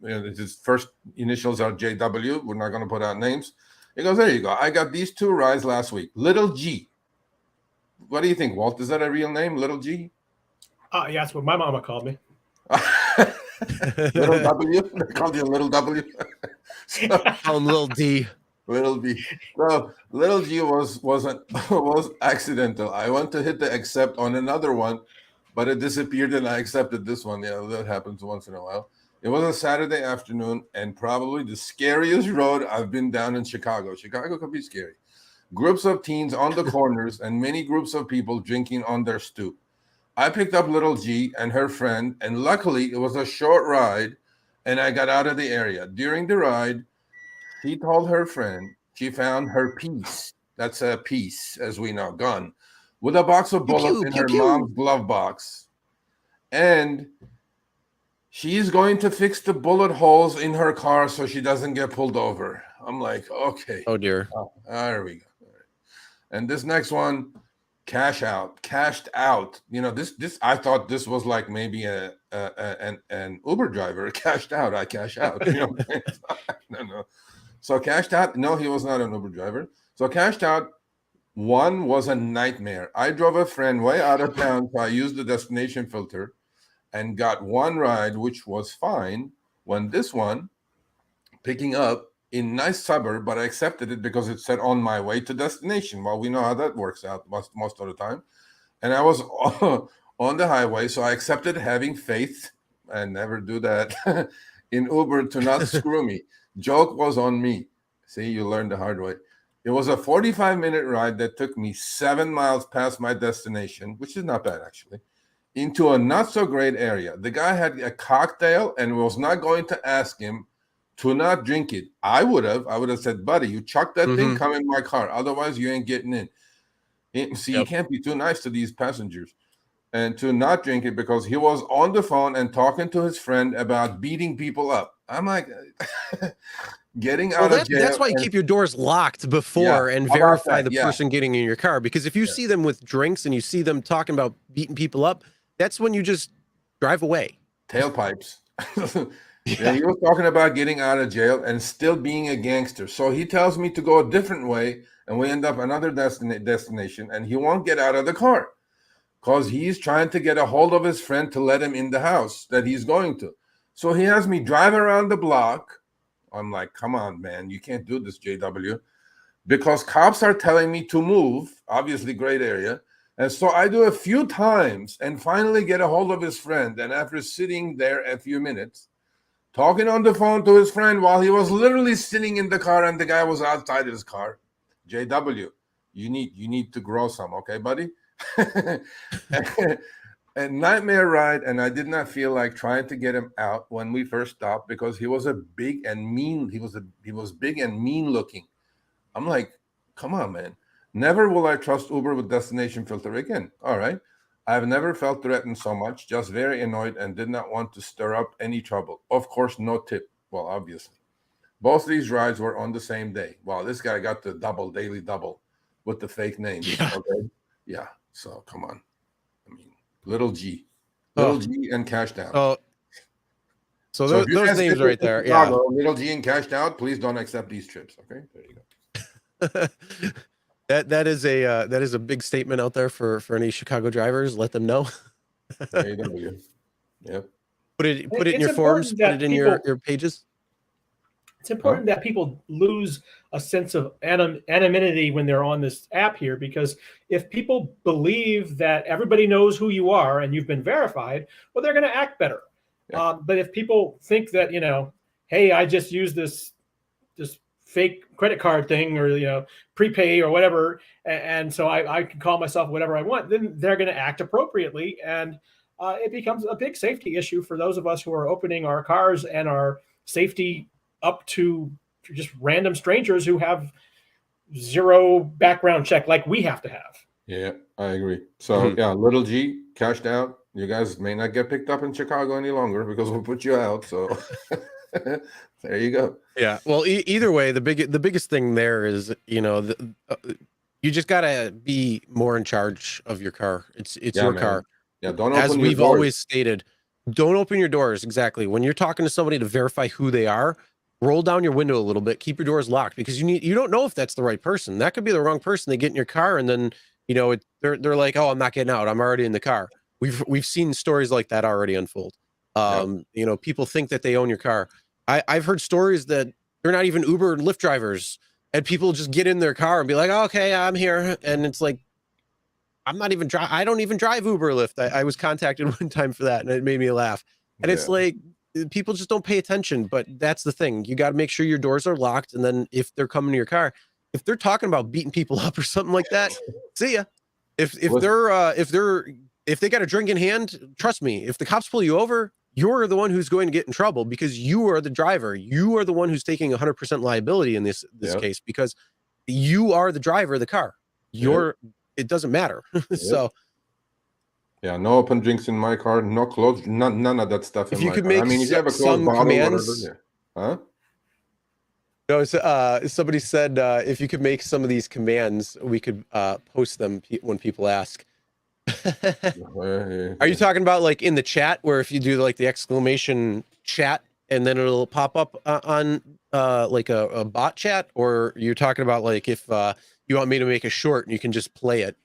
his first initials are JW. We're not going to put out names. He goes, there you go. I got these 2 rides last week. Little G. What do you think, Walt? Is that a real name, Little G? Yeah, that's what my mama called me. Little W? They called you Little W? Little D. Little B. So Little G was accidental. I went to hit the accept on another one, but it disappeared and I accepted this one. Yeah, that happens once in a while. It was a Saturday afternoon and probably the scariest road I've been down in Chicago. Chicago can be scary. Groups of teens on the corners and many groups of people drinking on their stoop. I picked up Little G and her friend, and luckily it was a short ride and I got out of the area. During the ride, she told her friend she found her piece. That's a piece, as we know, gun, with a box of bullets in her mom's glove box. And she's going to fix the bullet holes in her car so she doesn't get pulled over. I'm like, okay. Oh, dear. Oh, there we go. And this next one, cashed out. This I thought this was like maybe an Uber driver. Cashed out. I cash out. No. So cashed out. No, he was not an Uber driver. So cashed out. One was a nightmare. I drove a friend way out of town, so I used the destination filter and got one ride, which was fine. When this one picking up in nice suburb, but I accepted it because it said on my way to destination. Well, we know how that works out most of the time. And I was on the highway, so I accepted having faith, and never do that, in Uber to not screw me. Joke was on me. See, you learned the hard way. It was a 45-minute ride that took me 7 miles past my destination, which is not bad, actually, into a not-so-great area. The guy had a cocktail and was not going to ask him to not drink it. I would have said, buddy, you chuck that thing, come in my car. Otherwise, you ain't getting in. See, You can't be too nice to these passengers. And to not drink it because he was on the phone and talking to his friend about beating people up. I'm like, getting out of jail. That's why you keep your doors locked before and verify the person getting in your car. Because if you see them with drinks and you see them talking about beating people up, that's when you just drive away. Tailpipes. Yeah, he was talking about getting out of jail and still being a gangster. So he tells me to go a different way, and we end up another destination, and he won't get out of the car because he's trying to get a hold of his friend to let him in the house that he's going to. So he has me drive around the block. I'm like, come on, man, you can't do this, JW, because cops are telling me to move, obviously great area. And so I do a few times and finally get a hold of his friend. And after sitting there a few minutes, talking on the phone to his friend while he was literally sitting in the car and the guy was outside his car. JW, you need to grow some, okay, buddy? A nightmare ride, and I did not feel like trying to get him out when we first stopped because he was big and mean. He was big and mean looking. I'm like, come on, man. Never will I trust Uber with destination filter again. All right. I've never felt threatened so much, just very annoyed and did not want to stir up any trouble. Of course, no tip. Well, obviously. Both these rides were on the same day. Wow, this guy got the daily double with the fake name. Yeah. Okay. Yeah. So come on. I mean, little G and cashed out. Oh, so if you those guys names visit right there. Chicago, little G and cashed out, please don't accept these trips. Okay. There you go. Yeah. that is a big statement out there for any Chicago drivers. Let them know. There you go. Yep. Put it in It's your forms. important Put it in that your pages. It's important that people lose a sense of anonymity when they're on this app here, because if people believe that everybody knows who you are and you've been verified, well, they're going to act better. Yeah. But if people think that, hey, I just use this fake credit card thing, or, prepay or whatever, and so I can call myself whatever I want, then they're going to act appropriately. And it becomes a big safety issue for those of us who are opening our cars and our safety up to just random strangers who have zero background check like we have to have. Yeah, I agree. So yeah, little G cashed out. You guys may not get picked up in Chicago any longer because we'll put you out. So there you go. Yeah. Well, either way, the biggest thing there is, you just gotta be more in charge of your car. It's your car. Yeah. Don't As open your we've doors. always stated, don't open your doors. Exactly. When you're talking to somebody to verify who they are, roll down your window a little bit, keep your doors locked, because you don't know if that's the right person. That could be the wrong person. They get in your car and then, they're like, oh, I'm not getting out. I'm already in the car. We've seen stories like that already unfold. People think that they own your car. I've heard stories that they're not even Uber and Lyft drivers, and people just get in their car and be like, oh, okay, I'm here. And it's like, I don't even drive Uber or Lyft. I was contacted one time for that and it made me laugh. And it's like, people just don't pay attention, but that's the thing. You got to make sure your doors are locked. And then if they're coming to your car, if they're talking about beating people up or something like that, see ya. If they got a drink in hand, trust me, if the cops pull you over, you're the one who's going to get in trouble, because you are the driver. You are the one who's taking 100% liability in this case, because you are the driver of the car. It doesn't matter. So yeah, no open drinks in my car, no clothes, none of that stuff. If you could make if you have a closed bottle, commands, huh? No, somebody said if you could make some of these commands, we could post them when people ask. Are you talking about like in the chat, where if you do like the exclamation chat and then it'll pop up on like a bot chat, or you're talking about like if you want me to make a short and you can just play it?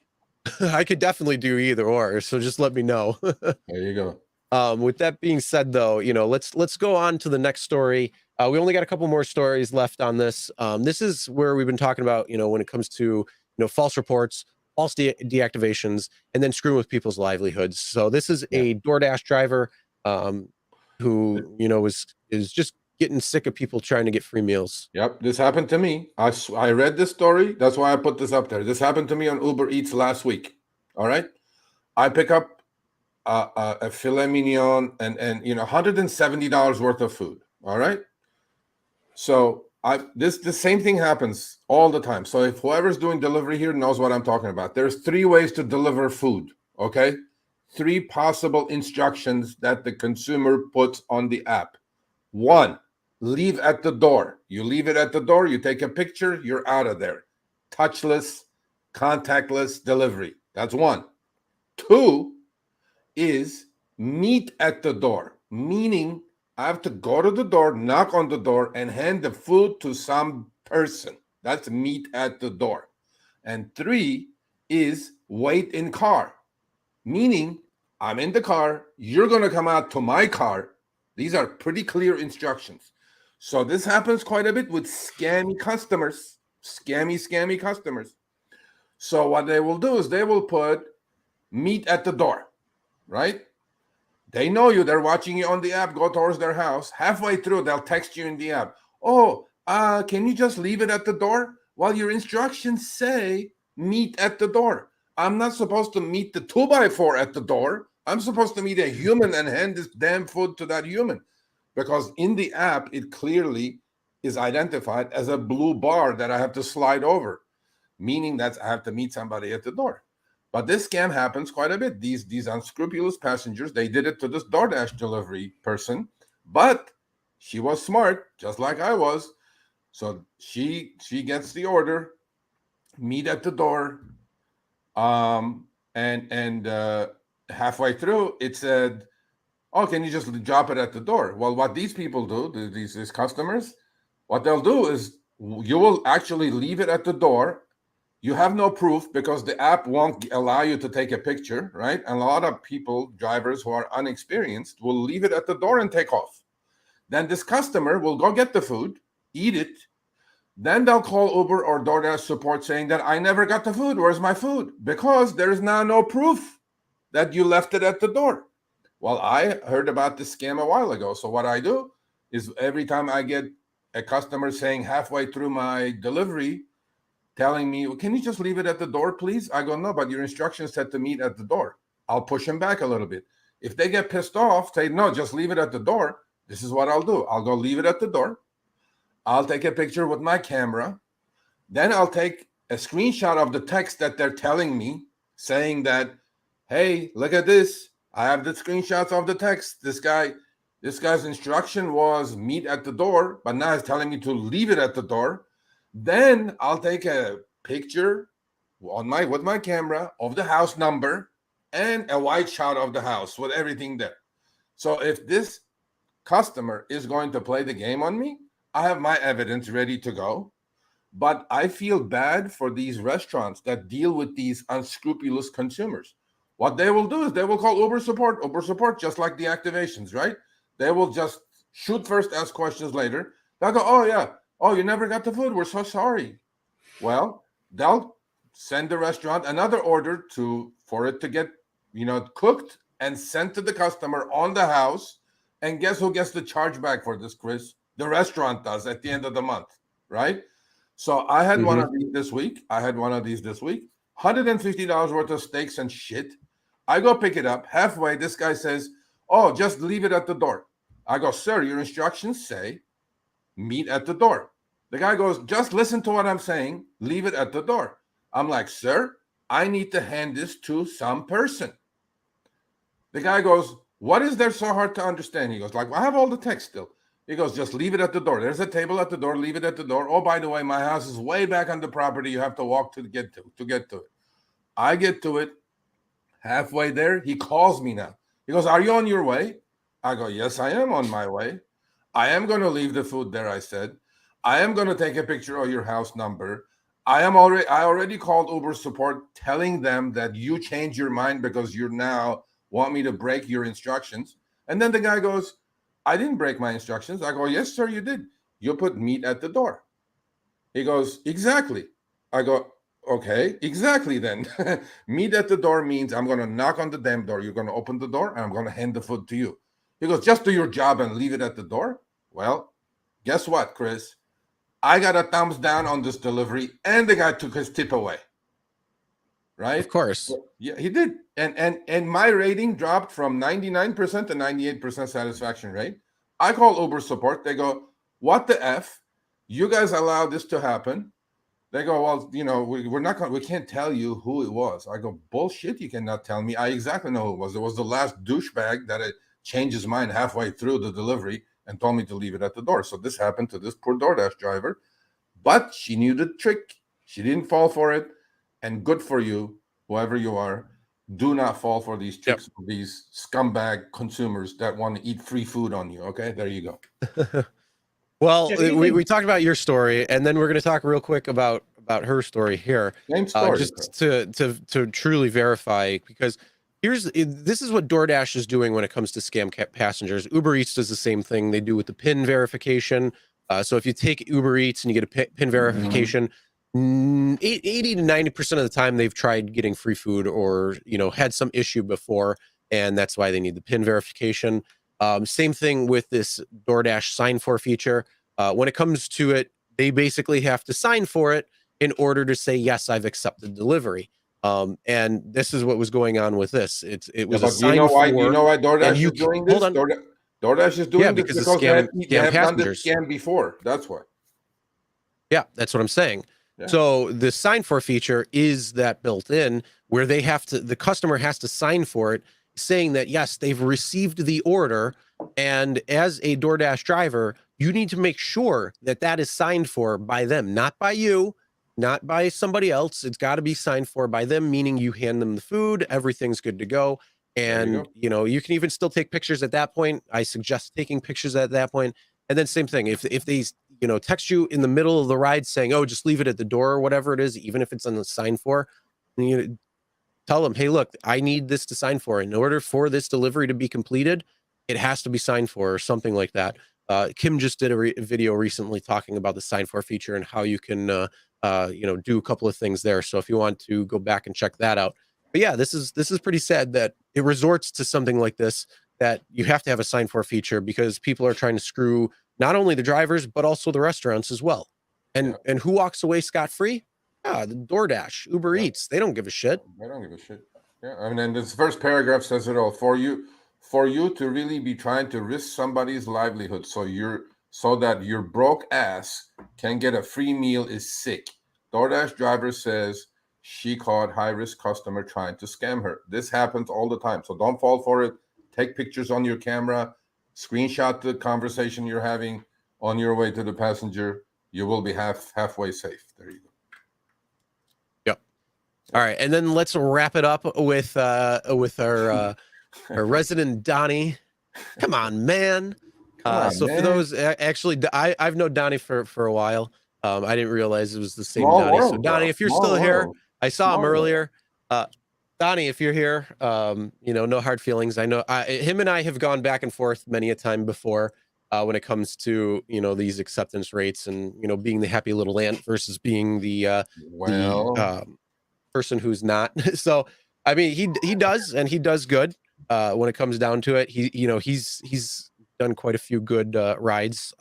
I could definitely do either or, so just let me know. There you go. With that being said, though, let's go on to the next story. We only got a couple more stories left on this. This is where we've been talking about, when it comes to false reports, false deactivations, and then screwing with people's livelihoods. So this is a DoorDash driver who is just getting sick of people trying to get free meals. Yep, this happened to me. I read this story. That's why I put this up there. This happened to me on Uber Eats last week. All right, I pick up a filet mignon and $170 worth of food. All right, so the same thing happens all the time. So if whoever's doing delivery here knows what I'm talking about, there's 3 ways to deliver food. Okay, 3 possible instructions that the consumer puts on the app. 1, leave at the door. You leave it at the door, you take a picture, you're out of there. Touchless, contactless delivery. That's 1. 2 is meet at the door, meaning I have to go to the door, knock on the door, and hand the food to some person. That's meet at the door. And 3 is wait in car, meaning I'm in the car, you're going to come out to my car. These are pretty clear instructions. So this happens quite a bit with scammy customers, scammy customers. So what they will do is they will put meet at the door, right? They know you. They're watching you on the app. Go towards their house. Halfway through, they'll text you in the app. Oh, can you just leave it at the door? Well, your instructions say meet at the door. I'm not supposed to meet the 2x4 at the door. I'm supposed to meet a human and hand this damn food to that human, because in the app, it clearly is identified as a blue bar that I have to slide over, meaning that I have to meet somebody at the door. But this scam happens quite a bit. These unscrupulous passengers, they did it to this DoorDash delivery person, but she was smart, just like I was. So she gets the order, meet at the door, and halfway through it said, "Oh, can you just drop it at the door?" Well, what these people do, these customers, what they'll do is you will actually leave it at the door. You have no proof because the app won't allow you to take a picture, right? And a lot of people, drivers who are unexperienced, will leave it at the door and take off. Then this customer will go get the food, eat it. Then they'll call Uber or DoorDash support saying that I never got the food. Where's my food? Because there is now no proof that you left it at the door. Well, I heard about this scam a while ago. So what I do is every time I get a customer saying halfway through my delivery, telling me, well, can you just leave it at the door, please? I go, no, but your instructions said to meet at the door. I'll push them back a little bit. If they get pissed off, say, no, just leave it at the door. This is what I'll do. I'll go leave it at the door. I'll take a picture with my camera. Then I'll take a screenshot of the text that they're telling me, saying that, hey, look at this. I have the screenshots of the text. This guy's instruction was meet at the door, but now he's telling me to leave it at the door. Then I'll take a picture with my camera of the house number and a wide shot of the house with everything there. So if this customer is going to play the game on me, I have my evidence ready to go. But I feel bad for these restaurants that deal with these unscrupulous consumers. What they will do is they will call Uber support, just like deactivations, right? They will just shoot first, ask questions later. They'll go, oh, yeah. Oh, you never got the food. We're so sorry. Well, they'll send the restaurant another order for it to get, cooked and sent to the customer on the house. And guess who gets the chargeback for this, Chris? The restaurant does at the end of the month, right? So I had one of these this week. $150 worth of steaks and shit. I go pick it up. Halfway, this guy says, oh, just leave it at the door. I go, sir, your instructions say meet at the door. The guy goes, just listen to what I'm saying. Leave it at the door. I'm like, sir, I need to hand this to some person. The guy goes, what is there so hard to understand? He goes, like, I have all the text still. He goes, just leave it at the door. There's a table at the door. Leave it at the door. Oh, by the way, my house is way back on the property. You have to walk to get to it. I get to it. Halfway there, he calls me now. He goes, are you on your way? I go, yes, I am on my way. I am going to leave the food there, I said. I am going to take a picture of your house number. I already called Uber support telling them that you changed your mind because you now want me to break your instructions. And then the guy goes, I didn't break my instructions. I go, yes, sir, you did. You put meat at the door. He goes, exactly. I go, okay, exactly then. Meat at the door means I'm going to knock on the damn door. You're going to open the door and I'm going to hand the food to you. He goes, just do your job and leave it at the door. Well, guess what, Chris? I got a thumbs down on this delivery and the guy took his tip away. Right? Of course. Yeah, he did. And my rating dropped from 99% to 98% satisfaction rate. I call Uber support. They go, what the F? You guys allow this to happen. They go, well, we can't tell you who it was. I go, bullshit, you cannot tell me. I exactly know who it was. It was the last douchebag that changed his mind halfway through the delivery and told me to leave it at the door. So this happened to this poor DoorDash driver. But she knew the trick. She didn't fall for it. And good for you, whoever you are. Do not fall for these tricks of these scumbag consumers that want to eat free food on you. Okay, there you go. Well, we talked about your story, and then we're going to talk real quick about her story here. Same story, just to truly verify, because this is what DoorDash is doing when it comes to scam passengers. Uber Eats does the same thing. They do with the PIN verification. So if you take Uber Eats and you get a PIN verification, 80 to 90% of the time they've tried getting free food or had some issue before, and that's why they need the PIN verification. Same thing with this DoorDash sign for feature. When it comes to it, they basically have to sign for it in order to say, yes, I've accepted delivery. And this is what was going on with this. It was a sign you know why DoorDash is doing this? DoorDash is doing this because they have done this scam before. That's why. Yeah, that's what I'm saying. Yeah. So the sign for feature is that built in where the customer has to sign for it, saying that, yes, they've received the order. And as a DoorDash driver, you need to make sure that that is signed for by them, not by you, not by somebody else. It's got to be signed for by them, meaning you hand them the food, everything's good to go. And, you can even still take pictures at that point. I suggest taking pictures at that point. And then same thing, if they, text you in the middle of the ride saying, oh, just leave it at the door or whatever it is, even if it's on the sign for, tell them, hey, look, I need this to sign for. In order for this delivery to be completed, it has to be signed for or something like that. Kim just did a video recently talking about the sign for feature and how you can, do a couple of things there. So if you want to go back and check that out. But yeah, this is pretty sad that it resorts to something like this, that you have to have a sign for feature because people are trying to screw not only the drivers, but also the restaurants as well. And who walks away scot-free? The DoorDash, Uber Eats. They don't give a shit. They don't give a shit. Yeah, I mean, and this first paragraph says it all. For you to really be trying to risk somebody's livelihood so that your broke ass can get a free meal is sick. DoorDash driver says she caught high-risk customer trying to scam her. This happens all the time, so don't fall for it. Take pictures on your camera, screenshot the conversation you're having on your way to the passenger. You will be halfway safe. There you go. Yep. All right, and then let's wrap it up with our resident Donnie. Come on, man. For those, actually, I've known Donnie for a while. I didn't realize it was the same Donnie. So Donnie, if you're still here, I saw him earlier. Donnie, if you're here, no hard feelings. I know him and I have gone back and forth many a time before when it comes to, these acceptance rates and, being the happy little ant versus being the person who's not. So, I mean, he does, and he does good when it comes down to it. He's done quite a few good rides.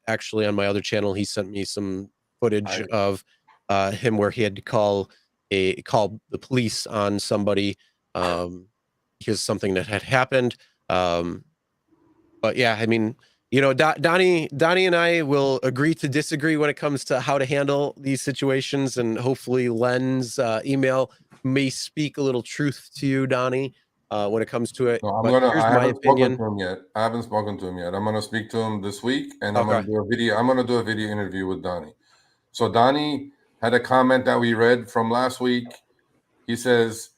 Actually, on my other channel, he sent me some footage of him where he had to call the police on somebody because something that had happened. But yeah, I mean, Donnie and I will agree to disagree when it comes to how to handle these situations, and hopefully Len's email may speak a little truth to you, Donnie, when it comes to it. No, I haven't spoken to him yet. I'm going to speak to him this week, and I'm going to do a video. I'm going to do a video interview with Donnie. So Donnie had a comment that we read from last week. He says,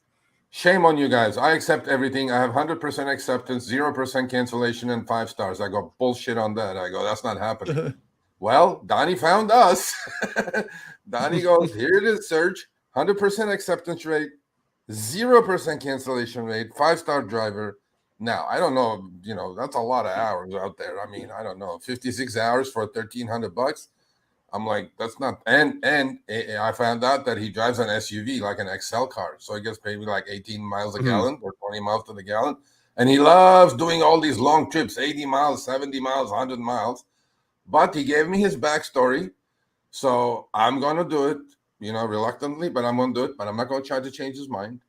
shame on you guys. I accept everything. I have 100% acceptance, 0% cancellation, and 5 stars. I go, bullshit on that. I go, that's not happening. Well, Donnie found us. Donnie goes, here it is, Serge. 100% acceptance rate, 0% cancellation rate, 5-star driver. Now, I don't know, that's a lot of hours out there. I mean, I don't know, 56 hours for $1,300. I'm like, that's not, and I found out that he drives an SUV, like an XL car. So he gets paid like 18 miles a gallon or 20 miles to the gallon. And he loves doing all these long trips, 80 miles, 70 miles, 100 miles. But he gave me his backstory. So I'm going to do it, reluctantly, but I'm going to do it. But I'm not going to try to change his mind.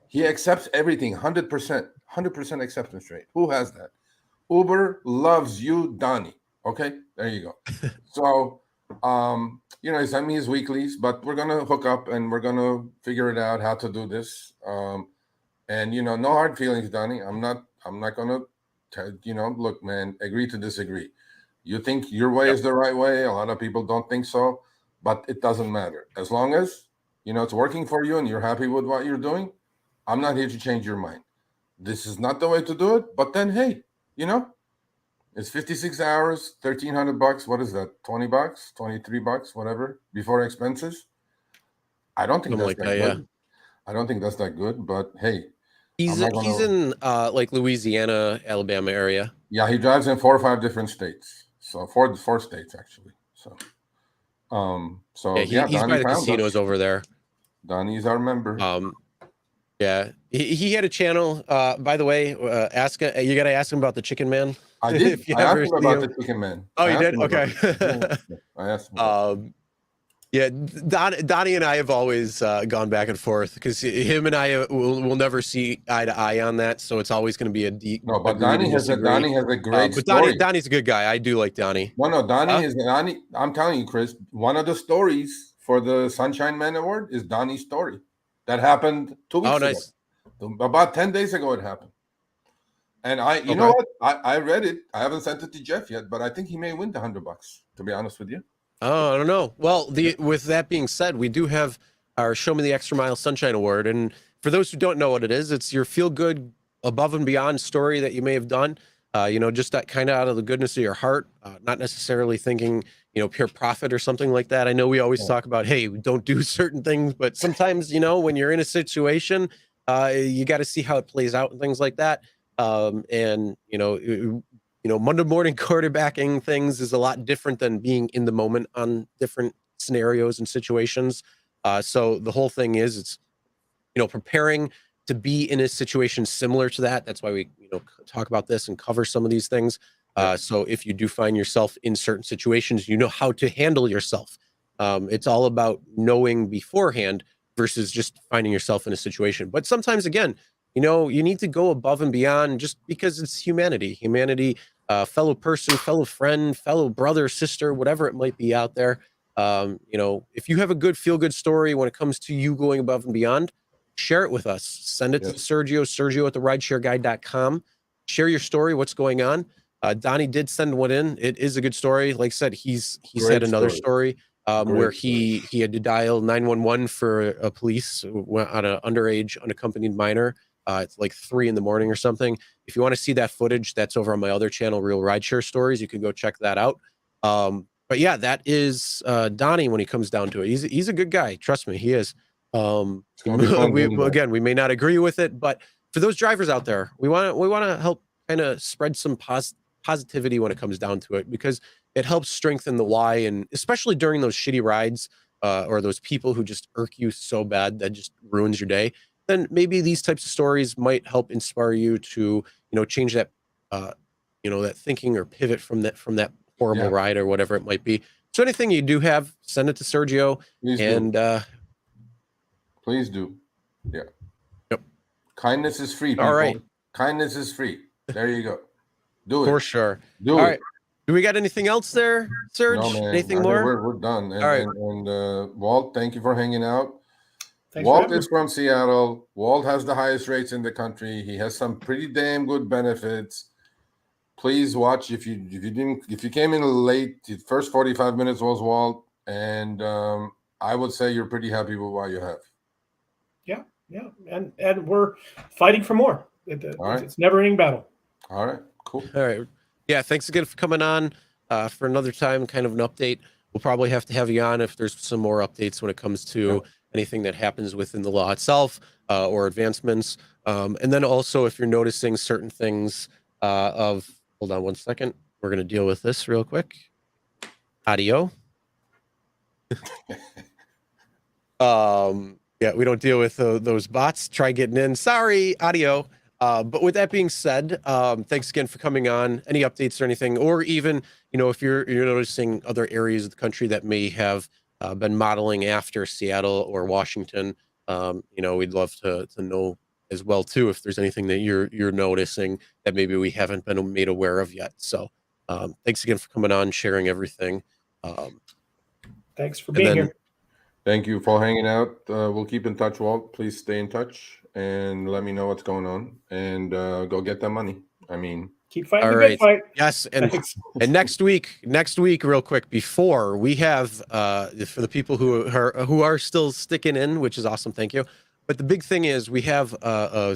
He accepts everything, 100% acceptance rate. Who has that? Uber loves you, Donnie. Okay, there you go. So, he sent me his weeklies, but we're going to hook up and we're going to figure it out how to do this. And, no hard feelings, Donnie. I'm not going to, look, man, agree to disagree. You think your way is the right way. A lot of people don't think so, but it doesn't matter. As long as, it's working for you and you're happy with what you're doing, I'm not here to change your mind. This is not the way to do it, but then, hey, it's 56 hours, $1,300. What is that? $20, $23, whatever, before expenses. I don't think that's that good. Yeah. I don't think that's that good, but hey. He's in like Louisiana, Alabama area. Yeah, he drives in 4 or 5 different states. So four states actually. So he's by the casinos over there. Donnie's our member. Yeah, he had a channel. By the way, you got to ask him about the Chicken Man. I did. I asked him about the Chicken Man. Oh, you did? Okay. I asked him. Yeah, Donnie and I have always gone back and forth because him and I will never see eye to eye on that. So it's always going to be a deep. No, but Donnie has a great story. Donnie's a good guy. I do like Donnie. No, Donnie. I'm telling you, Chris. One of the stories for the Sunshine Man Award is Donnie's story that happened 2 weeks ago. About 10 days ago, it happened. And you know what? I read it. I haven't sent it to Jeff yet, but I think he may win the $100. To be honest with you. Oh, I don't know. Well, with that being said, we do have our Show Me the Extra Mile Sunshine Award, and for those who don't know what it is, it's your feel good, above and beyond story that you may have done. Just that kind of out of the goodness of your heart, not necessarily thinking, pure profit or something like that. I know we always talk about, hey, don't do certain things, but sometimes, when you're in a situation, you got to see how it plays out and things like that. Monday morning quarterbacking things is a lot different than being in the moment on different scenarios and situations. So the whole thing is, it's, preparing to be in a situation similar to that. That's why we, talk about this and cover some of these things. So if you do find yourself in certain situations, you know how to handle yourself. It's all about knowing beforehand versus just finding yourself in a situation. But sometimes, again, you need to go above and beyond just because it's humanity, fellow person, fellow friend, fellow brother, sister, whatever it might be out there. If you have a good feel good story when it comes to you going above and beyond, share it with us. Send it to Sergio at the RideShareGuy.com. Share your story, what's going on. Donnie did send one in. It is a good story. Like I said, he's had another story where he had to dial 911 for a police on an underage unaccompanied minor. It's like 3 a.m. or something. If you want to see that footage, that's over on my other channel, Real Rideshare Stories. You can go check that out. But yeah, that is Donnie when he comes down to it. He's a good guy. Trust me, he is. We may not agree with it, but for those drivers out there, we want to help kind of spread some positivity when it comes down to it, because it helps strengthen the why, and especially during those shitty rides or those people who just irk you so bad that just ruins your day. Then maybe these types of stories might help inspire you to, change that, that thinking or pivot from that horrible ride or whatever it might be. So anything you do have, send it to Sergio. Please do. Yeah. Yep. Kindness is free, people. All right. Kindness is free. There you go. Do it. For sure. Do All it. right. Do we got anything else there, Serge? No, man. Anything more? We're done. And, all right. And Walt, thank you for hanging out. Thanks Walt is from Seattle. Walt has the highest rates in the country. He has some pretty damn good benefits. Please watch if you came in late, the first 45 minutes was Walt, and I would say you're pretty happy with what you have. Yeah, and we're fighting for more. It's never-ending battle. All right, cool. All right, yeah. Thanks again for coming on for another time. Kind of an update. We'll probably have to have you on if there's some more updates when it comes to anything that happens within the law itself or advancements. And then also, if you're noticing certain things hold on one second. We're going to deal with this real quick. Audio. Yeah, we don't deal with those bots. Try getting in. Sorry, audio. But with that being said, thanks again for coming on. Any updates or anything, or even, if you're noticing other areas of the country that may have been modeling after Seattle or Washington, we'd love to know as well too, if there's anything that you're noticing that maybe we haven't been made aware of yet. So thanks again for coming on, sharing everything. Thanks for being here. Thank you for hanging out. We'll keep in touch, Walt. Please stay in touch and let me know what's going on, and go get that money. Keep fighting the good fight. Yes, and next week, real quick, before we have for the people who are still sticking in, which is awesome, thank you. But the big thing is we have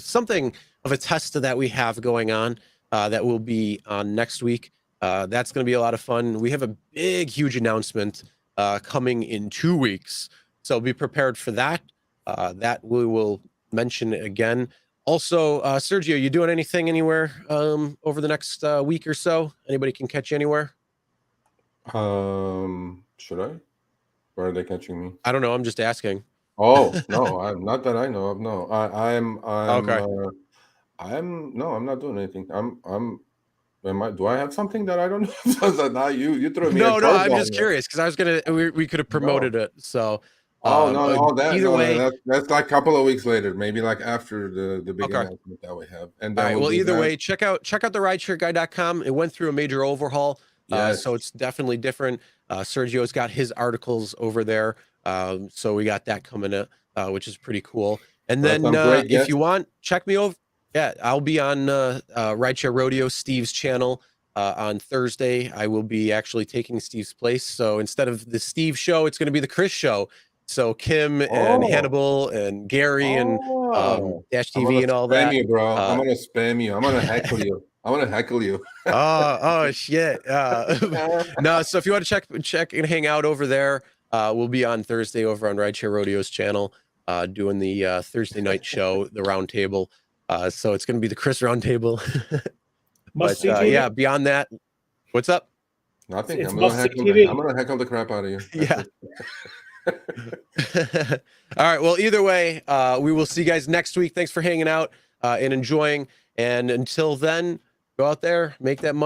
something of a test that we have going on that will be on next week. That's going to be a lot of fun. We have a big, huge announcement coming in 2 weeks, so be prepared for that. That we will mention again. Also, Sergio, you doing anything anywhere over the next week or so? Anybody can catch you anywhere? Should I? Where are they catching me? I don't know. I'm just asking. Oh no, I'm not that I know of. No, I'm okay. I'm not doing anything. Do I have something that I don't know? Now you threw me. No, I'm just curious because I was gonna. We could have promoted it. So. Either way, that's like a couple of weeks later, maybe like after the big announcement that we have. And all right. Well, either way, check out the RideShareGuy.com. It went through a major overhaul, so it's definitely different. Sergio's got his articles over there, so we got that coming up, which is pretty cool. And then if you want, check me over. Yeah, I'll be on RideShare Rodeo, Steve's channel on Thursday. I will be actually taking Steve's place. So instead of the Steve show, it's going to be the Chris show. So Kim and Hannibal and Gary and Dash I'm gonna TV and all spam that. you, bro. I'm gonna spam you. I'm gonna heckle you. I'm gonna heckle you. Oh shit. No, so if you want to check and hang out over there, we'll be on Thursday over on RideShare Rodeo's channel, doing the Thursday night show, the round table. So it's going to be the Chris round table. Must see But TV. yeah, beyond that, what's up? Nothing. It's I'm gonna must-see heckle. TV. I'm gonna heckle the crap out of you. Yeah. All right. Well, either way, we will see you guys next week. Thanks for hanging out and enjoying. And until then, go out there, make that money.